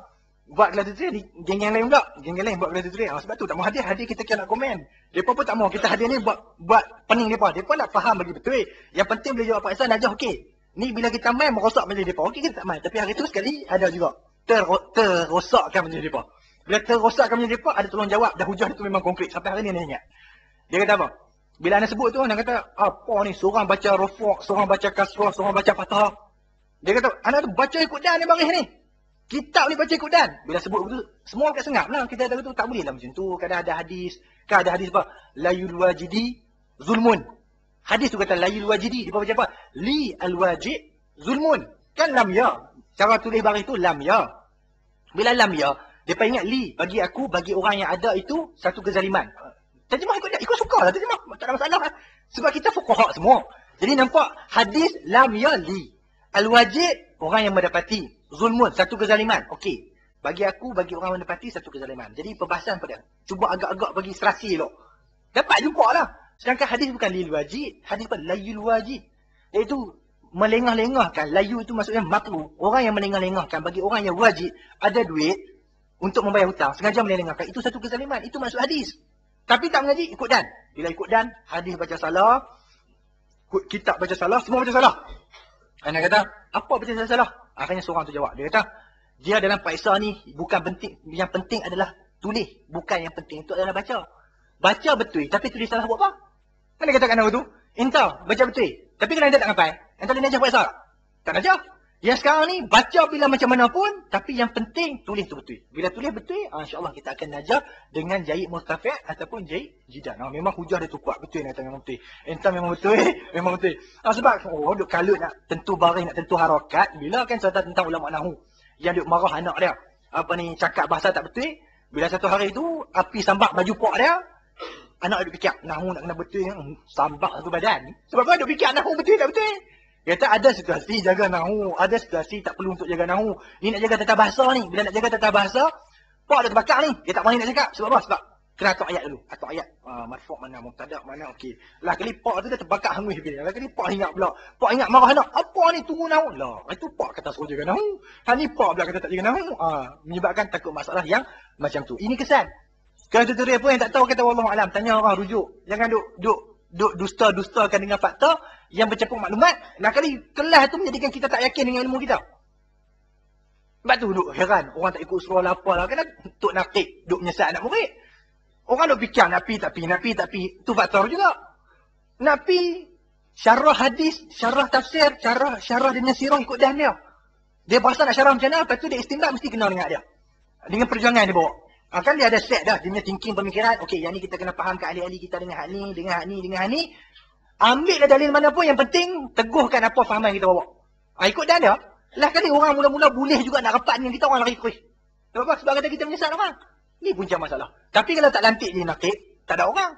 Speaker 3: buat gladiator ni, geng-geng lain pula. Geng-geng lain buat gladiator. Sebab tu tak mau hadir kita kena nak komen. Mereka pun tak mau. Kita hadir ni buat pening mereka. Mereka nak faham bagi betul. Yang penting boleh jawab Pak Ihsan, najah okey. Ni bila kita main, merosak majlis mereka. Okey kita tak main. Tapi hari tu sekali ada juga. Terrosakkan majlis mereka. Bila terrosakkan majlis mereka, ada tolong jawab. Dah hujah tu memang konkret. Sampai hari ni anda ingat. Dia kata apa? Bila anda sebut tu, anda kata, apa ni? Seorang baca rofok, seorang baca kasrah, seorang baca fathah. Dia kata, anda tu baca ikut dan ni baris ni. Kita boleh baca ikut dan. Bila sebut begitu, semua kat sengap lah. Kita kata tu tak boleh lah macam tu. Kadang ada hadis. Kan ada hadis apa? Layul wajidi zulmun. Hadis tu kata layul wajidi. Dia baca apa? Li al-wajid zulmun. Kan lam ya. Cara tulis baris tu lam ya. Bila lam ya, mereka ingat li. Bagi aku, bagi orang yang ada itu, satu kezaliman. Terjemah ikut dia. Ikut suka lah terjemah. Tak ada masalah kan. Sebab kita fuqaha semua. Jadi nampak hadis lam ya li. Al-wajid, orang yang mendapati. Zulmun, satu kezaliman. Okey. Bagi aku, bagi orang mendapati satu kezaliman. Jadi perbahasan pada. Cuba agak-agak bagi serasi elok. Dapat jumpa lah. Sedangkan hadis bukan lil wajid. Hadis apa? Layul wajid. Iaitu melengah-lengahkan. Layu itu maksudnya makruh. Orang yang melengah-lengahkan. Bagi orang yang wajid, ada duit untuk membayar hutang. Sengaja melengahkan. Itu satu kezaliman. Itu maksud hadis. Tapi tak mengaji, ikut dan. Bila ikut dan, hadis baca salah. Kitab baca salah, semua baca salah. Anda kata, apa baca salah? Akhirnya seorang tu jawab. Dia kata, dia dalam Pak Ihsan ni bukan penting. Yang penting adalah tulis. Bukan yang penting itu adalah baca. Baca betul. Tapi tulis salah buat apa? Mana katakan apa tu? Entah, baca betul. Tapi kalau anda tak ngapai, anda boleh najah Pak Ihsan? Tak najah. Yang sekarang ni, baca bila macam mana pun. Tapi yang penting, tulis tu betul. Bila tulis betul, insyaAllah kita akan najah dengan jahit murtafi' ataupun jahit jidan. Memang hujah dia tu kuat. Betul nak kata memang betul. Entah memang betul. Memang betul. Sebab, duk kalut nak tentu baris, nak tentu harakat. Bila kan cerita tentang ulama nahu. Yang duk marah anak dia. Cakap bahasa tak betul. Bila satu hari tu, api sambak baju pok dia. Anak duk fikir, nahu nak kena betul. Sambak satu badan. Sebab apa duk fikir nahu betul tak betul? Dia kata ada situasi jaga nahu, ada situasi tak perlu untuk jaga nahu. Ni nak jaga tata bahasa ni. Bila nak jaga tata bahasa, pak dah terbakar ni. Dia tak berani nak cakap. Sebab apa? Sebab kena atuk ayat dulu. Atuk ayat. Marfu' mana, mubtada' mana, okey. Lah kali pak tu dah terbakar hangus bila. Lah kali pak ingat pula. Pak ingat marah anak. Apa ni tunggu nahu? Lah, itu pak kata suruh jaga nahu. Ni pak pula kata tak jaga nahu. Menyebabkan takut masalah yang macam tu. Ini kesan. Kalau tutorial pun yang tak tahu kata wallahu alam, tanya orang rujuk. Jangan duk dusta-dustakan dengan fakta yang bercampur maklumat. Nah kali kelas tu menjadikan kita tak yakin dengan ilmu kita. Sebab tu duk heran. Orang tak ikut surah lah apalah. Kena untuk nakik, duk menyesat anak murid. Orang duk fikir nak pi. Tu faktor juga. Nak pi syarah hadis, syarah tafsir, syarah dia sirah ikut dah dia. Dia berasa nak syarah macam mana, lepas tu dia istinbat mesti kenal dengan dia. Dengan perjuangan dia bawa. Kan dia ada set dah. Dia punya thinking pemikiran. Okey, yang ni kita kena faham kat ahli-ahli kita dengan hak ni, dengan hak ni. Ambil dah dalil mana pun yang penting teguhkan apa fahaman yang kita bawa. Ikut dah dia. Lah kali orang mula-mula boleh juga nak rapat dengan kita, orang lari kuih. Sebab apa? Sebab kata kita menyesat orang. Ni punca masalah. Tapi kalau tak lantik dia nakik, tak ada orang.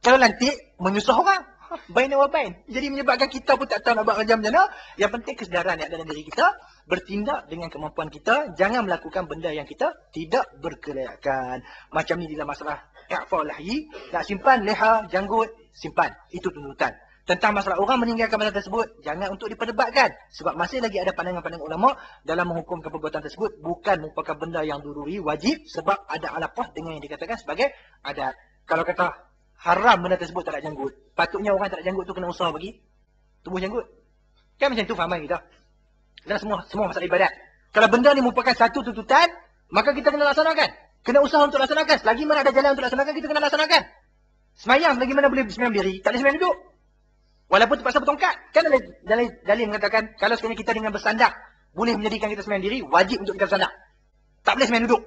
Speaker 3: Kalau lantik, menyusah orang. Bain wa bain. Jadi menyebabkan kita pun tak tahu nak buat kerja macam mana. Yang penting kesedaran yang ada dalam diri kita. Bertindak dengan kemampuan kita. Jangan melakukan benda yang kita tidak berkelayakan. Macam ni dalam masalah i'fa'ul lihyi, nak simpan leha, janggut, simpan. Itu tuntutan. Tentang masalah orang meninggalkan masalah tersebut, jangan untuk diperdebatkan. Sebab masih lagi ada pandangan-pandangan ulama dalam menghukumkan perbuatan tersebut bukan merupakan benda yang dururi, wajib, sebab ada alaqah dengan yang dikatakan sebagai adat. Kalau kata haram benda tersebut tak ada janggut, patutnya orang tak ada janggut tu kena usaha bagi tubuh janggut. Kan macam tu fahaman kita. Dan semua masalah ibadat. Kalau benda ni merupakan satu tuntutan, maka kita kena laksanakan. Kena usaha untuk laksanakan. Selagi mana ada jalan untuk laksanakan, kita kena laksanakan. Semayang, selagi mana boleh semayang berdiri, tak boleh semayang duduk. Walaupun terpaksa bertongkat. Kan dalil mengatakan, kalau sekiranya kita dengan bersandar, boleh menjadikan kita semayang diri, wajib untuk kita bersandar. Tak boleh semayang duduk.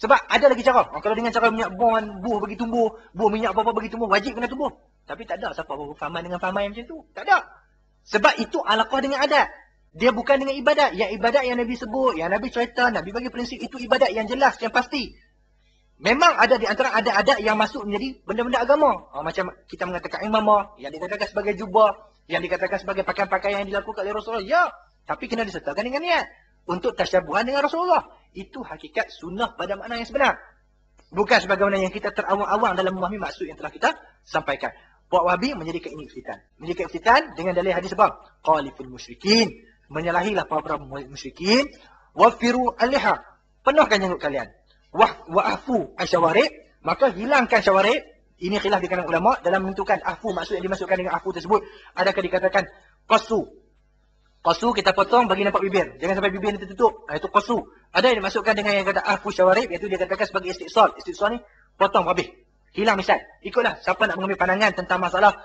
Speaker 3: Sebab ada lagi cara. Kalau dengan cara minyak buah bagi tumbuh, buah minyak apa-apa bagi tumbuh, wajib kena tumbuh. Tapi tak ada siapa berfahaman dengan fahaman yang macam tu. Tak ada. Sebab itu alaqah dengan adat. Dia bukan dengan ibadat. Yang ibadat yang Nabi sebut, yang Nabi cerita, Nabi bagi prinsip, itu ibadat yang jelas, yang pasti. Memang ada di antara adat-adat yang masuk menjadi benda-benda agama. Macam kita mengatakan imamah, yang dikatakan sebagai jubah, yang dikatakan sebagai pakaian-pakaian yang dilakukan oleh Rasulullah. Ya, tapi kena disertakan dengan niat. Untuk tasyabuhan dengan Rasulullah. Itu hakikat sunnah pada makna yang sebenar. Bukan sebagaimana yang kita terawang-awang dalam memahami maksud yang telah kita sampaikan. Puak Wahabi menjadikan ini iftitan. Menjadikan iftitan dengan dalil hadis sebab. Qaliful musyrikin. Menyalahilah para musyrikin. Wafiru al-liha. Penuhkan janggut kalian. Wa'afu asyawarib, maka hilangkan syawarib. Ini khilaf di kalangan ulama dalam menentukan afu, maksud yang dimasukkan dengan afu tersebut. Adakah dikatakan qasu? Qasu kita potong bagi nampak bibir, jangan sampai bibir ni tertutup. Itu qasu. Ada yang dimasukkan dengan yang kata afu syawarib, iaitu dia katakan sebagai istiqsal. Istiqsal ni potong habis, hilang misal. Ikutlah siapa nak mengambil pandangan tentang masalah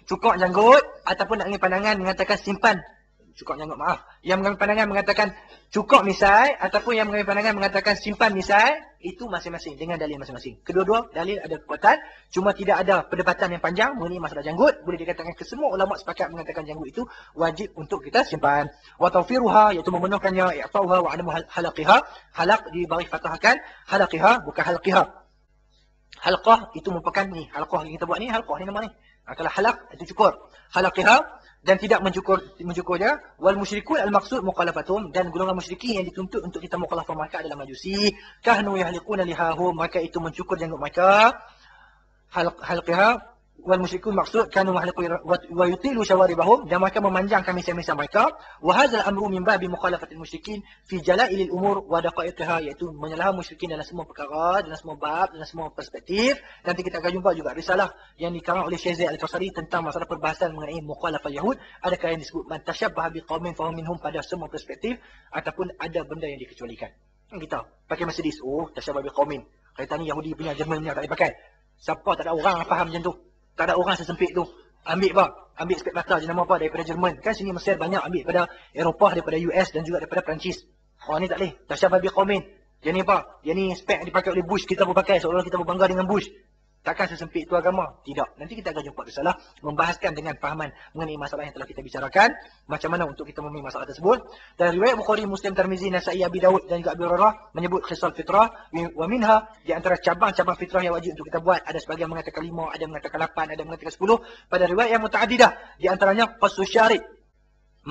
Speaker 3: cukur janggut ataupun nak mengambil pandangan mengatakan simpan cukur janggut, maaf. Yang mengambil pandangan mengatakan cukur misai ataupun yang mengambil pandangan mengatakan simpan misai, itu masing-masing dengan dalil masing-masing. Kedua-dua dalil ada kekuatan, cuma tidak ada perdebatan yang panjang mengenai masalah janggut. Boleh dikatakan ke semua ulama sepakat mengatakan janggut itu wajib untuk kita simpan. Wa tawfiruha, iaitu memenuhkannya, i'tauha wa adamu halaqiha. Halaq diberi fathahkan, halaqiha bukan halqiha. Halqah itu merupakan ni, halqah yang kita buat ni, halqah ni nama ni. Kalau halaq itu cukur. Halaqiha dan tidak mencukurnya. Wal musyrikun al-maqsud muqalafatum, dan golongan musyrikin yang dituntut untuk kita mukhalafah mereka adalah majusi. Kahnu yahliquna lihahum, maka itu mencukur janggut mereka. Halqiha wal musyrikun maksud kanu mahliqu wa yutilu syawaribahum, dan mereka memanjangkan misai-misai mereka. Wa hadzal amru min babi mukhalafatil musyrikin fi jala'ilil umur wa daqa'iqiha, iaitu menyalahi musyrikin dalam semua perkara, dalam semua bab, dalam semua perspektif. Nanti kita akan jumpa juga risalah yang dikarang oleh Syekh Zaid Al-Qasari tentang masalah perbahasan mengenai mukhalafah Yahud. Adakah yang disebut man tashabbaha biqaumin fa hum minhum pada semua perspektif, ataupun ada benda yang dikecualikan. Kita pakai Mercedes, oh tashabbaha biqaumin. Kereta ni Yahudi punya, Jerman punya, tak boleh pakai. Siapa tak ada orang faham macam tu. Tak ada orang sesempit tu. Ambil apa? Ambil spek mata jenama apa daripada Jerman. Kan sini Mesir banyak ambil daripada Eropah, daripada US dan juga daripada Perancis. Oh ni tak boleh. Tashabbaha biqaumin. Yang ni apa? Yang ni spek yang dipakai oleh Bush, kita pun pakai seolah-olah kita berbangga dengan Bush. Takkan sesempit itu agama? Tidak. Nanti kita akan jumpa risalah membahaskan dengan fahaman mengenai masalah yang telah kita bicarakan. Macam mana untuk kita memahami masalah tersebut. Dan riwayat Bukhari, Muslim, Tirmizi, Nasa'i, Abi Dawud dan juga Abu Hurairah menyebut khisal fitrah. Wa minha, di antara cabang-cabang fitrah yang wajib untuk kita buat. Ada sebagian mengatakan 5, ada mengatakan 8, ada mengatakan 10. Pada riwayat yang muta'adidah. Di antaranya qasu syarib.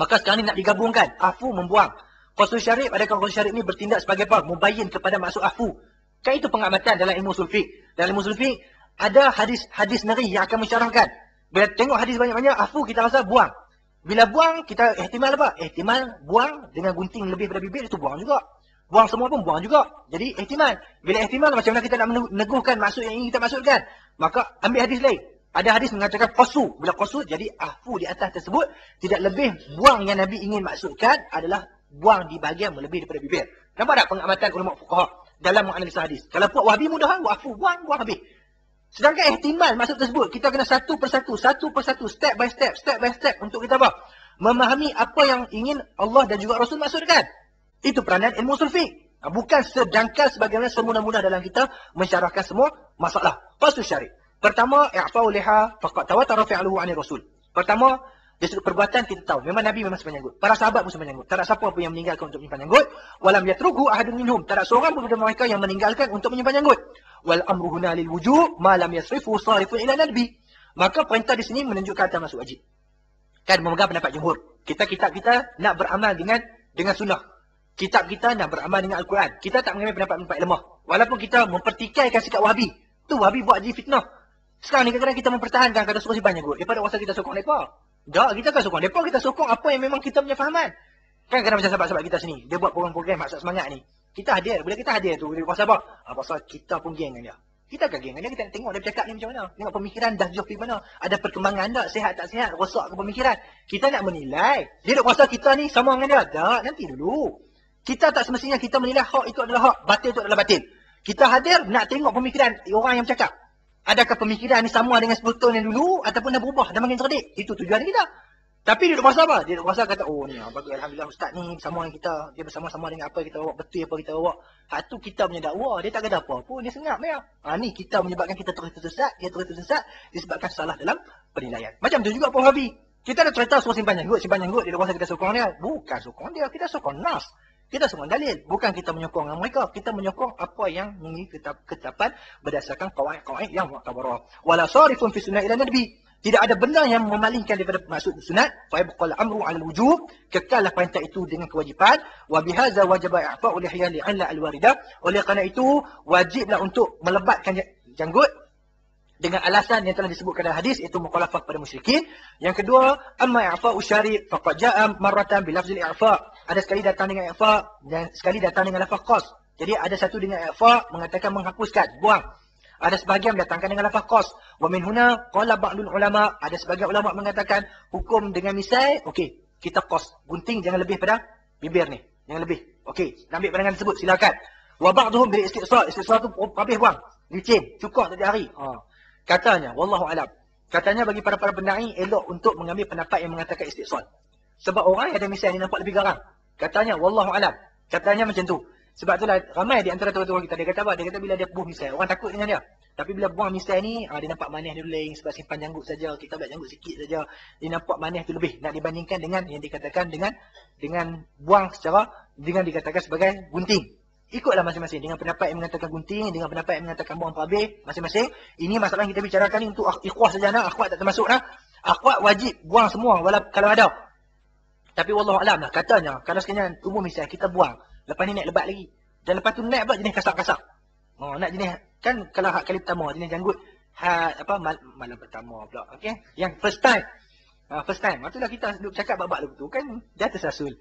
Speaker 3: Maka sekarang ni nak digabungkan. Afu membuang. Qasu syarib, adakah qasu syarib ni bertindak sebagai apa? Mubayyin kepada maksud afu. Kan itu pengamatan dalam ilmu usul fiqh. Dalam ilmu usul fiqh ada hadis nari yang akan mensyarahkan. Bila tengok hadis banyak-banyak, afu kita rasa buang. Bila buang, kita ihtimal apa? Ihtimal buang dengan gunting lebih daripada bibir, itu buang juga. Buang semua pun buang juga. Jadi ihtimal. Bila ihtimal, macam mana kita nak meneguhkan maksud yang ingin kita maksudkan? Maka ambil hadis lain. Ada hadis mengatakan qasu. Bila qasu, jadi afu di atas tersebut tidak lebih buang yang Nabi ingin maksudkan adalah buang di bahagian melebih daripada bibir. Nampak tak pengamatan ulama fuqaha dalam menganalisa hadis? Kalau puak Wahabi mudah, afu buang habis. Sedangkan ihtimal maksud tersebut, kita kena satu persatu, step by step untuk kita apa? Memahami apa yang ingin Allah dan juga Rasul maksudkan. Itu peranan ilmu usul fiqh. Bukan sedangkal sebagaimana semula-mula dalam kita mensyarahkan semua masalah. Qasu syarib. Pertama, i'fa'u liha faqat tawatara fi'luhu 'ani Rasul. Pertama, dari sudut perbuatan kita tahu, memang Nabi memang sempat janggut. Para sahabat pun sempat janggut. Tak ada siapa pun yang meninggalkan untuk menyimpan janggut. Walam yatruku ahadun minhum. Tak ada seorang pun daripada mereka yang meninggalkan untuk menyimpan janggut. Wal amru huna lil wujub ma lam yasrifu sarifun ila nadbi. Maka perintah di sini menunjukkan atas masuk wajib. Kan memegang pendapat jumhur. Kitab kita nak beramal dengan sunnah. Kitab kita nak beramal dengan Al-Quran. Kita tak mengambil pendapat lemah. Walaupun kita mempertikaikan sikap Wahabi. Tu Wahabi buat jadi fitnah. Sekarang ni kadang-kadang kita mempertahankan kata suruh simpan janggut daripada kuasa kita sokong mereka. Tak, kita kan sokong mereka, kita sokong apa yang memang kita punya fahaman. Kan kadang macam sahabat-sahabat kita sini, dia buat program-program maksud semangat ni. Kita hadir, bila kita hadir tu, dia pasal apa? Pasal kita pun geng dengan dia. Kita kan geng dengan dia, kita nak tengok dia bercakap ni macam mana. Tengok pemikiran dah jauh pergi mana. Ada perkembangan tak, sihat tak sihat, rosak ke pemikiran. Kita nak menilai. Dia nak kuasa kita ni sama dengan dia. Tak, nanti dulu. Kita tak semestinya kita menilai hak itu adalah hak, batil itu adalah batil. Kita hadir nak tengok pemikiran orang yang bercakap. Adakah pemikiran ni sama dengan 10 tahun yang dulu ataupun dah berubah, dah makin cerdik. Itu tujuan kita. Tapi dia duduk kuasa apa? Dia duduk kuasa kata, oh ni, bagus Alhamdulillah Ustaz ni bersama dengan kita. Dia bersama-sama dengan apa kita bawa, betul apa kita bawa. Hak tu kita punya dakwah. Dia tak ada apa pun. Dia sengap ya. Ni kita menyebabkan kita terus tersesat. Dia terus tersesat disebabkan salah dalam penilaian. Macam tu juga Pak Wahabi. Kita ada cerita suruh simpan janggut. Simpan janggut dia kuasa kita sokong dia. Bukan sokong dia. Kita sokong nas. Kita sokong dalil. Bukan kita menyokong dengan mereka. Kita menyokong apa yang menjadi ketetapan berdasarkan kawaid-kawaid yang mu'tabarah. Wala sarifun fi sunnah ila nabi. Tidak ada benda yang memalingkan daripada maksud sunat. Fa yabqal amru 'ala al-wujub. Kekallah perintah itu dengan kewajipan. Wa bihadza wajaba i'fa'u lihya li'alla al-waridah. Oleh kerana itu wajiblah untuk melebatkan janggut dengan alasan yang telah disebutkan dalam hadis, iaitu mukhalafah kepada musyrikin. Yang kedua, amma i'fa'u syari' faqad ja'a marratan bi lafzil i'fa'. Ada sekali datang dengan i'fa' dan sekali datang dengan lafaz qas. Jadi ada satu dengan i'fa' mengatakan menghapuskan, buang. Ada sebahagian mendatangkan dengan lafaz qas. Wa min huna qala ba'dul ulama, ada sebagian ulama mengatakan hukum dengan misai, okey, kita qas, gunting jangan lebih pada bibir ni, jangan lebih. Okey, ambil pandangan tersebut silakan. Wa ba'dhum bil istisal, istisal tu habis buang, licin, cukup tadi hari. Katanya wallahu alam. Katanya bagi para pendai elok untuk mengambil pendapat yang mengatakan istisal. Sebab orang yang ada misai ni nampak lebih garang. Katanya wallahu alam. Katanya macam tu. Sebab itulah ramai di antara tuan-tuan kita, dia kata apa? Dia kata bila dia buh misai, orang takut dengan dia. Tapi bila buang misai ni, dia nampak manis dia lain sebab simpan janggut saja, kita buat janggut sikit saja. Dia nampak manis tu lebih nak dibandingkan dengan yang dikatakan dengan buang secara, dengan dikatakan sebagai gunting. Ikutlah masing-masing dengan pendapat yang mengatakan gunting, dengan pendapat yang mengatakan buang habis, masing-masing. Ini masalah yang kita bicarakan ni untuk ikhwah saja nak, akhwat tak termasuk nak. Akhwat wajib buang semua walaupun kalau ada. Tapi wallahu alam lah, katanya kalau sekiranya tumbuh misai kita buang, lepas ni naik lebat lagi. Dan lepas tu naik pula jenis kasar-kasar. Nak jenis, kan kalau hak kali pertama, jenis janggut, malam pertama pula. Okay? Yang first time. First time. Itulah kita duduk cakap bab-bab lagu tu. Kan dia tersasul.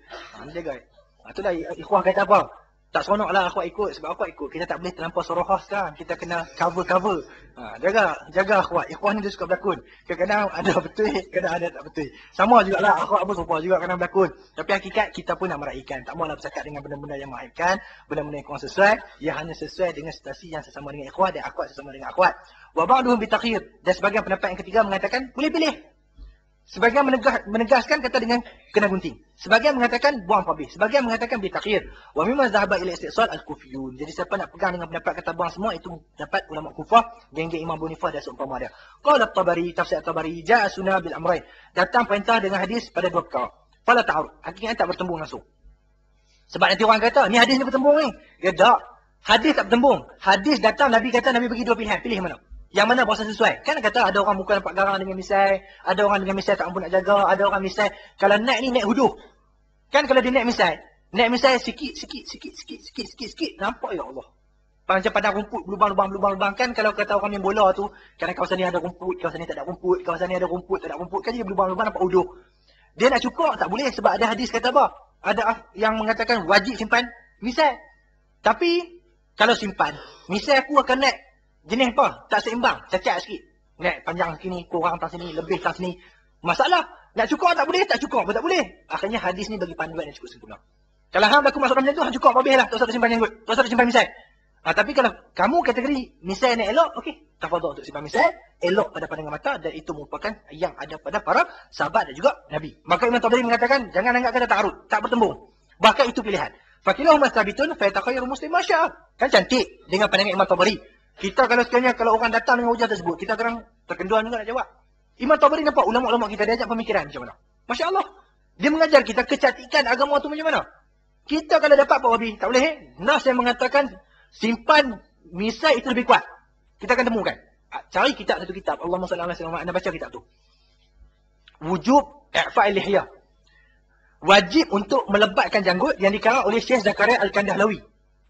Speaker 3: Jaga. Itulah ikhwah kata apa? Tak seronok lah akhwat ikut. Sebab akhwat ikut, kita tak boleh terlampau sorohah sekarang. Kita kena cover-cover. Jaga akhwat. Ikhwah ni dia suka berlakon. Kadang-kadang ada betul, kadang ada tak betul. Sama jugalah akhwat pun serupa juga kadang berlakon. Tapi hakikat kita pun nak meraihkan. Tak maulah bercakap dengan benda-benda yang meraihkan. Benda-benda yang kurang sesuai. Ia hanya sesuai dengan situasi yang sesama dengan ikhwat dan akhwat sesama dengan akhwat. Wa ba'duhum bitakhir. Dan sebagian pendapat yang ketiga mengatakan boleh pilih. Sebagian menegaskan kata dengan kena gunting. Sebagian mengatakan buang habis. Sebagian mengatakan bitakhir. Wa mimma dhahaba ila istisal al-kufiyun. Jadi siapa nak pegang dengan pendapat kata buang semua, itu dapat ulama Kufah, geng-geng Imam Abu Hanifah dan seumpama dia. Qala at-Tabari, tafsir at-Tabari, ja'a sunnah bil amrayn. Datang perintah dengan hadis pada dua perkara. Fala ta'arud. Hakikatnya tak bertembung langsung. Sebab nanti orang kata, ni hadis ni bertembung ni. Dia tak. Hadis tak bertembung. Hadis datang, Nabi kata, Nabi bagi dua pilihan. Pilih mana? Yang mana berasa sesuai. Kan kata ada orang muka nampak garang dengan misai, ada orang dengan misai tak ampun nak jaga, ada orang misai kalau naik ni naik huduh. Kan kalau dia naik misai sikit, nampak ya Allah. Macam padang rumput, lubang kan kalau kata orang main bola tu, kadang kawasan ni ada rumput, kawasan ni tak ada rumput, kawasan ni ada rumput, tak ada rumput, kan dia lubang nampak huduh. Dia nak cukur tak boleh sebab ada hadis kata apa? Ada yang mengatakan wajib simpan misai. Tapi kalau simpan, misai aku akan naik jenis apa? Tak seimbang, cacat sikit. Naik panjang sini, kurang atas sini, lebih atas sini. Masalah. Nak cukup tak boleh, tak cukup pun tak boleh. Akhirnya hadis ni bagi panduan yang cukup sempurna. Kalau hang berlaku masuk dalam macam tu, hang cukup habis lah. Tak usah simpan janggut. Tak usah simpan misai. Tapi kalau kamu kategori misai ni elok, okey. Tafadhal untuk simpan misai. Elok pada pandangan mata dan itu merupakan yang ada pada para sahabat dan juga Nabi. Maka Imam Tabari mengatakan, jangan anggap kata ta'arud. Tak bertembung. Bahkan itu pilihan. Fakilahum astabitun fayatakhayyaru muslim masya'. Kan cantik dengan pandangan Imam Tabari. Kita kalau sekiranya kalau orang datang dengan hujah tersebut, kita kadang terkenduan juga nak jawab. Imam Tabari nampak ulama-ulama kita dia ajak pemikiran macam mana. Masya Allah. Dia mengajar kita kecantikan agama tu macam mana. Kita kalau dapat Pak Wabi, tak boleh. Nas yang mengatakan simpan misai itu lebih kuat. Kita akan temukan. Cari kitab satu kitab. Allahumma salli ala sayyidina Muhammad. Anda baca kitab tu. Wujub i'fa'il lihya. Wajib untuk melebatkan janggut yang dikarang oleh Syekh Zakaria Al-Kandahlawi.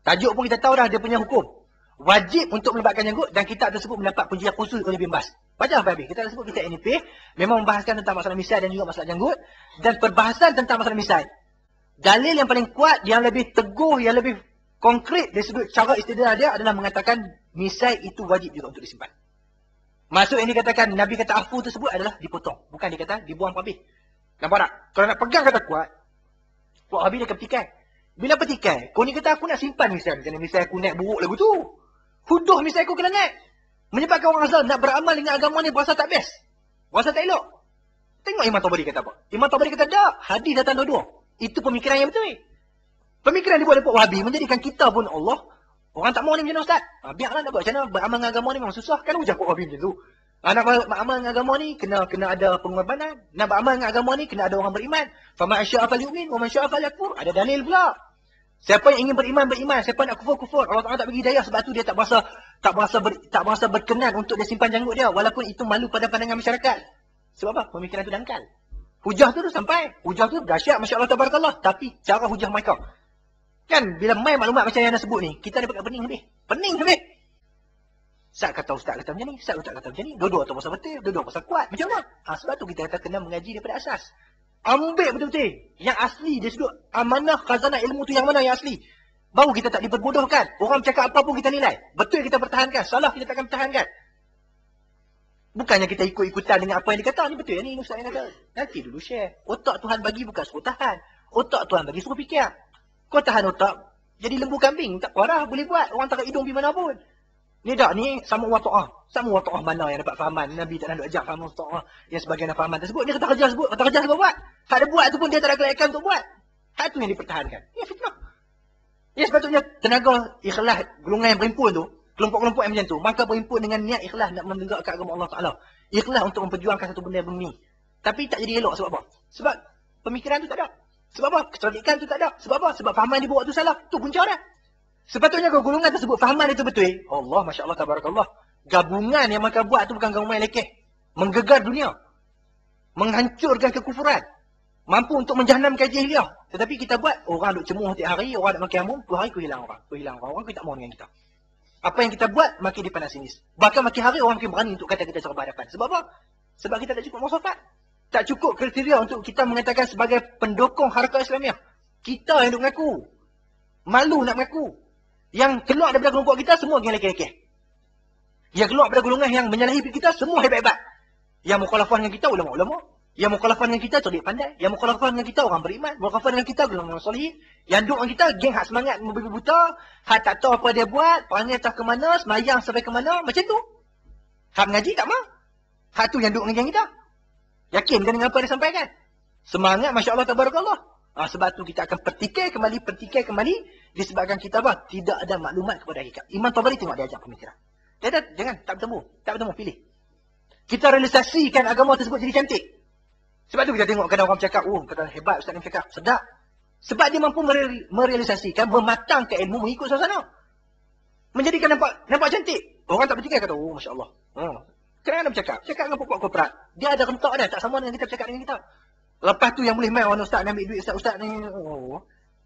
Speaker 3: Tajuk pun kita tahu dah dia punya hukum. wajib untuk melebatkan janggut dan kitab tersebut mendapat pujian khusus oleh Bin Baz. Baca sampai habis. Kita tersebut kitab NIP memang membahaskan tentang masalah misai dan juga masalah janggut dan perbahasan tentang masalah misai. Dalil yang paling kuat, yang lebih teguh, yang lebih konkret dari sudut cara istidlal dia adalah mengatakan misai itu wajib juga untuk disimpan. Maksud yang dikatakan Nabi kata afu tersebut adalah dipotong, bukan dikata dibuang habis. Nampak tak? Kalau nak pegang kata kuat, buat habis dia akan petikai. Bila petikai, kau ni kata aku nak simpan misai, kerana misai aku naik buruk lagu tu. Huduh misai aku kena naik. Menyebabkan orang asal nak beramal dengan agama ni berasa tak best. Berasa tak elok. Tengok Imam Tabari kata apa. Imam Tabari kata tak, hadis datang dua-dua. Itu pemikiran yang betul. Pemikiran dibuat oleh Wahabi menjadikan kita pun Allah. Orang tak mau ni macam mana Ustaz? Biarlah nak buat macam mana beramal dengan agama ni memang susah. Kan hujah Wahabi macam tu. Nak beramal dengan agama ni kena ada pengorbanan. Nak beramal dengan agama ni kena ada orang beriman. Faman syaa falyu'min wa man syaa falyakfur. Ada dalil pula. Siapa yang ingin beriman, beriman. Siapa nak kufur, kufur. Allah Ta'ala tak bagi hidayah sebab tu dia tak berasa berkenan untuk dia simpan janggut dia. Walaupun itu malu pada pandangan masyarakat. Sebab apa? Pemikiran tu dangkal. Hujah tu sampai. Hujah tu dahsyat, Masya Allah, Tabarakallah. Tapi cara hujah mereka. Kan bila main maklumat macam yang anda sebut ni, kita dapat pening habis. Pening habis. Ustaz kata macam ni, Ustaz kata macam ni. Dua-dua tu pasal betul, dua-dua pasal kuat. Macam mana? Sebab tu kita kata kena mengaji daripada asas. Ambil betul-betul. Yang asli dia sebut amanah khazanah ilmu tu yang mana yang asli. Baru kita tak diperbodohkan. Orang cakap apa pun kita nilai. Betul kita pertahankan, salah kita takkan pertahankan. Bukannya kita ikut-ikutan dengan apa yang dikata. Ni betul ya ni Ustaz yang kata. Nanti dulu share. Otak Tuhan bagi bukan suruh tahan. Otak Tuhan bagi suruh fikir. Kau tahan otak, jadi lembu kambing. Tak apa boleh buat. Orang tarik hidung pergi mana pun. Ni tak, ni sama wata'ah. Sama wata'ah mana yang dapat fahaman. Nabi tak nak ajak fahaman wata'ah. Yang sebagian fahaman tersebut. Dia kata kerja sebut. Kata kerja sebab buat. Hak dia buat tu pun dia tak ada kelayakan untuk buat. Hak tu yang dipertahankan. Ya fitnah. Ya sepatutnya tenaga ikhlas golongan yang berimpun tu. Kelompok-kelompok yang macam tu. Maka berimpun dengan niat ikhlas nak menegakkan agama Allah Ta'ala. Ikhlas untuk memperjuangkan satu benda bumi. Tapi tak jadi elok sebab apa? Sebab pemikiran tu tak ada. Sebab apa? Kecerdikan tu tak ada. Sebab apa? Sebab fahaman dia buat tu salah. Tu punca dah. Sepatutnya kalau golongan tersebut fahaman itu betul. Allah, Masya Allah, Tabarakallah. Gabungan yang mereka buat tu bukan gabungan yang lekeh. Menggegar dunia. Menghancurkan kekufuran. Mampu untuk menjahanamkan jahiliah. Tetapi kita buat, orang duk cemuh tiap hari, orang nak makan hamun, 2 hari ku hilang orang. Ku hilang orang, kita tak mau dengan kita. Apa yang kita buat, makin dipanas sinis. Bahkan makin hari orang makin berani untuk kata kita cara berhadapan. Sebab apa? Sebab kita tak cukup muasafat. Tak cukup kriteria untuk kita mengatakan sebagai pendukung Harakah Islamiah. Kita yang duk mengaku. Malu nak mengaku. Yang keluar daripada kelompok kita, semua yang lekeh-lekeh. Yang keluar daripada golongan yang menyalahi kita, semua hebat-hebat. Yang mukhalafah dengan kita, ulama-ulama. Yang mukhalafah dengan kita, cerdik pandai. Yang mukhalafah dengan kita, orang beriman. Mukhalafah dengan kita, golongan soleh. Yang duk dengan kita, geng hak semangat membabi buta. Hak tak tahu apa dia buat. Perangai tak ke mana, semayang sampai ke mana. Macam tu. Hak mengaji tak mah. Hak tu yang duk dengan geng kita. Yakin dengan apa yang disampaikan? Semangat, Masya Allah, Tabarakallah. Sebab tu kita akan pertikai kembali. Disebabkan kita apa? Tidak ada maklumat kepada hakikat. Imam Tabari tengok dia ajak pemikiran. Dia jangan, tak bertemu, pilih. Kita realisasikan agama tersebut jadi cantik. Sebab tu kita tengok kadang orang cakap, kata hebat Ustaz ni cakap, sedap. Sebab dia mampu merealisasikan, mematangkan ilmu mengikut suasana. Menjadikan nampak cantik. Orang tak pertikai kata, Masya Allah. Kadang-kadang bercakap dengan pokok korporat. Dia ada rentak dia, tak sama dengan kita bercakap dengan kita. Lepas tu yang boleh main orang Ustaz ni ambil duit Ustaz ni.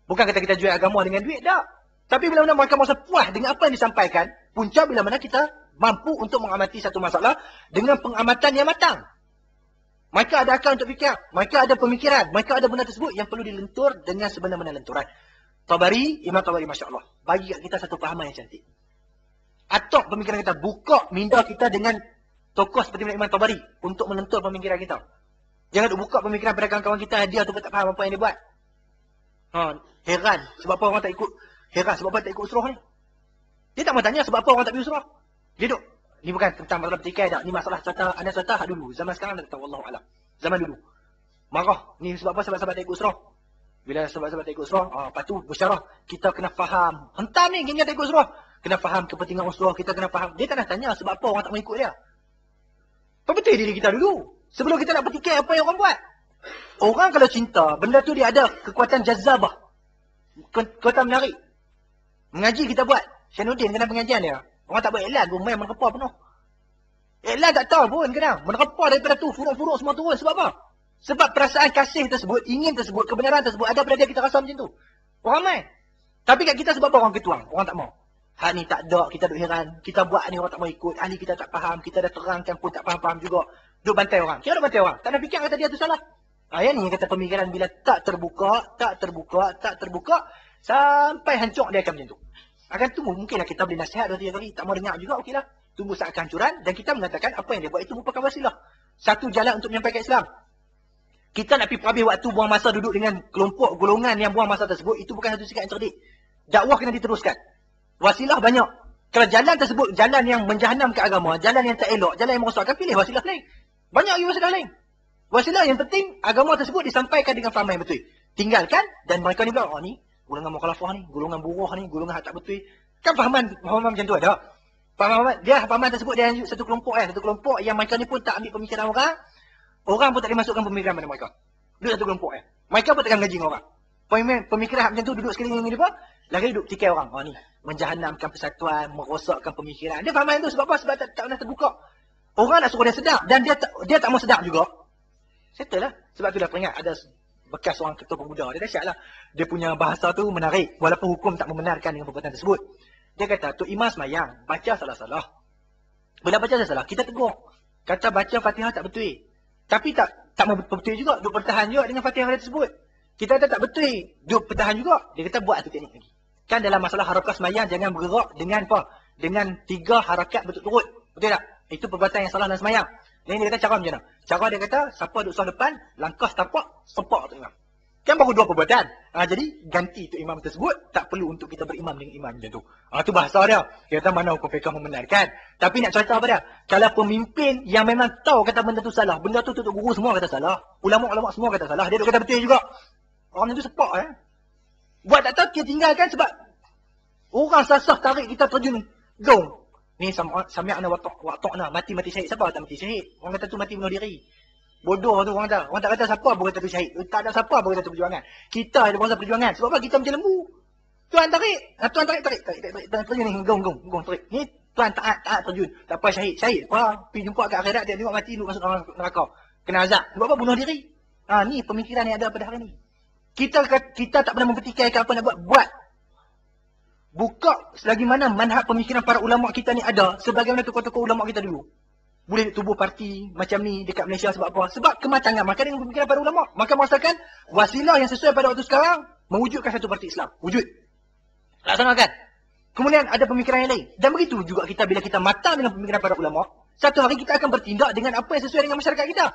Speaker 3: Bukan kata kita jual agama dengan duit, tak. Tapi bila mana mereka merasa puas dengan apa yang disampaikan, punca bila mana kita mampu untuk mengamati satu masalah dengan pengamatan yang matang. Mereka ada akal untuk fikir, mereka ada pemikiran, mereka ada benda tersebut yang perlu dilentur dengan sebenar-benar lenturan. Imam Tabari, Masya Allah, bagi kat kita satu pahaman yang cantik. Atok pemikiran kita, buka minda kita dengan tokoh seperti Imam Tabari untuk melentur pemikiran kita. Jangan buka pemikiran pada kawan-kawan kita, dia tu tak faham apa yang dia buat. Heran, sebab apa orang tak ikut? Heran, sebab apa tak ikut usrah ni? Dia tak mau tanya sebab apa orang tak pergi usrah. Dia duduk. Ni bukan tentang masalah pertikaian tak. Ni masalah cerita, anda cerita dulu. Zaman sekarang anda tak tahu, Wallahualam. Zaman dulu. Marah. Ni sebab apa sahabat-sahabat tak ikut usrah? Bila sahabat-sahabat tak ikut usrah, lepas tu bersyarah. Kita kena faham. Hentam ni, gengnya tak ikut usrah. Kena faham kepentingan usrah, kita kena faham. Dia tak nak tanya sebab apa orang tak mau ikut dia. Perbetul diri kita dulu. Sebelum kita nak pertikai apa yang orang buat. Orang kalau cinta, benda tu dia ada kekuatan jazabah. Kekuatan menarik. Mengaji kita buat. Syainuddin kena pengajian dia. Orang tak buat iklan pun, main menerpa penuh. Iklan tak tahu pun kena. Menerpa daripada tu, furuk-furuk semua turun. Sebab apa? Sebab perasaan kasih tersebut, ingin tersebut, kebenaran tersebut ada pada dia, kita rasa macam tu. Orang main. Tapi kat kita sebab apa orang ketuang? Orang tak mau. Hak ni tak ada, kita duk heran. Kita buat ni orang tak mau ikut. Ahli kita tak faham. Kita dah terangkan pun tak faham-faham juga. Duk bantai orang. Kita duk bantai orang. Tak nak fikir kata dia tu salah. Yang ni yang kata pemikiran bila tak terbuka, sampai hancur dia akan macam tu. Akan tunggu, mungkinlah kita beri nasihat 2-3 kali. Tak mau dengar juga, okeylah. Tunggu saat kehancuran. Dan kita mengatakan apa yang dia buat itu merupakan wasilah. Satu jalan untuk menyampaikan Islam. Kita nak pergi habis waktu buang masa duduk dengan kelompok golongan yang buang masa tersebut. Itu bukan satu sikap yang cerdik. Dakwah kena diteruskan. Wasilah banyak. Kalau jalan tersebut, jalan yang menjahanamkan agama, jalan yang tak elok, jalan yang merosakkan, pilih wasilah lain. Banyak lagi wasilah lain. Wasilah yang penting, agama tersebut disampaikan dengan faham yang betul. Tinggalkan, dan mereka ni bilang, oh ni, golongan mukhalafah ni, golongan buruh ni, golongan hak tak betul. Kan fahaman macam tu ada. Fahaman tersebut dia satu kelompok kan. Satu kelompok yang mereka ni pun tak ambil pemikiran orang. Orang pun tak dimasukkan pemikiran pada mereka. Duduk satu kelompok kan. Mereka pun takkan ngajing orang. Pemikiran macam tu duduk sekeliling dia pun. Lagi duduk tikai orang. Oh ni, menjahanamkan persatuan, merosakkan pemikiran. Dia faham itu sebab apa? Sebab tak pernah terbuka. Orang nak suruh dia sedar. Dan dia tak mau sedar juga. Settle lah. Sebab tu dah peringat ada bekas orang ketua pemuda. Dia dahsyat lah. Dia punya bahasa tu menarik. Walaupun hukum tak membenarkan dengan perbuatan tersebut. Dia kata, Tok Imam semayang. Baca salah-salah. Bila baca salah-salah, kita tegur. Kata baca Fatihah tak betul. Tapi tak mau betul juga. Duk bertahan juga dengan Fatihah dia tersebut. Kita kata tak betul. Duk bertahan juga. Dia kata buat satu teknik lagi. Kan dalam masalah harakat semayang, jangan bergerak dengan apa? Dengan 3 harakat berturut-turut. Betul tak? Itu perbuatan yang salah dalam semayang. Dan dia kata cara macam mana? Cara dia kata, siapa duduk soal depan, langkah setapak, sepak Tok Imam. Kan baru 2 perbuatan. Jadi, ganti Tok Imam tersebut, tak perlu untuk kita berimam dengan imam macam tu. Itu bahasa dia. Dia kata mana hukum fiqh membenarkan. Tapi nak cerita apa dia? Kalau pemimpin yang memang tahu kata benda tu salah, benda tu tutup guru semua kata salah, ulama-ulama semua kata salah, dia duk kata betul juga. Orang macam tu sepak Buat tak tahu, dia tinggalkan sebab orang sasah tarik kita terjun gong. Ni sami'na wa ta'na, mati syahid. Siapa kata mati syahid? Orang kata tu mati bunuh diri. Bodoh tu orang kata. Orang tak kata siapa pun kata tu syahid. Tak ada siapa pun kata tu perjuangan. Kita ada bangsa perjuangan. Sebab apa? Kita macam lembu. Tuan tarik. Tuan tarik. Terjun ni. Gong. Tarik. Ni tuan taat terjun. Tak apa syahid. Syahid. Pergi jumpa kat akhirat. Dia tengok mati. Duduk masuk dalam neraka. Kena azab. Sebab apa? Bunuh diri. Ni pemikiran yang ada pada hari ni. Kita tak pernah mempertikaikan apa nak buat. Buka selagi mana manhaj pemikiran para ulama kita ni ada. Sebagaimana tokoh-tokoh ulama kita dulu. Boleh tubuh parti macam ni dekat Malaysia sebab apa? Sebab kematangan. Maka dengan pemikiran para ulama. Maka merasakan wasilah yang sesuai pada waktu sekarang. Mewujudkan satu parti Islam. Wujud. Laksanakan. Kemudian ada pemikiran yang lain. Dan begitu juga kita bila kita matang dengan pemikiran para ulama. Satu hari kita akan bertindak dengan apa yang sesuai dengan masyarakat kita.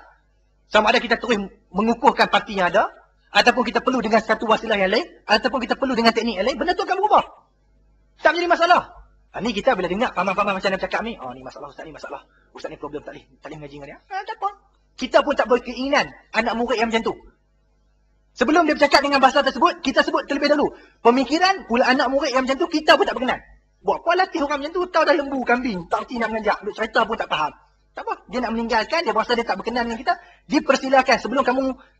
Speaker 3: Sama ada kita terus mengukuhkan parti yang ada. Ataupun kita perlu dengan satu wasilah yang lain. Ataupun kita perlu dengan teknik yang lain. Benda tu akan berubah. Tak menjadi masalah. Ni kita bila dengar paman-paman macam dia bercakap ni. Ni masalah Ustaz ni masalah. Ustaz ni problem tak boleh mengaji dengan dia. Tak apa. Kita pun tak berkeinginan anak murid yang macam tu. Sebelum dia bercakap dengan bahasa tersebut, kita sebut terlebih dahulu. Pemikiran pula anak murid yang macam tu, kita pun tak berkenan. Buat apa latih orang macam tu? Tahu dah lembu, kambing. Tak erti nak mengajak. Duk cerita pun tak faham. Tak apa. Dia nak meninggalkan, dia berasa dia tak berkenan dengan kita. Dipersilakan sebelum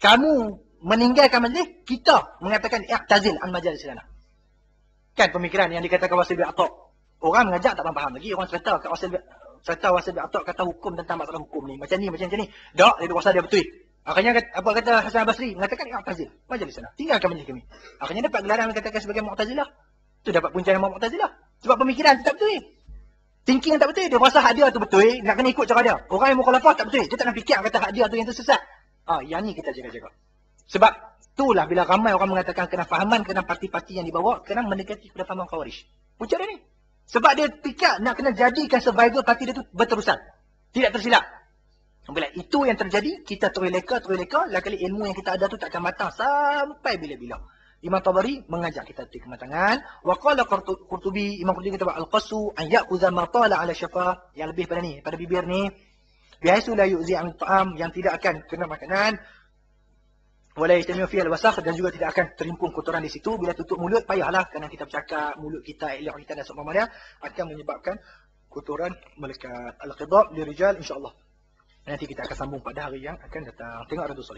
Speaker 3: kamu meninggalkan majlis, kita mengatakan i'tazil an majalis lana. Kan pemikiran yang dikatakan wasil bi'atok. Orang mengajak tak faham lagi. Orang cerita kat wasil bi'atok kata hukum tentang masalah hukum ni. Macam ni. Tak, dia rasa dia betul. Akhirnya apa kata Hasan Al-Basri? Mengatakan i'tazil majlis sana. Tinggalkan majlis kami. Akhirnya dapat gelaran dikatakan sebagai Mu'tazilah. Tu dapat punca nama Mu'tazilah. Sebab pemikiran tu tak betul. Thinking tak betul. Dia rasa hak dia tu betul. Nak kena ikut cara dia. Orang yang mukhalafah tak betul. Dia tak nak fikir kata hak dia tu yang tersesat. Yang ni kita jaga-jaga. Sebab itulah bila ramai orang mengatakan kena fahaman, kena parti-parti yang dibawa, kena mendekati kepada fahaman Khawarij. Punca dia ni. Sebab dia fikir nak kena jadikan survival parti dia tu berterusan. Tidak tersilap. Bila itu yang terjadi, kita terus leka. Lagi ilmu yang kita ada tu tak akan matang sampai bila-bila. Imam Tabari mengajak kita ke kematangan. Wa qala Qurtubi, Imam Qurtubi kata al-qasu an ya'khudha ma tala 'ala syafah, yang lebih pada ni, pada bibir ni. Bihaisu la yu'zi 'an ta'am, yang tidak akan kena makanan. Wala yastamiu fiha al-wasakh, dan juga tidak akan terimpun kotoran di situ. Bila tutup mulut, payahlah kerana kita bercakap, mulut kita, elok kita dan seumpamanya akan menyebabkan kotoran melekat. Al-qidab li rijal insya-Allah. Nanti kita akan sambung pada hari yang akan datang. Tengok Radul Solih.